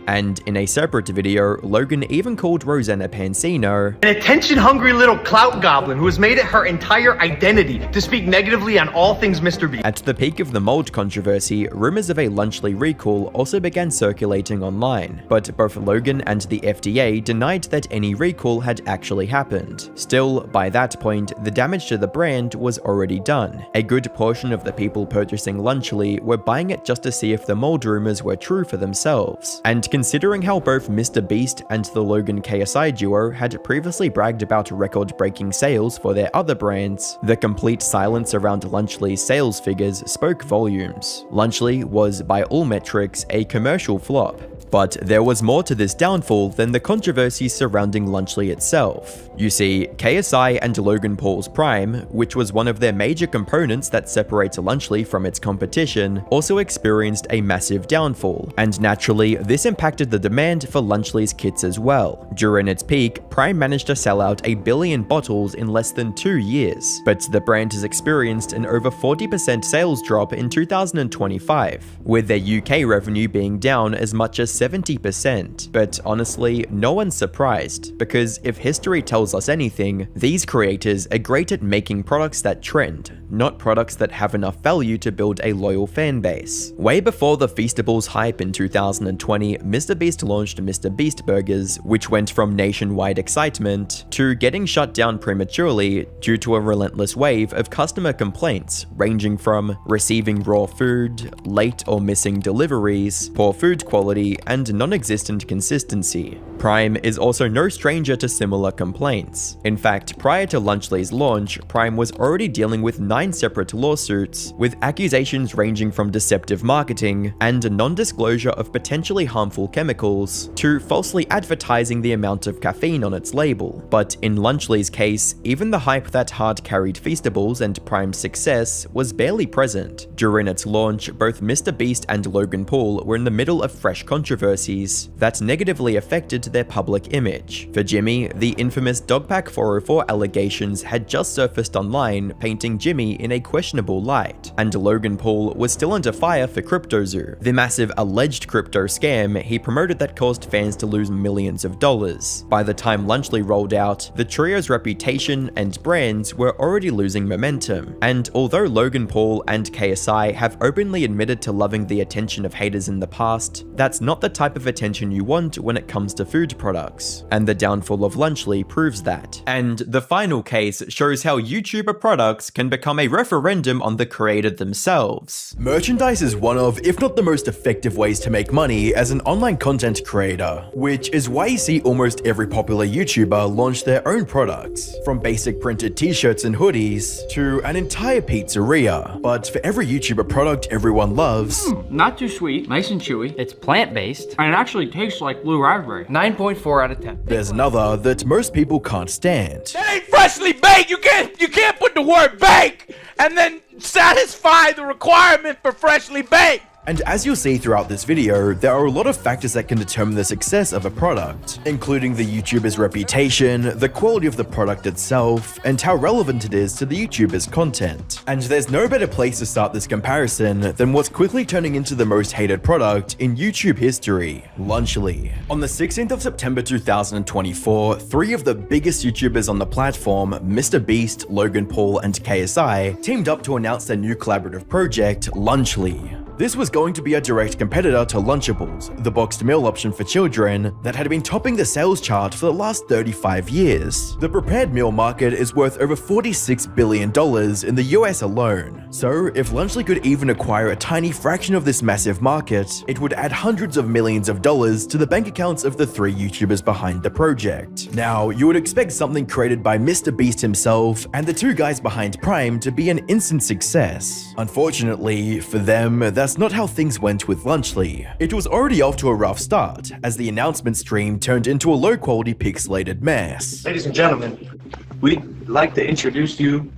And in a separate video, Logan even called Rosanna Pansino an attention-hungry little clout goblin who has made it her entire identity to speak negatively on all things Mr. Beast. At the peak of the mold controversy, rumors of a Lunchley recall also began circulating online, but both Logan and the FDA denied that any recall had actually happened. Still, by that point, the damage to the brand was already done. A good portion of the people purchasing Lunchley were buying it just to see if the mold rumors were true for themselves. And considering how both Mr. Beast and the Logan KSI duo had previously bragged about record-breaking sales for their other brands, the complete silence around Lunchley's sales figures spoke volumes. Lunchley was, by all metrics, a commercial flop. But there was more to this downfall than the controversy surrounding Lunchley itself. You see, KSI and Logan Paul's Prime, which was one of their major components that separates Lunchley from its competition, also experienced a massive downfall, and naturally, this impacted the demand for Lunchley's kits as well. During its peak, Prime managed to sell out 1 billion bottles in less than 2 years, but the brand has experienced an over 40% sales drop in 2025, with their UK revenue being down as much as 70%. But honestly, no one's surprised, because if history tells us anything, these creators are great at making products that trend, not products that have enough value to build a loyal fan base. Way before the Feastables hype in 2020, Mr. Beast launched Mr. Beast Burgers, which went from nationwide excitement to getting shut down prematurely due to a relentless wave of customer complaints, ranging from receiving raw food, late or missing deliveries, poor food quality, and non-existent consistency. Prime is also no stranger to similar complaints. In fact, prior to Lunchly's launch, Prime was already dealing with 9 separate lawsuits, with accusations ranging from deceptive marketing and non-disclosure of potentially harmful chemicals to falsely advertising the amount of caffeine on its label. But in Lunchly's case, even the hype that hard carried Feastables and Prime's success was barely present. During its launch, both MrBeast and Logan Paul were in the middle of fresh controversies that negatively affected their public image. For Jimmy, the infamous Dogpack 404 allegations had just surfaced online, painting Jimmy in a questionable light, and Logan Paul was still under fire for CryptoZoo, the massive alleged crypto scam he promoted that caused fans to lose millions of dollars. By the time Lunchly rolled out, the trio's reputation and brands were already losing momentum, and although Logan Paul and KSI have openly admitted to loving the attention of haters in the past, that's not the type of attention you want when it comes to food products, and the downfall of Lunchly proves that. And the final case shows how YouTuber products can become a referendum on the creator themselves. Merchandise is one of, if not the most effective ways to make money as an online content creator, which is why you see almost every popular YouTuber launch their own products, from basic printed t-shirts and hoodies to an entire pizzeria. But for every YouTuber product everyone loves, Not too sweet, nice and chewy. It's plant-based, and it actually tastes like blue raspberry. 9.4 out of 10. there's another that most people can't stand. That ain't freshly baked. You can't put the word bake and then satisfy the requirement for freshly baked. And as you'll see throughout this video, there are a lot of factors that can determine the success of a product, including the YouTuber's reputation, the quality of the product itself, and how relevant it is to the YouTuber's content. And there's no better place to start this comparison than what's quickly turning into the most hated product in YouTube history, Lunchly. On the 16th of September 2024, 3 of the biggest YouTubers on the platform, MrBeast, Logan Paul, and KSI, teamed up to announce their new collaborative project, Lunchly. This was going to be a direct competitor to Lunchables, the boxed meal option for children that had been topping the sales chart for the last 35 years. The prepared meal market is worth over $46 billion in the US alone. So if Lunchly could even acquire a tiny fraction of this massive market, it would add hundreds of millions of dollars to the bank accounts of the 3 YouTubers behind the project. Now, you would expect something created by MrBeast himself and the 2 guys behind Prime to be an instant success. Unfortunately, for them, that's not how things went with Lunchly. It was already off to a rough start, as the announcement stream turned into a low-quality pixelated mess. Ladies and gentlemen, we'd like to introduce you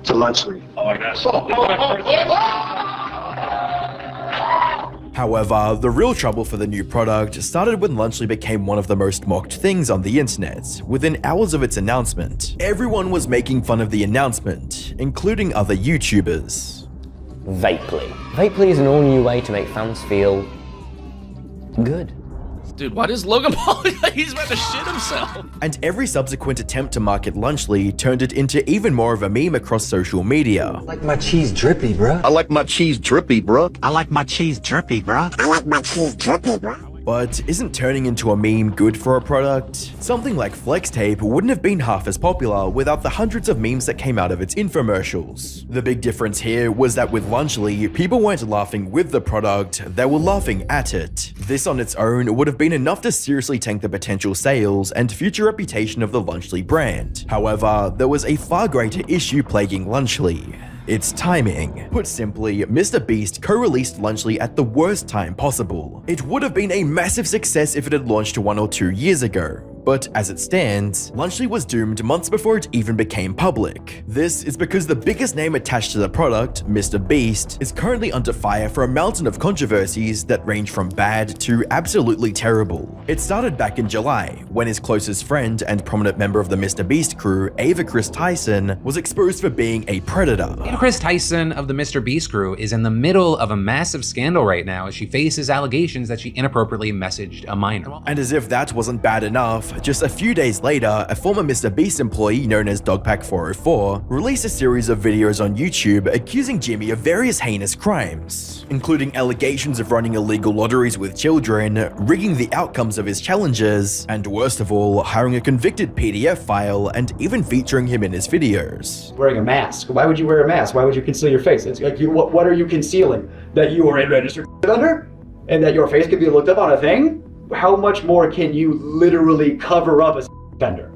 to Lunchly. Oh, I got However, the real trouble for the new product started when Lunchly became one of the most mocked things on the internet. Within hours of its announcement, everyone was making fun of the announcement, including other YouTubers. Vapely. Vapely is an all-new way to make fans feel good. Dude, why does Logan Paul he's about to shit himself? And every subsequent attempt to market Lunchly turned it into even more of a meme across social media. I like my cheese drippy, bruh. I like my cheese drippy, bruh. I like my cheese drippy, bruh. I like my cheese drippy, bruh. But isn't turning into a meme good for a product? Something like Flex Tape wouldn't have been half as popular without the hundreds of memes that came out of its infomercials. The big difference here was that with Lunchly, people weren't laughing with the product, they were laughing at it. This on its own would have been enough to seriously tank the potential sales and future reputation of the Lunchly brand. However, there was a far greater issue plaguing Lunchly. Its timing. Put simply, MrBeast co-released Lunchly at the worst time possible. It would have been a massive success if it had launched 1 or 2 years ago. But as it stands, Lunchly was doomed months before it even became public. This is because the biggest name attached to the product, MrBeast, is currently under fire for a mountain of controversies that range from bad to absolutely terrible. It started back in July, when his closest friend and prominent member of the MrBeast crew, Ava Chris Tyson, was exposed for being a predator. Ava Chris Tyson of the MrBeast crew is in the middle of a massive scandal right now as she faces allegations that she inappropriately messaged a minor. And as if that wasn't bad enough, just a few days later, a former MrBeast employee known as Dogpack404 released a series of videos on YouTube accusing Jimmy of various heinous crimes, including allegations of running illegal lotteries with children, rigging the outcomes of his challenges, and worst of all, hiring a convicted PDF file and even featuring him in his videos. Wearing a mask. Why would you wear a mask? Why would you conceal your face? It's like, what are you concealing? That you are a registered offender? and that your face could be looked up on a thing, how much more can you literally cover up a offender?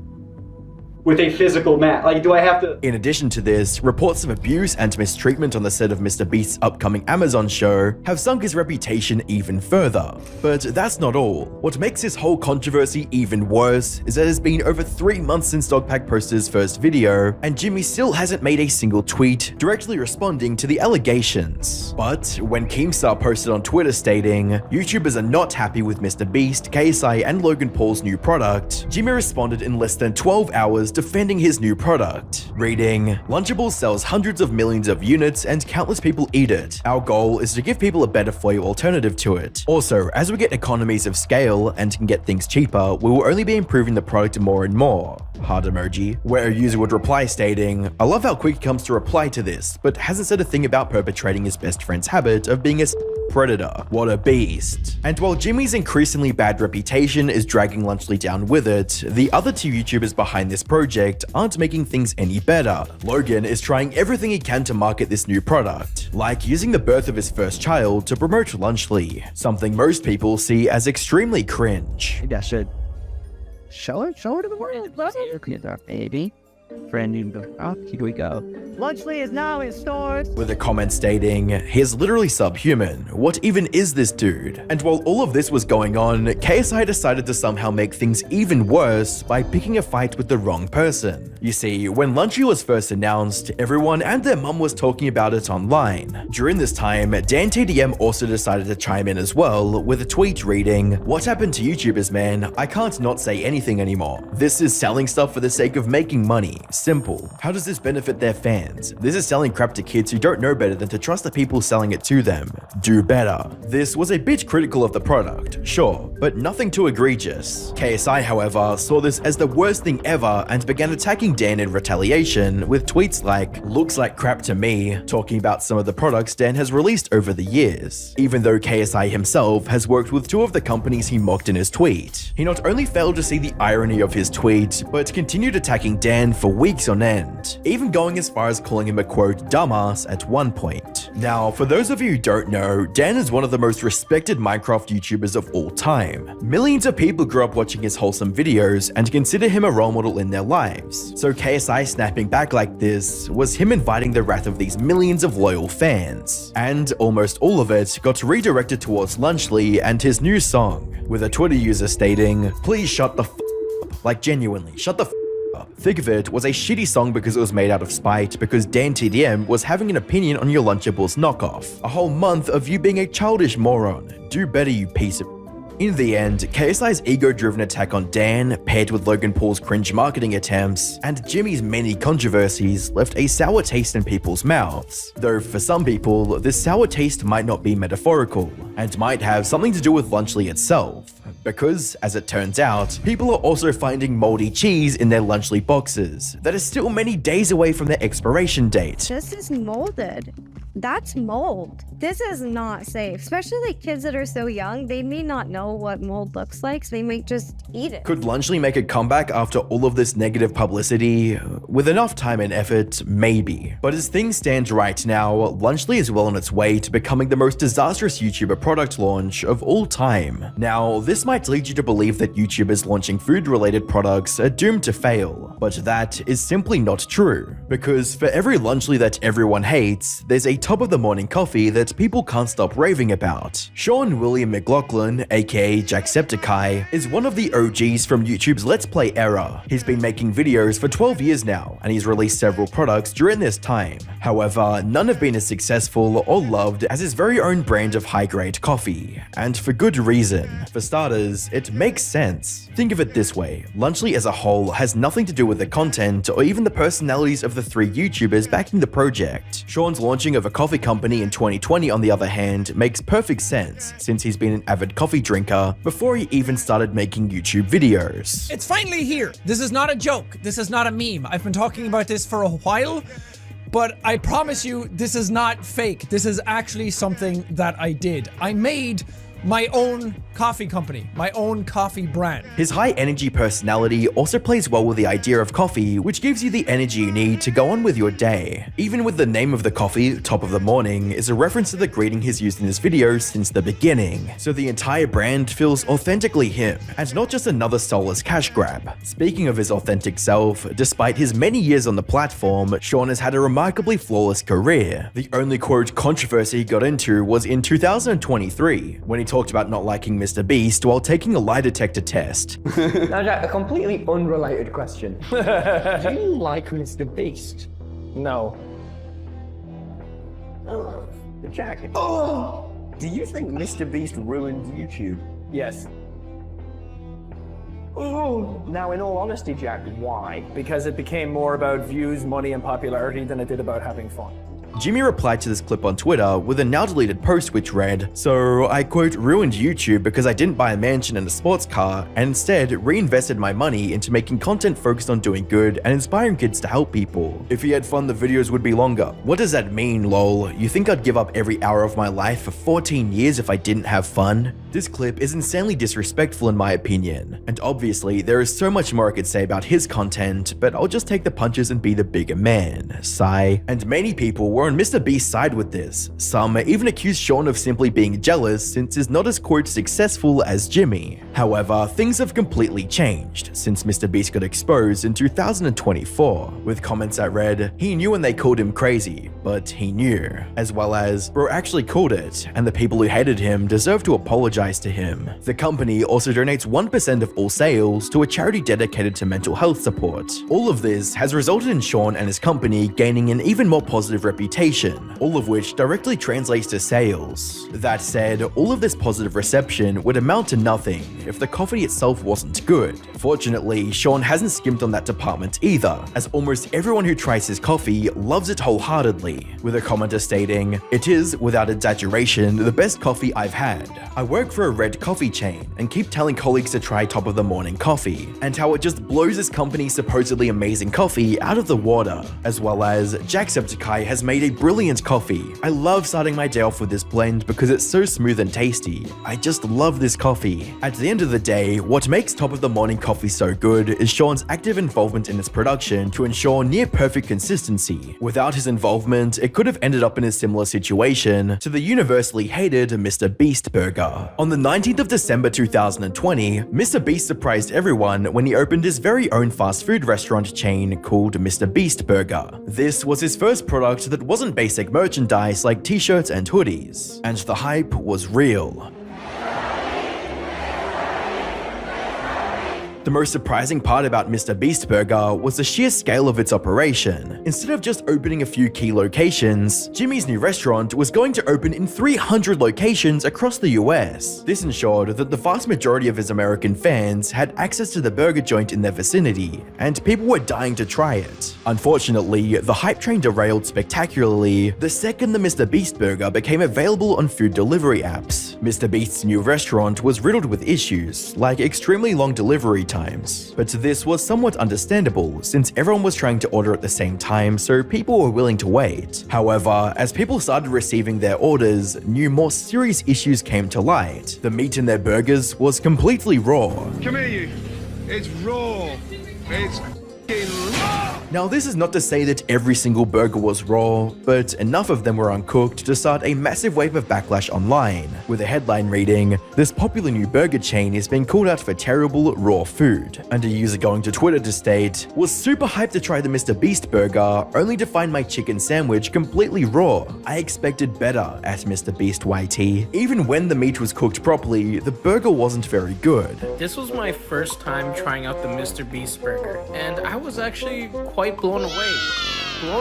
With a physical mask? Like, do I have to? In addition to this, reports of abuse and mistreatment on the set of Mr. Beast's upcoming Amazon show have sunk his reputation even further. But that's not all. What makes this whole controversy even worse is that it's been over 3 months since Dogpack posted his first video, and Jimmy still hasn't made a single tweet directly responding to the allegations. But when Keemstar posted on Twitter stating, YouTubers are not happy with Mr. Beast, KSI, and Logan Paul's new product, Jimmy responded in less than 12 hours defending his new product, reading, "Lunchables sells hundreds of millions of units and countless people eat it. Our goal is to give people a better for you alternative to it. Also, as we get economies of scale and can get things cheaper, we will only be improving the product more and more." Heart emoji, where a user would reply stating, "I love how quick he comes to reply to this, but hasn't said a thing about perpetrating his best friend's habit of being a predator. What a beast." And while Jimmy's increasingly bad reputation is dragging Lunchley down with it, the other two YouTubers behind this project aren't making things any better. Logan is trying everything he can to market this new product, like using the birth of his first child to promote Lunchley, something most people see as extremely cringe. Maybe I should show her to the world. Baby. Brand new. Oh, here we go. Lunchley is now in stores. With a comment stating, "He's literally subhuman. What even is this dude?" And while all of this was going on, KSI decided to somehow make things even worse by picking a fight with the wrong person. You see, when Lunchy was first announced, everyone and their mum was talking about it online. During this time, DanTDM also decided to chime in as well, with a tweet reading, "What happened to YouTubers, man? I can't not say anything anymore. This is selling stuff for the sake of making money. Simple. How does this benefit their fans? This is selling crap to kids who don't know better than to trust the people selling it to them. Do better." This was a bit critical of the product, sure, but nothing too egregious. KSI, however, saw this as the worst thing ever and began attacking Dan in retaliation with tweets like, "Looks like crap to me," talking about some of the products Dan has released over the years. Even though KSI himself has worked with two of the companies he mocked in his tweet, he not only failed to see the irony of his tweet, but continued attacking Dan for weeks on end, even going as far as calling him a quote dumbass at one point. Now, for those of you who don't know, Dan is one of the most respected Minecraft YouTubers of all time. Millions of people grew up watching his wholesome videos and consider him a role model in their lives. So KSI snapping back like this was him inviting the wrath of these millions of loyal fans. And almost all of it got redirected towards Lunchley and his new song, with a Twitter user stating, "Please shut the f up. Like genuinely, shut the f up." Think of it was a shitty song because it was made out of spite because DanTDM was having an opinion on your Lunchables knockoff. A whole month of you being a childish moron. Do better, you piece of... In the end, KSI's ego-driven attack on Dan, paired with Logan Paul's cringe marketing attempts, and Jimmy's many controversies left a sour taste in people's mouths. Though for some people, this sour taste might not be metaphorical, and might have something to do with Lunchley itself. Because, as it turns out, people are also finding moldy cheese in their Lunchley boxes that are still many days away from their expiration date. This is molded. That's mold. This is not safe, especially like kids that are so young. They may not know what mold looks like, so they might just eat it. Could Lunchley make a comeback after all of this negative publicity? With enough time and effort, maybe. But as things stand right now, Lunchley is well on its way to becoming the most disastrous YouTuber product launch of all time. Now, this might lead you to believe that YouTubers launching food-related products are doomed to fail, but that is simply not true. Because for every Lunchley that everyone hates, there's a top-of-the-morning coffee that people can't stop raving about. Sean William McLaughlin, aka Jacksepticeye, is one of the OGs from YouTube's Let's Play era. He's been making videos for 12 years now, and he's released several products during this time. However, none have been as successful or loved as his very own brand of high-grade coffee. And for good reason. For starters, it makes sense. Think of it this way, Lunchley as a whole has nothing to do with the content or even the personalities of the three YouTubers backing the project. Sean's launching of a coffee company in 2020, on the other hand, makes perfect sense since he's been an avid coffee drinker before he even started making YouTube videos. It's finally here. This is not a joke. This is not a meme. I've been talking about this for a while, but I promise you this is not fake. This is actually something that I did. I made my own coffee company, my own coffee brand. His high energy personality also plays well with the idea of coffee, which gives you the energy you need to go on with your day. Even with the name of the coffee, Top of the Morning, is a reference to the greeting he's used in his videos since the beginning. So the entire brand feels authentically him, and not just another soulless cash grab. Speaking of his authentic self, despite his many years on the platform, Sean has had a remarkably flawless career. The only quote controversy he got into was in 2023, when he talked about not liking Mr. Beast while taking a lie detector test. Now, Jack, a completely unrelated question. Do you like Mr. Beast? No. Oh, Jack. Oh! Do you think Mr. Beast ruined YouTube? Yes. Oh! Now, in all honesty, Jack, why? Because it became more about views, money, and popularity than it did about having fun. Jimmy replied to this clip on Twitter with a now deleted post which read, "So I quote ruined YouTube because I didn't buy a mansion and a sports car and instead reinvested my money into making content focused on doing good and inspiring kids to help people. If he had fun, the videos would be longer. What does that mean, lol? You think I'd give up every hour of my life for 14 years if I didn't have fun?" This clip is insanely disrespectful in my opinion, and obviously there is so much more I could say about his content, but I'll just take the punches and be the bigger man, sigh. And many people were on Mr. Beast's side with this. Some even accused Sean of simply being jealous since he's not as quote successful as Jimmy. However, things have completely changed since Mr. Beast got exposed in 2024, with comments that read, "He knew when they called him crazy, but he knew," as well as, "Bro actually called it, and the people who hated him deserve to apologize to him." The company also donates 1% of all sales to a charity dedicated to mental health support. All of this has resulted in Sean and his company gaining an even more positive reputation, all of which directly translates to sales. That said, all of this positive reception would amount to nothing if the coffee itself wasn't good. Fortunately, Sean hasn't skimped on that department either, as almost everyone who tries his coffee loves it wholeheartedly, with a commenter stating, "It is, without exaggeration, the best coffee I've had. I work for a red coffee chain and keep telling colleagues to try Top of the Morning coffee, and how it just blows this company's supposedly amazing coffee out of the water," as well as, "Jacksepticeye has made a brilliant coffee. I love starting my day off with this blend because it's so smooth and tasty. I just love this coffee." At the end of the day, what makes Top of the Morning coffee so good is Sean's active involvement in its production to ensure near perfect consistency. Without his involvement, it could have ended up in a similar situation to the universally hated Mr. Beast burger. On the 19th of December 2020, Mr. Beast surprised everyone when he opened his very own fast food restaurant chain called Mr. Beast Burger. This was his first product that wasn't basic merchandise like t-shirts and hoodies, and the hype was real. The most surprising part about Mr. Beast Burger was the sheer scale of its operation. Instead of just opening a few key locations, Jimmy's new restaurant was going to open in 300 locations across the US. This ensured that the vast majority of his American fans had access to the burger joint in their vicinity, and people were dying to try it. Unfortunately, the hype train derailed spectacularly the second the Mr. Beast Burger became available on food delivery apps. Mr. Beast's new restaurant was riddled with issues, like extremely long delivery times. But this was somewhat understandable since everyone was trying to order at the same time, so people were willing to wait. However, as people started receiving their orders, new more serious issues came to light. The meat in their burgers was completely raw. Come here, you. It's raw. It's raw. Now, this is not to say that every single burger was raw, but enough of them were uncooked to start a massive wave of backlash online, with a headline reading, "This popular new burger chain is being called out for terrible raw food," and a user going to Twitter to state, "Was super hyped to try the Mr. Beast burger, only to find my chicken sandwich completely raw. I expected better at Mr. Beast YT. Even when the meat was cooked properly, the burger wasn't very good." This was my first time trying out the Mr. Beast burger, and I was actually quite blown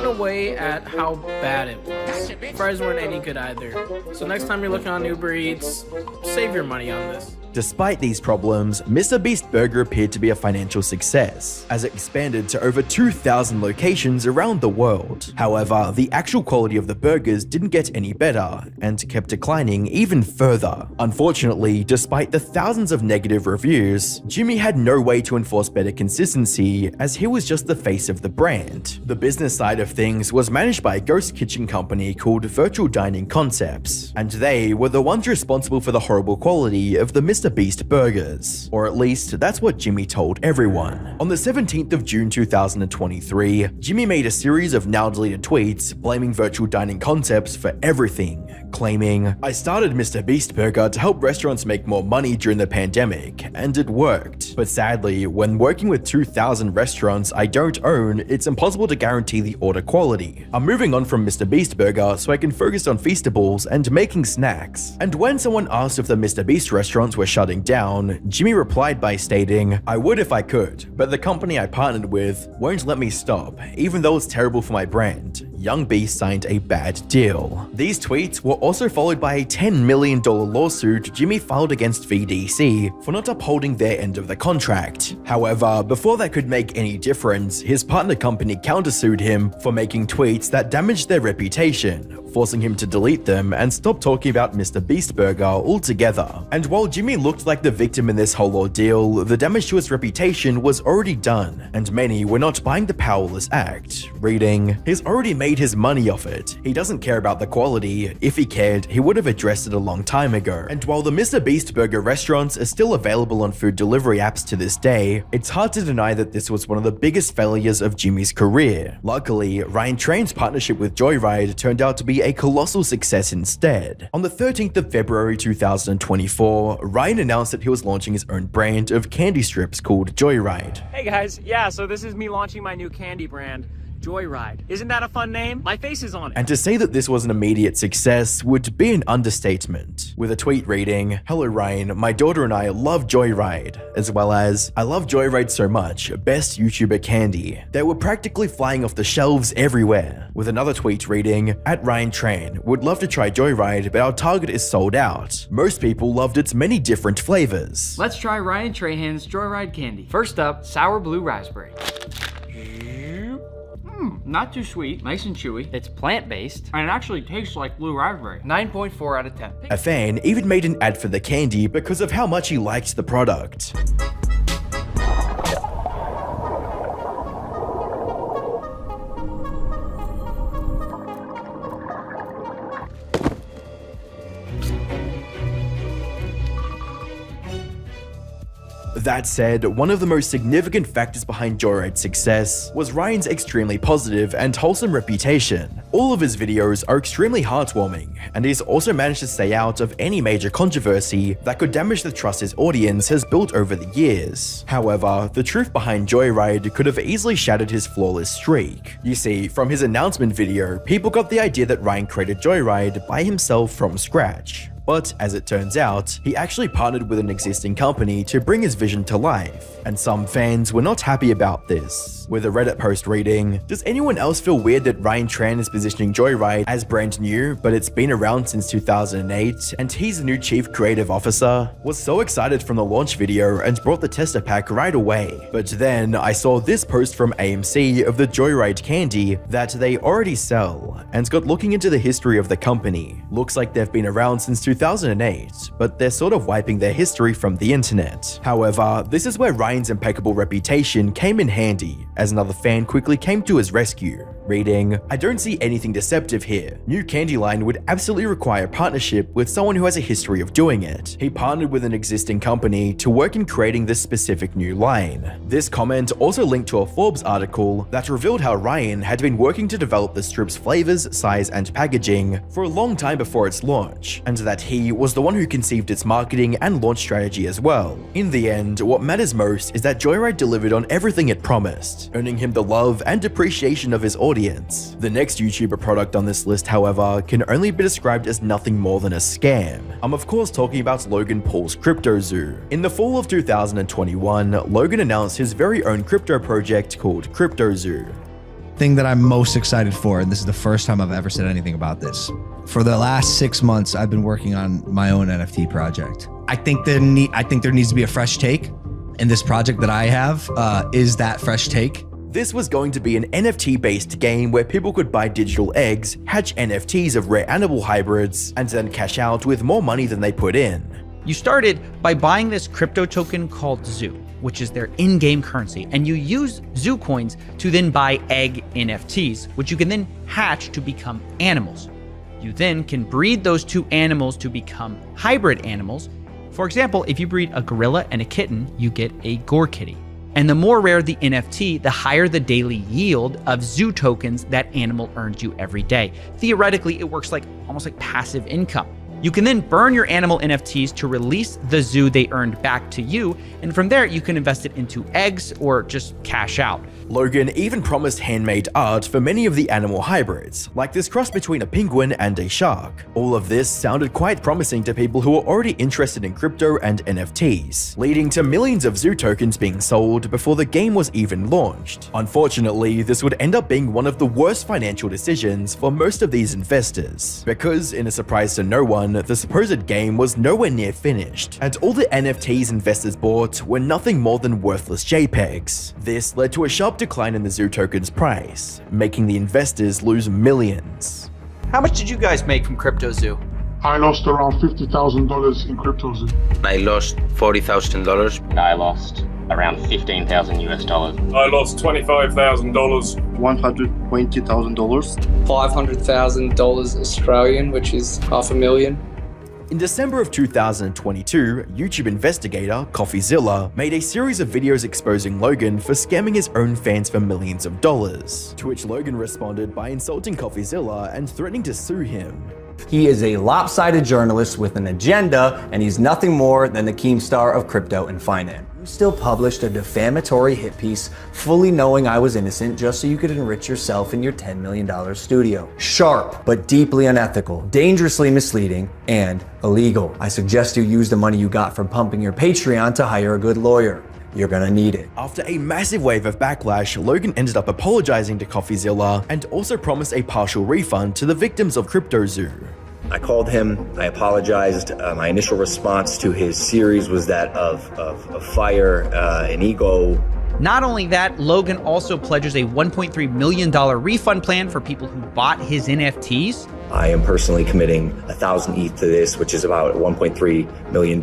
away at how bad it was. Fries weren't any good either. So next time you're looking on Uber Eats, save your money on this. Despite these problems, Mr. Beast Burger appeared to be a financial success, as it expanded to over 2,000 locations around the world. However, the actual quality of the burgers didn't get any better, and kept declining even further. Unfortunately, despite the thousands of negative reviews, Jimmy had no way to enforce better consistency, as he was just the face of the brand. The business side of things was managed by a ghost kitchen company called Virtual Dining Concepts, and they were the ones responsible for the horrible quality of the Mr. Mr. Beast burgers. Or at least, that's what Jimmy told everyone. On the 17th of June 2023, Jimmy made a series of now deleted tweets blaming virtual dining concepts for everything, claiming, "I started Mr. Beast Burger to help restaurants make more money during the pandemic, and it worked. But sadly, when working with 2,000 restaurants I don't own, it's impossible to guarantee the order quality. I'm moving on from Mr. Beast Burger so I can focus on Feastables and making snacks." And when someone asked if the Mr. Beast restaurants were shutting down, Jimmy replied by stating, "I would if I could, but the company I partnered with won't let me stop, even though it's terrible for my brand. Young Beast signed a bad deal." These tweets were also followed by a $10 million lawsuit Jimmy filed against VDC for not upholding their end of the contract. However, before that could make any difference, his partner company countersued him for making tweets that damaged their reputation, forcing him to delete them and stop talking about Mr. Beast Burger altogether. And while Jimmy looked like the victim in this whole ordeal, the damage to his reputation was already done, and many were not buying the powerless act, reading, "He's already made his money off it. He doesn't care about the quality. If he cared, he would have addressed it a long time ago." And while the Mr. Beast Burger restaurants are still available on food delivery apps to this day, it's hard to deny that this was one of the biggest failures of Jimmy's career. Luckily, Ryan Train's partnership with Joyride turned out to be a colossal success instead. On the 13th of February 2024, Ryan announced that he was launching his own brand of candy strips called Joyride. Hey guys, yeah, so this is me launching my new candy brand, Joyride. Isn't that a fun name? My face is on it. And to say that this was an immediate success would be an understatement, with a tweet reading, "Hello Ryan, my daughter and I love Joyride," as well as, "I love Joyride so much, best YouTuber candy." They were practically flying off the shelves everywhere, with another tweet reading, "At Ryan Train, would love to try Joyride, but our target is sold out. Most people loved its many different flavors." Let's try Ryan Trahan's Joyride candy. First up, sour blue raspberry. Not too sweet, nice and chewy. It's plant-based, and it actually tastes like blue raspberry. 9.4 out of 10. A fan even made an ad for the candy because of how much he liked the product. That said, one of the most significant factors behind Joyride's success was Ryan's extremely positive and wholesome reputation. All of his videos are extremely heartwarming, and he's also managed to stay out of any major controversy that could damage the trust his audience has built over the years. However, the truth behind Joyride could have easily shattered his flawless streak. You see, from his announcement video, people got the idea that Ryan created Joyride by himself from scratch. But as it turns out, he actually partnered with an existing company to bring his vision to life, and some fans were not happy about this, with a Reddit post reading, "Does anyone else feel weird that Ryan Tran is positioning Joyride as brand new, but it's been around since 2008, and he's the new chief creative officer? Was so excited from the launch video and brought the tester pack right away. But then I saw this post from AMC of the Joyride candy that they already sell, and got looking into the history of the company. Looks like they've been around since 2008, but they're sort of wiping their history from the internet." However, this is where Ryan's impeccable reputation came in handy, as another fan quickly came to his rescue, reading, "I don't see anything deceptive here. New candy line would absolutely require partnership with someone who has a history of doing it. He partnered with an existing company to work in creating this specific new line." This comment also linked to a Forbes article that revealed how Ryan had been working to develop the strip's flavors, size, and packaging for a long time before its launch, and that he was the one who conceived its marketing and launch strategy as well. In the end, what matters most is that Joyride delivered on everything it promised, earning him the love and appreciation of his audience. The next YouTuber product on this list, however, can only be described as nothing more than a scam. I'm of course talking about Logan Paul's CryptoZoo. In the fall of 2021, Logan announced his very own crypto project called CryptoZoo. Thing that I'm most excited for, and this is the first time I've ever said anything about this. For the last 6 months, I've been working on my own NFT project. I think there needs to be a fresh take, and this project that I have is that fresh take. This was going to be an NFT-based game where people could buy digital eggs, hatch NFTs of rare animal hybrids, and then cash out with more money than they put in. You started by buying this crypto token called Zoo, which is their in-game currency, and you use Zoo coins to then buy egg NFTs, which you can then hatch to become animals. You then can breed those two animals to become hybrid animals, For example, if you breed a gorilla and a kitten, you get a Gore Kitty. And the more rare the NFT, the higher the daily yield of zoo tokens that animal earns you every day. Theoretically, it works like almost like passive income. You can then burn your animal NFTs to release the zoo they earned back to you, and from there you can invest it into eggs or just cash out. Logan even promised handmade art for many of the animal hybrids, like this cross between a penguin and a shark. All of this sounded quite promising to people who were already interested in crypto and NFTs, leading to millions of zoo tokens being sold before the game was even launched. Unfortunately, this would end up being one of the worst financial decisions for most of these investors, because in a surprise to no one, the supposed game was nowhere near finished, and all the NFTs investors bought were nothing more than worthless JPEGs. This led to a sharp decline in the zoo token's price, making the investors lose millions. How much did you guys make from CryptoZoo? I lost around $50,000 in CryptoZoo. I lost $40,000. I lost around $15,000 US. I lost $25,000. $120,000. $500,000 Australian, which is $500,000. In December of 2022, YouTube investigator CoffeeZilla made a series of videos exposing Logan for scamming his own fans for millions of dollars, to which Logan responded by insulting CoffeeZilla and threatening to sue him. He is a lopsided journalist with an agenda, and he's nothing more than the Keemstar of crypto and finance. You still published a defamatory hit piece, fully knowing I was innocent, just so you could enrich yourself in your $10 million studio. Sharp, but deeply unethical, dangerously misleading, and illegal. I suggest you use the money you got from pumping your Patreon to hire a good lawyer. You're gonna need it. After a massive wave of backlash, Logan ended up apologizing to CoffeeZilla and also promised a partial refund to the victims of CryptoZoo. I called him, I apologized. My initial response to his series was that of fire and ego. Not only that, Logan also pledges a $1.3 million refund plan for people who bought his NFTs. I am personally committing 1,000 ETH to this, which is about $1.3 million.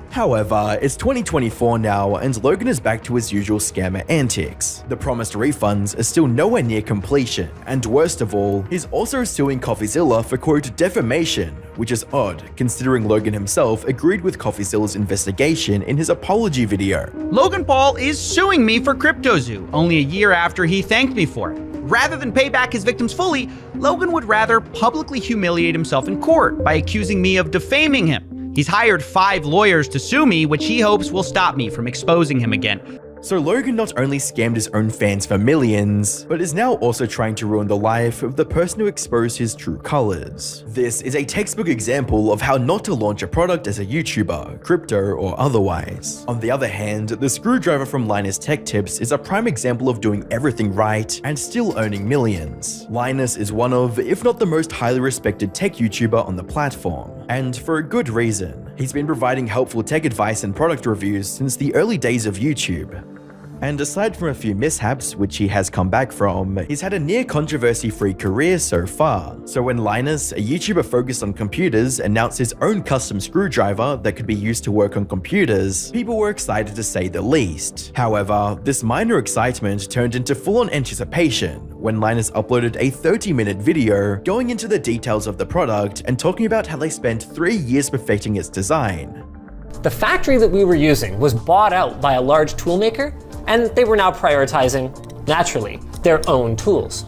However, it's 2024 now, and Logan is back to his usual scammer antics. The promised refunds are still nowhere near completion, and worst of all, he's also suing CoffeeZilla for quote defamation, which is odd considering Logan himself agreed with CoffeeZilla's investigation in his apology video. Logan Paul is suing me for CryptoZoo, only a year after he thanked me for it. Rather than pay back his victims fully, Logan would rather publicly humiliate himself in court by accusing me of defaming him. He's hired 5 lawyers to sue me, which he hopes will stop me from exposing him again. So Logan not only scammed his own fans for millions, but is now also trying to ruin the life of the person who exposed his true colors. This is a textbook example of how not to launch a product as a YouTuber, crypto or otherwise. On the other hand, the screwdriver from Linus Tech Tips is a prime example of doing everything right and still earning millions. Linus is one of, if not the most highly respected tech YouTuber on the platform, and for a good reason. He's been providing helpful tech advice and product reviews since the early days of YouTube. And aside from a few mishaps, which he has come back from, he's had a near controversy-free career so far. So when Linus, a YouTuber focused on computers, announced his own custom screwdriver that could be used to work on computers, people were excited to say the least. However, this minor excitement turned into full-on anticipation when Linus uploaded a 30-minute video going into the details of the product and talking about how they spent 3 years perfecting its design. The factory that we were using was bought out by a large toolmaker, and they were now prioritizing, naturally, their own tools.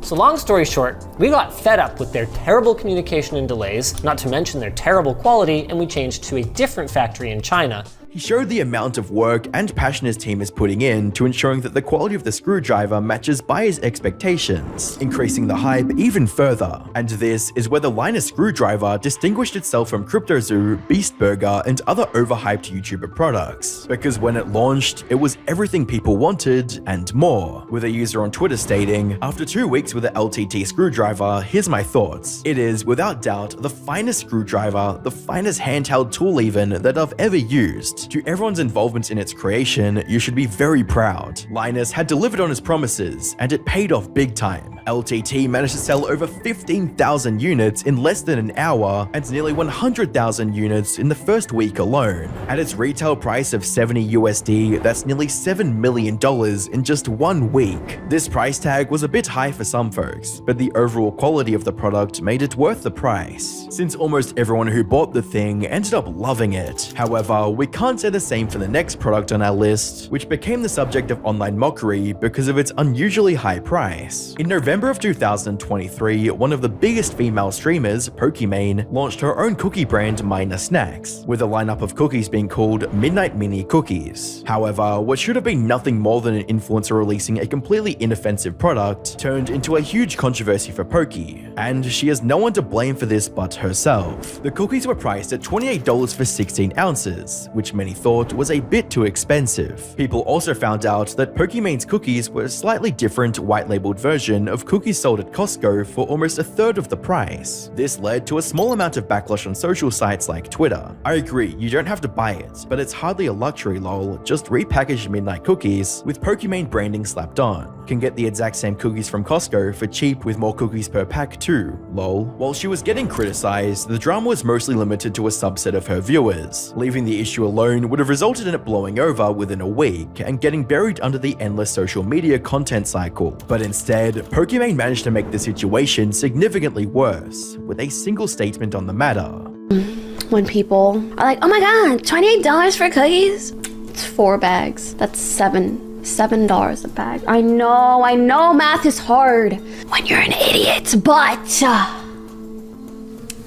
So long story short, we got fed up with their terrible communication and delays, not to mention their terrible quality, and we changed to a different factory in China. He showed the amount of work and passion his team is putting in to ensuring that the quality of the screwdriver matches buyers' expectations, increasing the hype even further. And this is where the Linus screwdriver distinguished itself from CryptoZoo, Beastburger, and other overhyped YouTuber products. Because when it launched, it was everything people wanted and more, with a user on Twitter stating, "After 2 weeks with the LTT screwdriver, here's my thoughts. It is, without doubt, the finest screwdriver, the finest handheld tool even, that I've ever used. To everyone's involvement in its creation, you should be very proud. Linus had delivered on his promises, and it paid off big time." LTT managed to sell over 15,000 units in less than an hour and nearly 100,000 units in the first week alone. At its retail price of $70 USD, that's nearly $7 million in just 1 week. This price tag was a bit high for some folks, but the overall quality of the product made it worth the price, since almost everyone who bought the thing ended up loving it. However, we can't say the same for the next product on our list, which became the subject of online mockery because of its unusually high price. In November of 2023, one of the biggest female streamers, Pokimane, launched her own cookie brand Minor Snacks, with a lineup of cookies being called Midnight Mini Cookies. However, what should have been nothing more than an influencer releasing a completely inoffensive product turned into a huge controversy for Poki, and she has no one to blame for this but herself. The cookies were priced at $28 for 16 ounces, which many thought was a bit too expensive. People also found out that Pokimane's cookies were a slightly different white-labeled version of cookies sold at Costco for almost a third of the price. This led to a small amount of backlash on social sites like Twitter. I agree, you don't have to buy it, but it's hardly a luxury lol, just repackaged midnight cookies with Pokimane branding slapped on. Can get the exact same cookies from Costco for cheap with more cookies per pack too, lol. While she was getting criticized, the drama was mostly limited to a subset of her viewers. Leaving the issue alone would have resulted in it blowing over within a week and getting buried under the endless social media content cycle. But instead, Pokimane managed to make the situation significantly worse, with a single statement on the matter. When people are like, oh my god, $28 for cookies? It's 4 bags. That's $7 a bag. I know math is hard when you're an idiot, but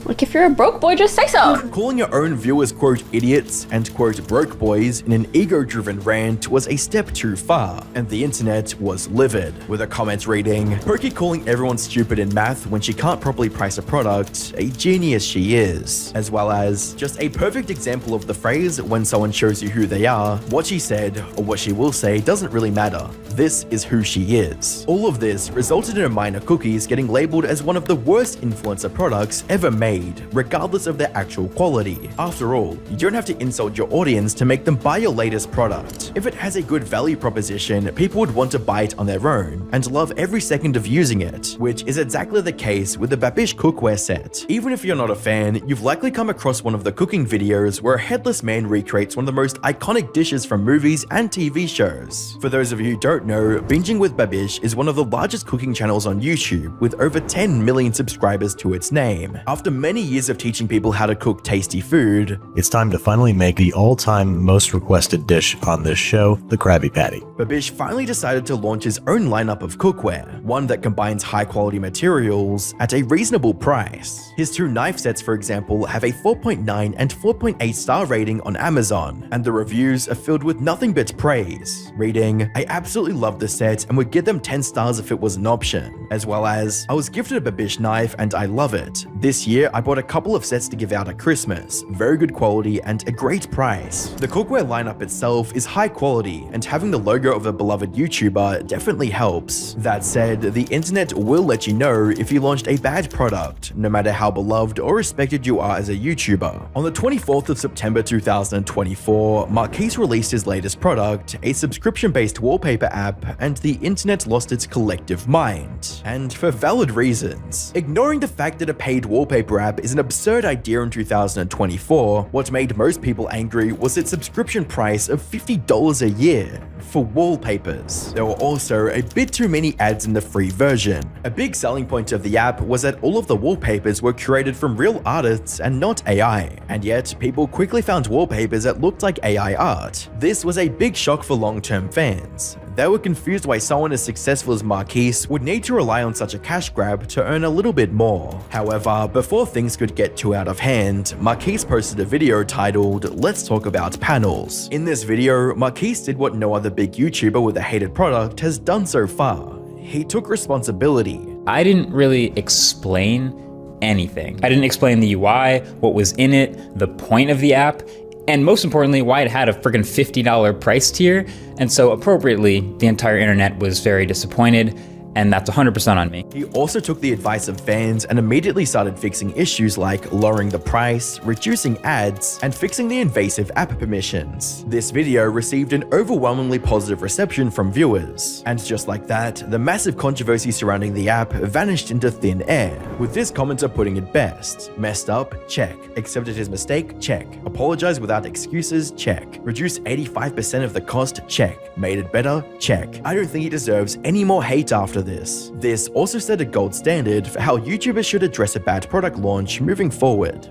like if you're a broke boy, just say so. Calling your own viewers quote idiots and quote broke boys in an ego-driven rant was a step too far, and the internet was livid, with a comment reading, Poki calling everyone stupid in math when she can't properly price a product, a genius she is, as well as just a perfect example of the phrase when someone shows you who they are, what she said or what she will say doesn't really matter. This is who she is. All of this resulted in Minor Cookies getting labeled as one of the worst influencer products ever made, regardless of their actual quality. After all, you don't have to insult your audience to make them buy your latest product. If it has a good value proposition, people would want to buy it on their own and love every second of using it, which is exactly the case with the Babish cookware set. Even if you're not a fan, you've likely come across one of the cooking videos where a headless man recreates one of the most iconic dishes from movies and TV shows. For those of you who don't know, Binging with Babish is one of the largest cooking channels on YouTube, with over 10 million subscribers to its name. After many years of teaching people how to cook tasty food, it's time to finally make the all-time most requested dish on this show, the Krabby Patty. Babish finally decided to launch his own lineup of cookware, one that combines high-quality materials at a reasonable price. His 2 knife sets, for example, have a 4.9 and 4.8 star rating on Amazon, and the reviews are filled with nothing but praise, reading, I absolutely love the set and would give them 10 stars if it was an option, as well as, I was gifted a Babish knife and I love it. This year, I bought a couple of sets to give out at Christmas, very good quality and a great price. The cookware lineup itself is high quality, and having the logo of a beloved YouTuber definitely helps. That said, the internet will let you know if you launched a bad product, no matter how beloved or respected you are as a YouTuber. On the 24th of September 2024, Marquise released his latest product, a subscription-based wallpaper app, and the internet lost its collective mind. And for valid reasons. Ignoring the fact that a paid wallpaper app is an absurd idea in 2024, what made most people angry was its subscription price of $50 a year for wallpapers. There were also a bit too many ads in the free version. A big selling point of the app was that all of the wallpapers were curated from real artists and not AI, and yet people quickly found wallpapers that looked like AI art. This was a big shock for long-term fans. They were confused why someone as successful as Marquise would need to rely on such a cash grab to earn a little bit more. However, before things could get too out of hand, Marquise posted a video titled, Let's Talk About Panels. In this video, Marquise did what no other big YouTuber with a hated product has done so far. He took responsibility. I didn't really explain anything. I didn't explain the UI, what was in it, the point of the app, and most importantly, why it had a friggin' $50 price tier. And so appropriately, the entire internet was very disappointed. and that's 100% on me. He also took the advice of fans and immediately started fixing issues like lowering the price, reducing ads, and fixing the invasive app permissions. This video received an overwhelmingly positive reception from viewers, and just like that, the massive controversy surrounding the app vanished into thin air, with this commenter putting it best. Messed up? Check. Accepted his mistake? Check. Apologized without excuses? Check. Reduced 85% of the cost? Check. Made it better? Check. I don't think he deserves any more hate after this. This also set a gold standard for how YouTubers should address a bad product launch moving forward.